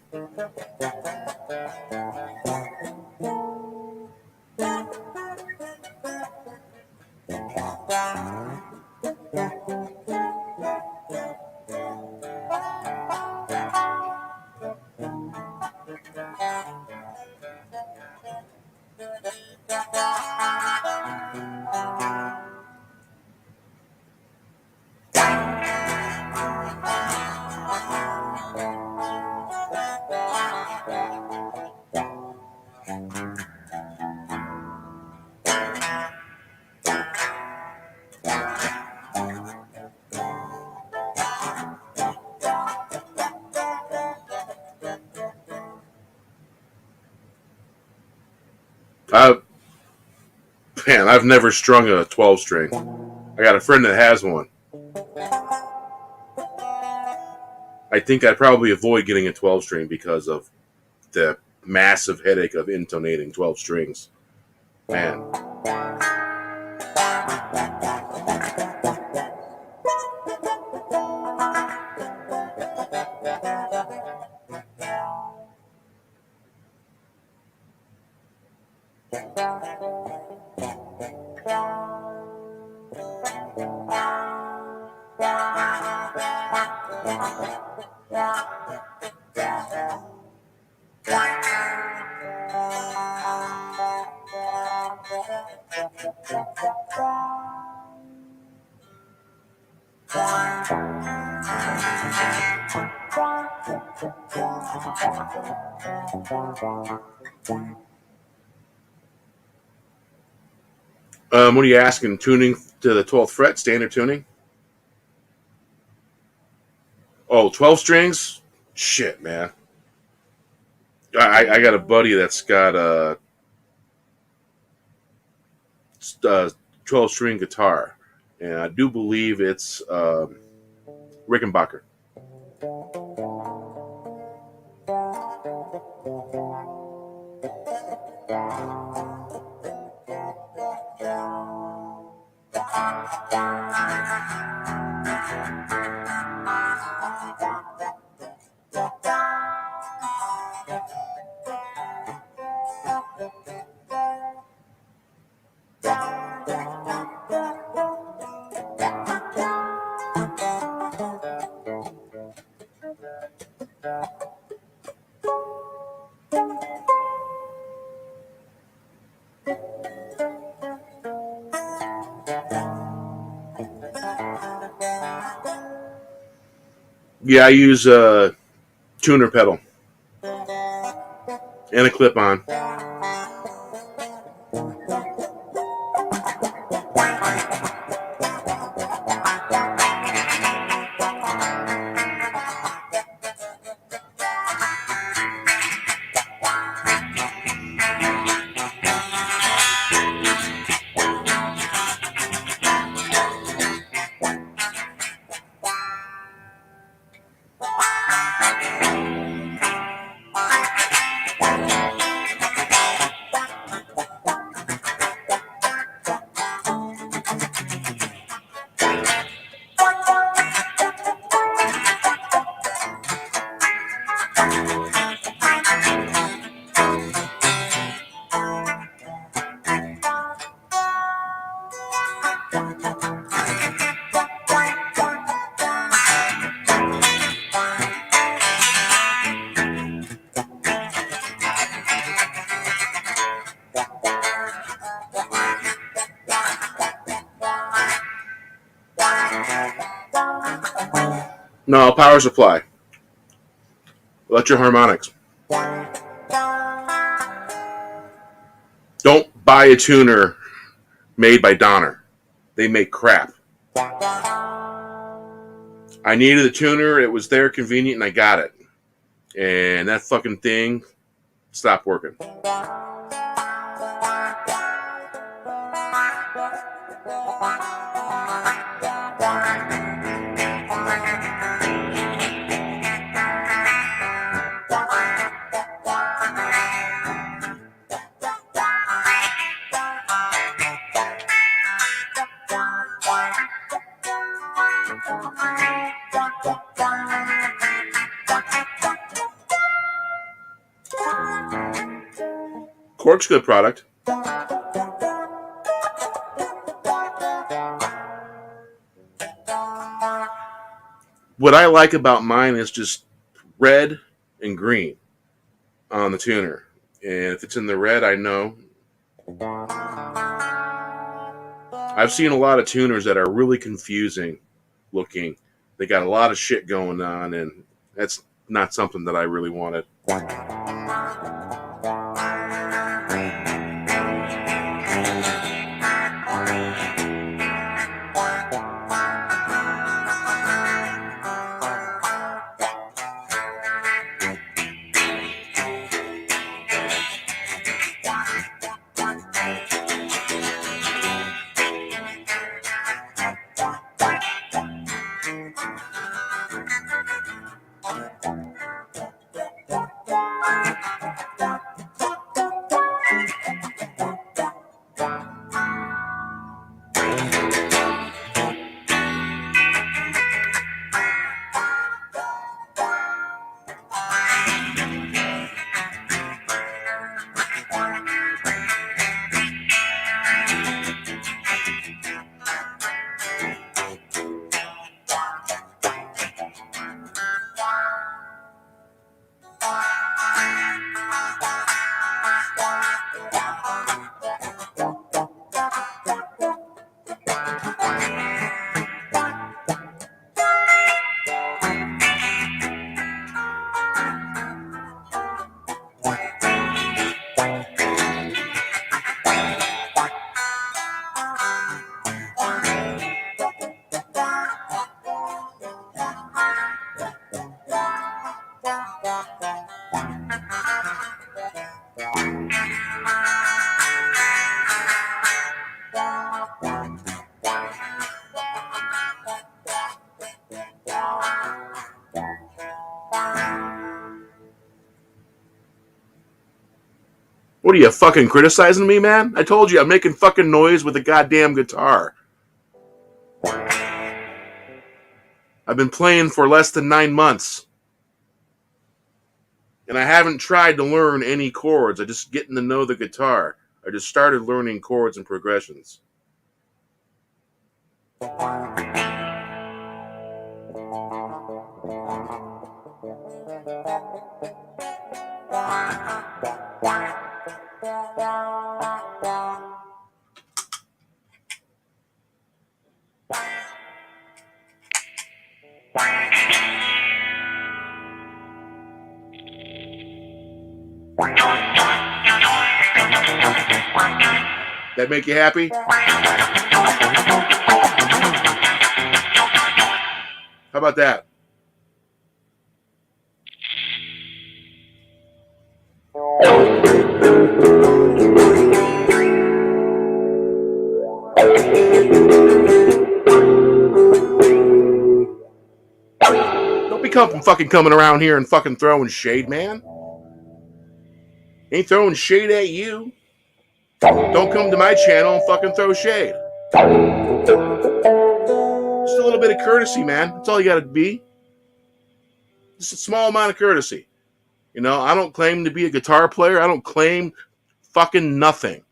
Man, I've never strung a 12 string. I got a friend that has one. I think I'd probably avoid getting a 12 string because of the massive headache of intonating 12 strings. Man. What are you asking? Tuning to the 12th fret, standard tuning? Oh, 12 strings? Shit, man. I got a buddy that's got a 12 string guitar, and I do believe it's Rickenbacker. Yeah, I use a tuner pedal and a clip-on. No, power supply. Electro harmonics. Don't buy a tuner made by Donner. They make crap. I needed a tuner. It was there, convenient, and I got it. And that fucking thing stopped working. Korg's good product. What I like about mine is just red and green on the tuner. And if it's in the red, I know. I've seen a lot of tuners that are really confusing looking. They got a lot of shit going on, and that's not something that I really wanted. What are you, fucking criticizing me, man? I told you I'm making fucking noise with a goddamn guitar. I've been playing for less than 9 months. And I haven't tried to learn any chords. I just getting to know the guitar. I just started learning chords and progressions. That make you happy? How about that? Don't be fucking coming around here and fucking throwing shade, man. Ain't throwing shade at you. Don't come to my channel and fucking throw shade. Just a little bit of courtesy, man. That's all you gotta be. Just a small amount of courtesy. You know, I don't claim to be a guitar player. I don't claim fucking nothing.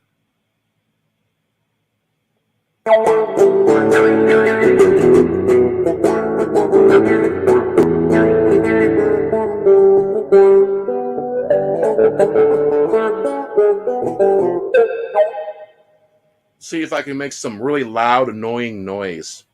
See if I can make some really loud, annoying noise.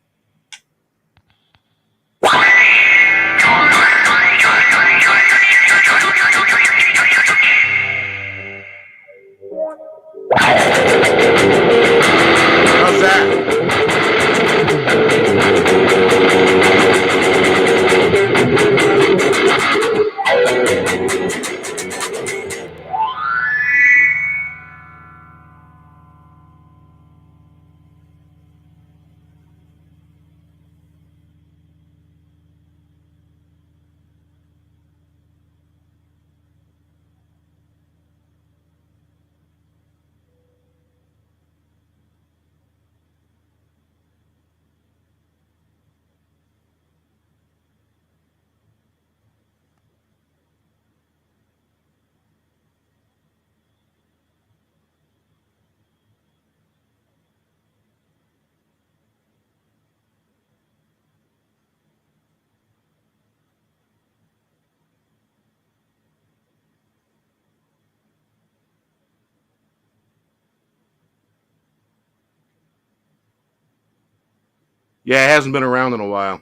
Yeah, it hasn't been around in a while.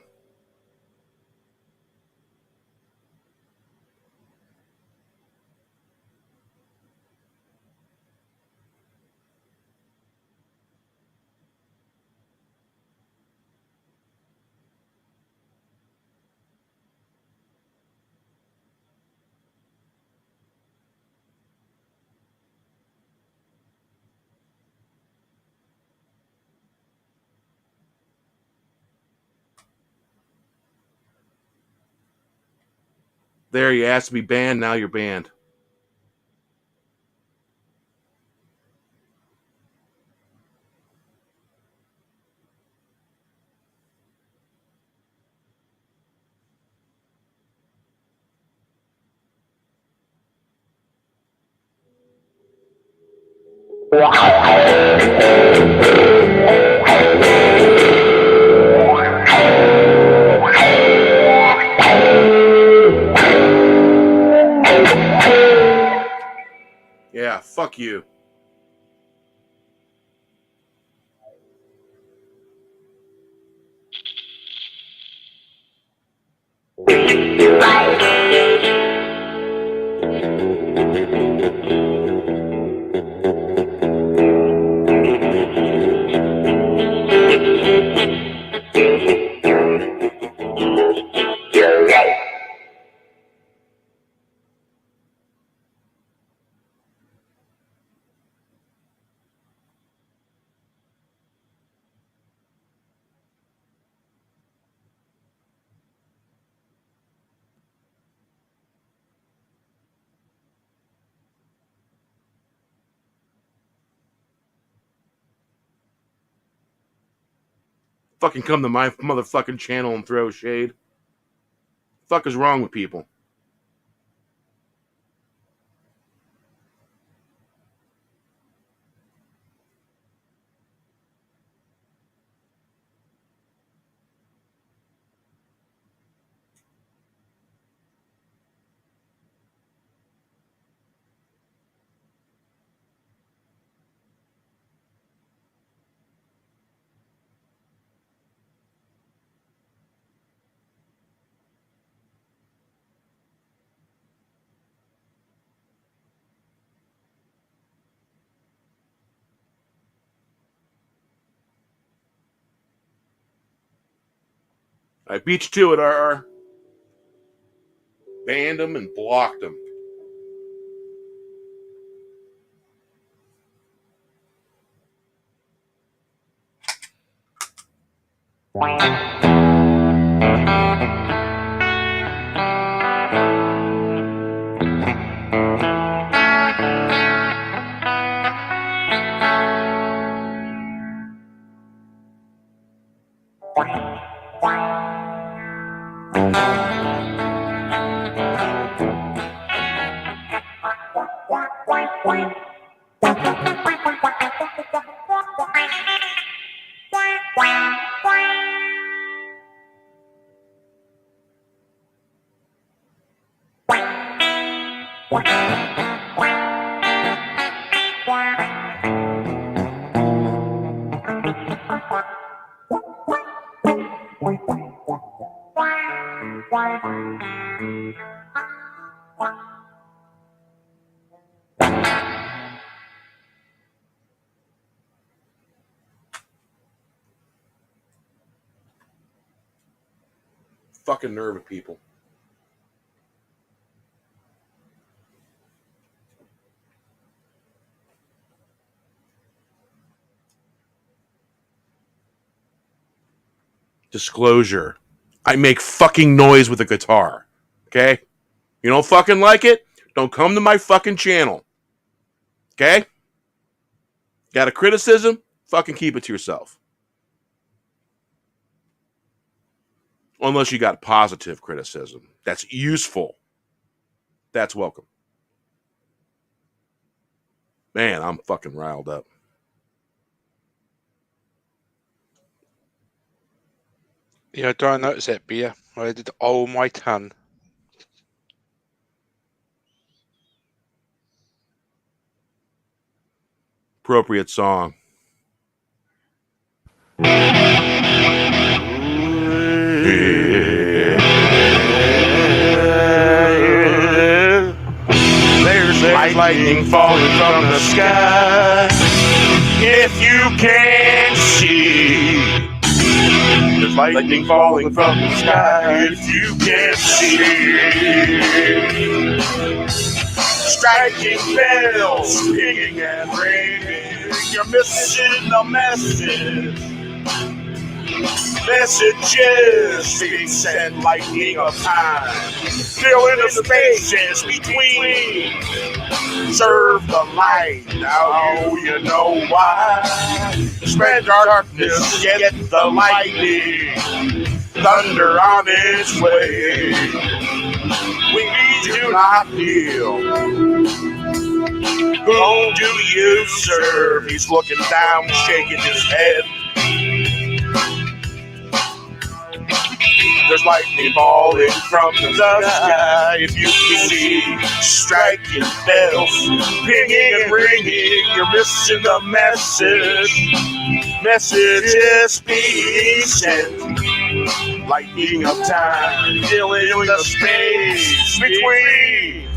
There, you asked to be banned. Now you're banned. Yeah, fuck you. Fucking come to my motherfucking channel and throw shade. Fuck is wrong with people? I beat you to it, RR. Banned him and blocked him. Fucking nerve of people. Disclosure. I make fucking noise with a guitar. Okay? You don't fucking like it? Don't come to my fucking channel. Okay? Got a criticism? Fucking keep it to yourself. Unless you got positive criticism. That's useful. That's welcome. Man, I'm fucking riled up. Yeah, I don't notice that beer. I did all my ton. Appropriate song. lightning falling from the sky. If you can't see, there's lightning falling from the sky. If you can't see, striking bells, ringing and ringing, you're missing the message. Messages being sent, lightning of time, filling the spaces between. Serve the light, now you know why. Spread darkness, get the lightning. Thunder on its way. We do not kneel. Who do you serve? He's looking down, shaking his head. There's lightning falling from the sky. If you can see, striking bells, pinging and ringing, you're missing the message. Messages being sent. Lightning of time, filling the space between.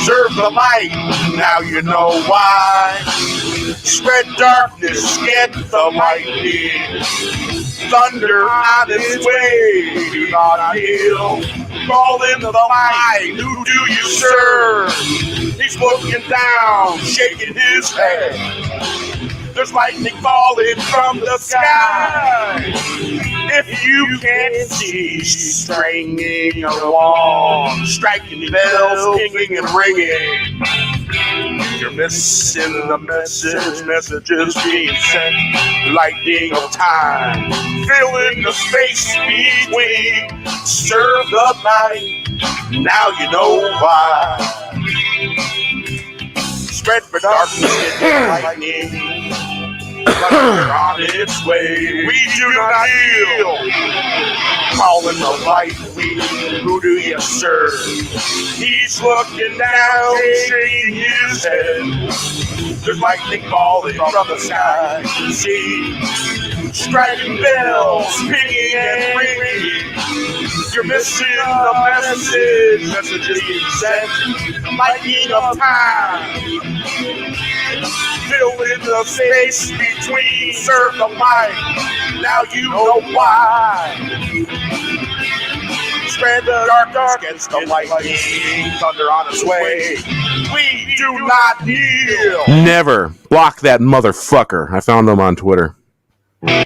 Serve the light, now you know why. Spread darkness, get the lightning. Thunder on its way, do not kneel. Fall in the light, who do you serve? He's looking down, shaking his head. There's lightning falling from the sky. If you can't see, stringing along, striking bells, pinging and ringing. You're missing the message, messages being sent. Lightning of time, filling the space between. Serve the night, now you know why. Spread for darkness, get lightning. Thunder on its way, we do not kneel. Calling the light, who do you serve? He's looking down, shaking his head. There's lightning falling from the sky. See, striking bells, pinging and ringing. You're missing the message, messages being sent. Lightning of time, filling the space between. Serve the light, now you know why. Spread the darkness, get the lightning. Thunder on its way, we do not kneel. Never block that motherfucker. I found him on Twitter. And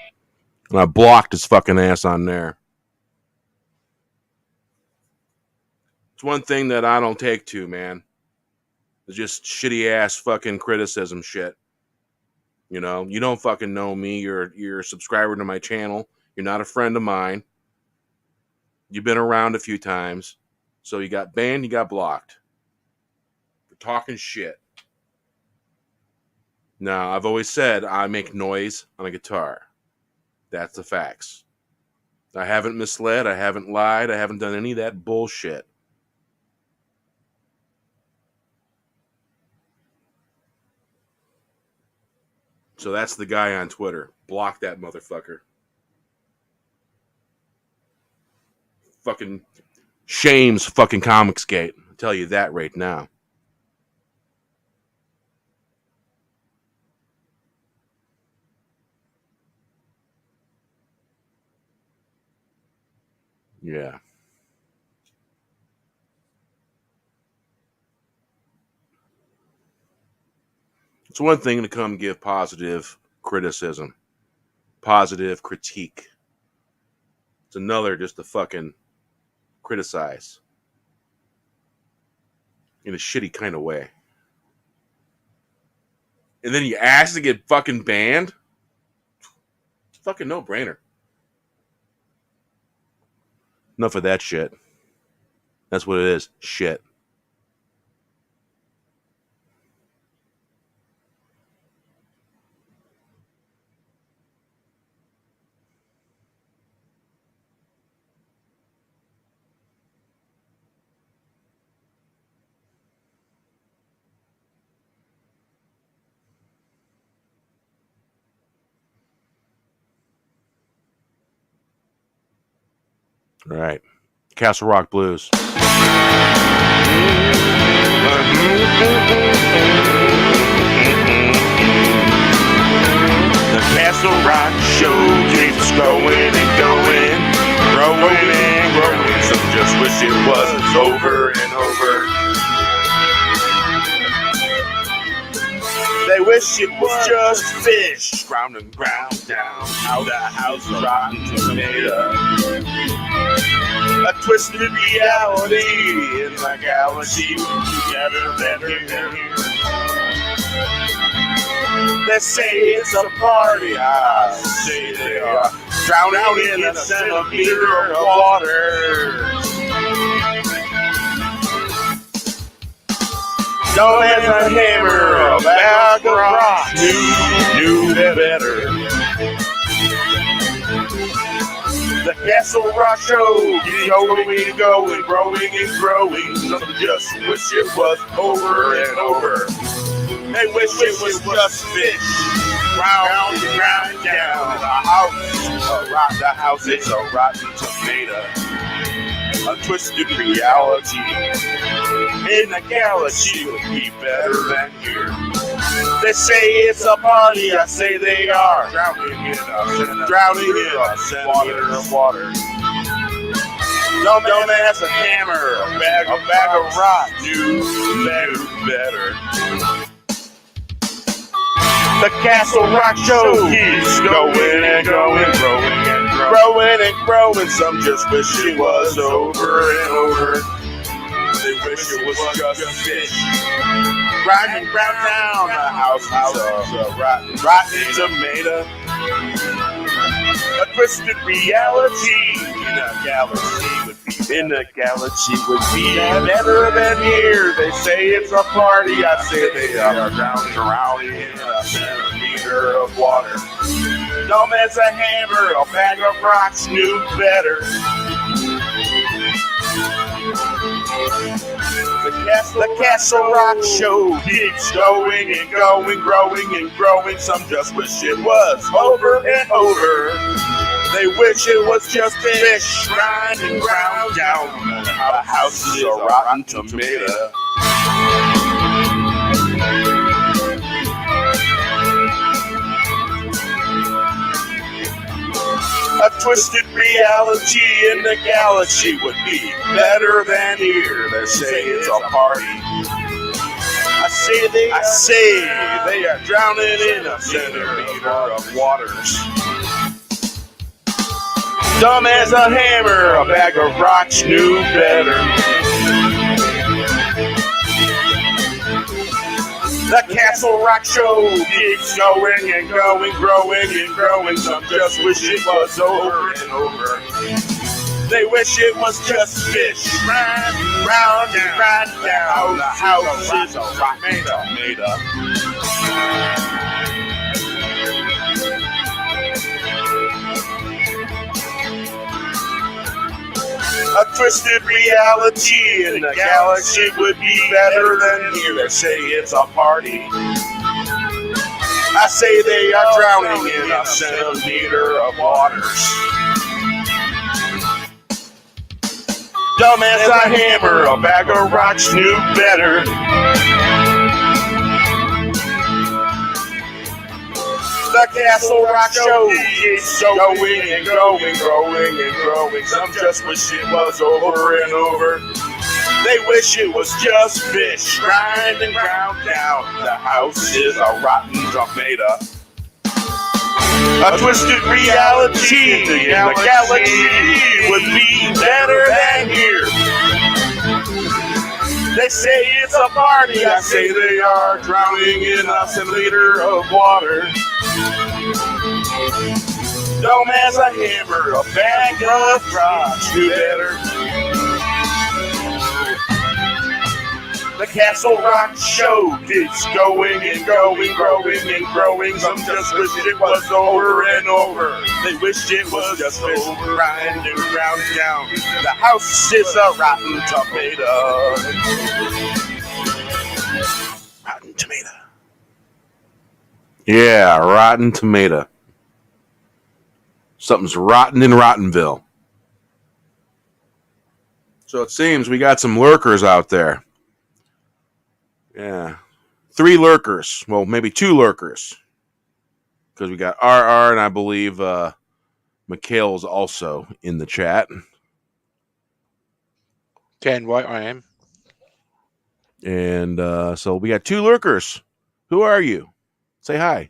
I blocked his fucking ass on there. It's one thing that I don't take to, man. It's just shitty ass fucking criticism shit. You know, you don't fucking know me. You're a subscriber to my channel. You're not a friend of mine. You've been around a few times. So you got banned, you got blocked. For talking shit. Now, I've always said I make noise on a guitar. That's the facts. I haven't misled, I haven't lied, I haven't done any of that bullshit. So that's the guy on Twitter. Block that motherfucker. Fucking shames fucking Comicsgate. I'll tell you that right now. Yeah. It's one thing to come give positive criticism, positive critique. It's another just to fucking criticize in a shitty kind of way. And then you ask to get fucking banned? It's a fucking no-brainer. Enough of that shit. That's what it is. Shit. All right. Castle Rock Blues. The Castle Rock Show keeps going and going, growing and growing. Some just wish it was over and over. They wish it was just fish, ground and ground down, out the house of rotten tomato. A twisted reality in the galaxy, together better than here. They say it's a party, I say they are drowning in a centimeter of water. No man's a hammer, a bag of rocks, knew better. The Castle Rock Show keeps going and going, growing and growing. Some just wish it was over and over. They wish it was just fish, ground and ground down. The house is a rotten tomato. A twisted reality in the galaxy would be better than here. They say it's a party, I say they are drowning in a centimeter of water. No man has a hammer, a bag of rock, knew better. The Castle Rock Show keeps going and going, growing and growing. Some just wish it was over and over. They wish it was just fish, grinding ground down. The house is a rotten tomato. A twisted reality in a galaxy would be better than here. They say it's a party, I say they are drowning in a centimeter of water. No man's a hammer, a bag of rocks knew better. The Castle Rock Show keeps going and going, growing and growing. Some just wish it was over and over. They wish it was just fish, grinding ground down. The house is a rotten tomato. A twisted reality in the galaxy would be better than here. They say it's a party. I say they are drowning in a centimeter of waters. Dumb as a hammer, a bag of rocks knew better. The Castle Rock Show keeps going and going, growing and growing. Some just wish it was over and over. They wish it was just fish, round and down. The house is a rotten tomato. A twisted reality in the galaxy would be better than here. They say it's a party. I say they are drowning in a centimeter of waters. Dumb as a hammer, a bag of rocks knew better. The Castle Rock Show keeps going and going, growing and growing. Some just wish it was over and over. They wish it was just fish, grinding ground down. The house is a rotten tomato. A twisted reality in the galaxy would be better than here. They say it's a party, I say they are drowning in a centimeter of water. Dumb as a hammer, a bag of rocks knew better. The Castle Rock Show keeps going and going, growing and growing. Some just wish it was over and over. They wish it was just fish, grinding and ground down. The house is a rotten tomato. Rotten tomato. Yeah, rotten tomato. Something's rotten in Rottenville. So it seems we got some lurkers out there. Yeah. 3 lurkers. Well, maybe 2 lurkers. Because we got RR and I believe Mikhail's also in the chat. Ken White, I am. And so we got 2 lurkers. Who are you? Say hi.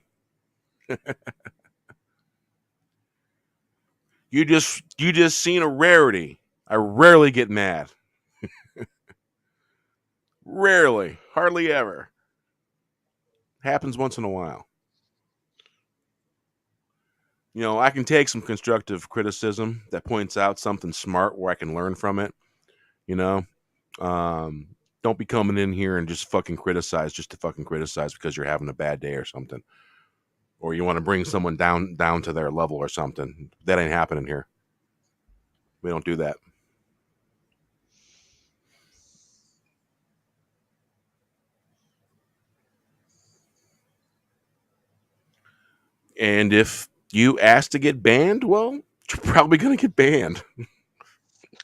You just seen a rarity. I rarely get mad. Rarely. Hardly ever. Happens once in a while. You know, I can take some constructive criticism that points out something smart where I can learn from it. You know? Don't be coming in here and just fucking criticize just to fucking criticize because you're having a bad day or something. Or you want to bring someone down to their level or something. That ain't happening here. We don't do that. And if you ask to get banned, well, you're probably going to get banned.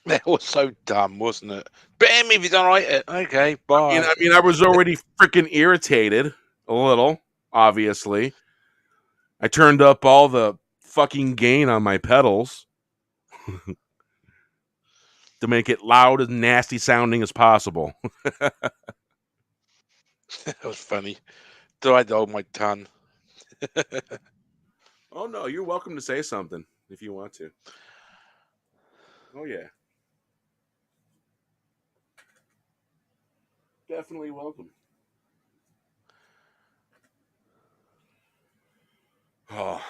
That was so dumb, wasn't it? Ban me if you don't like it. Okay, bye. I mean, I was already freaking irritated a little, obviously. I turned up all the fucking gain on my pedals to make it loud and nasty sounding as possible. That was funny. Tried to hold my tongue. Oh, no, you're welcome to say something if you want to. Oh, yeah. Definitely welcome. Oh.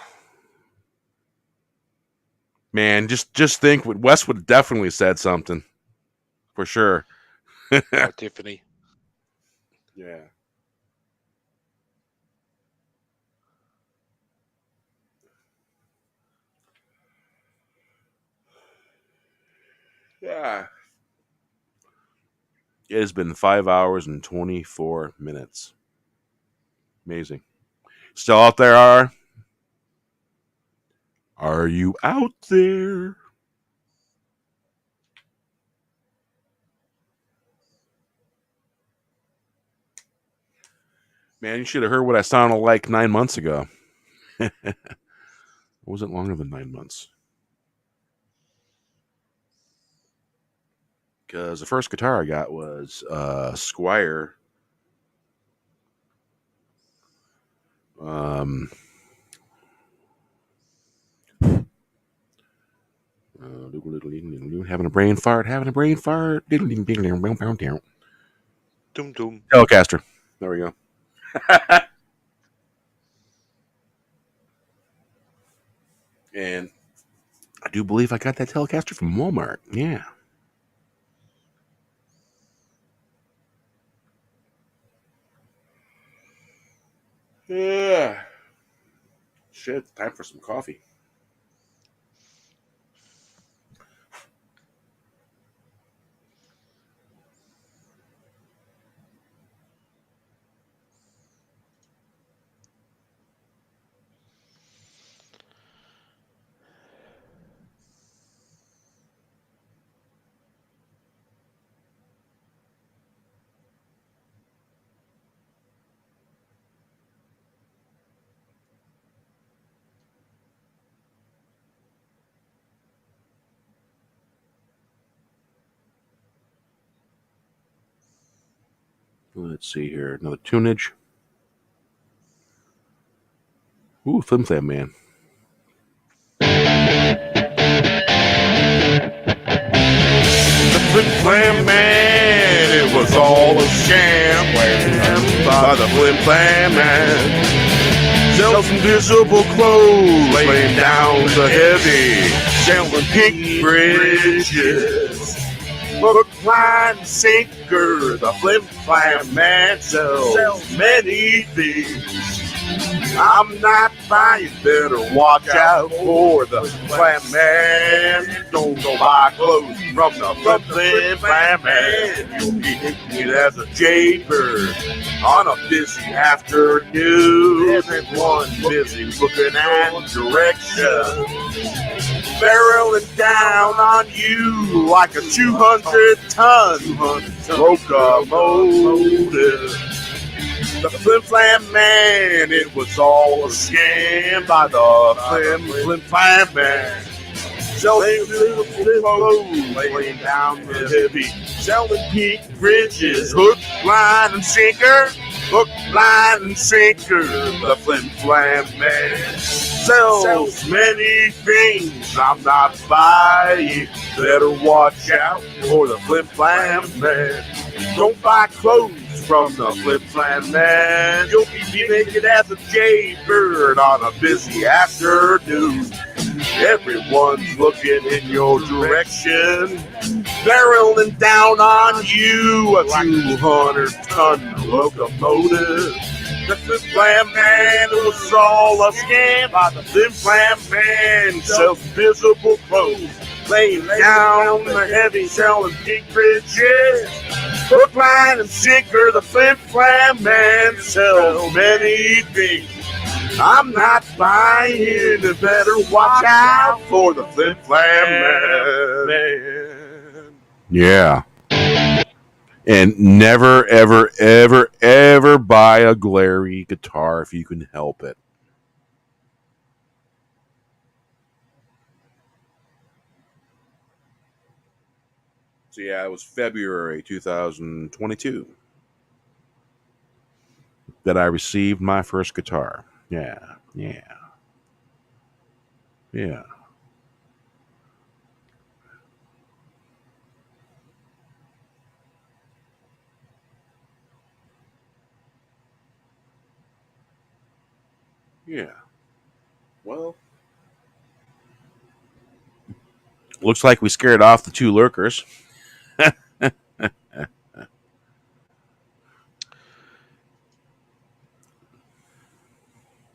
Man, just think what Wes would have definitely said something. For sure. Oh, Tiffany. Yeah. Yeah. It has been 5 hours and 24 minutes. Amazing. Still out there, R? Are you out there? Man, you should have heard what I sounded like 9 months ago. It wasn't longer than 9 months. Because the first guitar I got was Squier. Having a brain fart. Doom doom. Telecaster. There we go. And I do believe I got that Telecaster from Walmart. Yeah. Yeah. Shit, time for some coffee. Let's see here. Another tunage. Ooh, Flim Flam Man. The Flim Flam Man, it was all a sham. By the Flim Flam Man. Sells invisible clothes, laying down the heavy, sailing pink bridges. Hook, line, sinker, the Flim Flam Man sells many things. I'm not buying, better watch out for the Flam Man. Don't go buy clothes from the Flim Flam Man. You'll be hit as a jaybird on a busy afternoon. Everyone busy looking at direction, barreling down on you like a 200-ton locomotive. The Flim Flam Man, it was all a scam by the Flim Flam Man. Selling little clothes, laying down the heavy, selling peak bridges, hook, line, and sinker. Hook, line, and sinker. The Flim Flam Man sells many things I'm not buying. Better watch out for the Flim Flam Man. Don't buy clothes from the Flim Flam Man. You'll be naked as a jaybird on a busy afternoon. Everyone's looking in your direction, barreling down on you a 200-ton locomotive. The Flim Flam Man was all a scam. The Flim Flam Man sells visible clothes, laying down the heavy, selling big bridges. Hook, line, and sinker, the Flim Flam Man sells many things I'm not buying. Better watch out for the Flim Flam Man. Yeah. And never, ever, ever, ever buy a glary guitar if you can help it. So yeah, it was February 2022 that I received my first guitar. Yeah. Yeah. Well, looks like we scared off the two lurkers.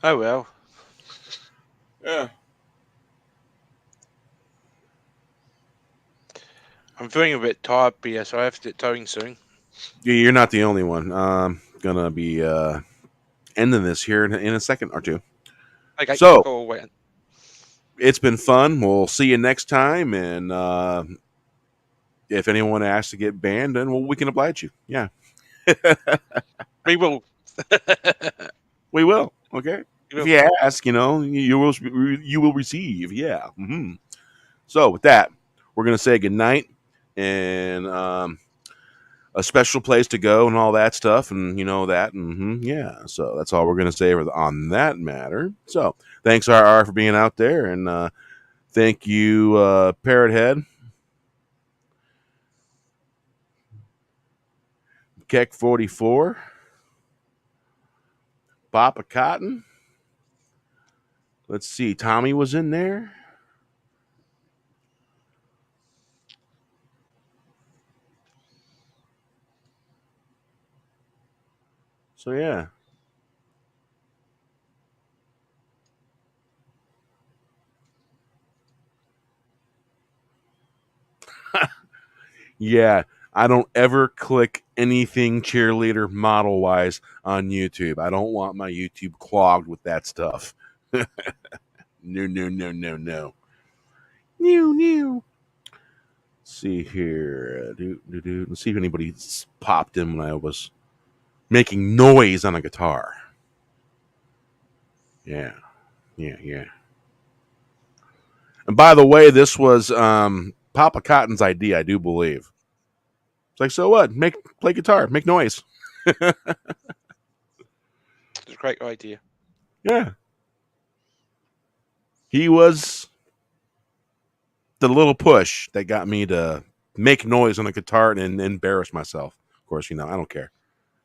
Oh well. Yeah. I'm feeling a bit tired, Peter, so I have to get towing soon. Yeah, you're not the only one. Gonna be ending this here in a second or two. Okay, So- cool. Wait. It's been fun. We'll see you next time. And if anyone asks to get banned, then we can oblige you. Yeah, We will. we will. Okay. We If will. you ask, you will receive. Yeah. So with that, we're gonna say goodnight and a special place to go and all that stuff, and you know that. Yeah. So that's all we're gonna say on that matter. So thanks RR for being out there, and thank you Parrot Head, Keck 44, Papa Cotton. Let's see, Tommy was in there. So yeah. Yeah, I don't ever click anything cheerleader model wise on YouTube. I don't want my YouTube clogged with that stuff. No. New. See here. Let's see if anybody popped in when I was making noise on a guitar. Yeah. And by the way, this was Papa Cotton's idea, I do believe. It's like, so what? Play guitar, make noise. It's a great idea. Yeah. He was the little push that got me to make noise on a guitar and embarrass myself. Of course, I don't care.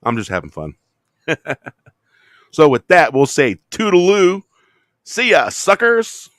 I'm just having fun. So with that, we'll say toodaloo. See ya, suckers.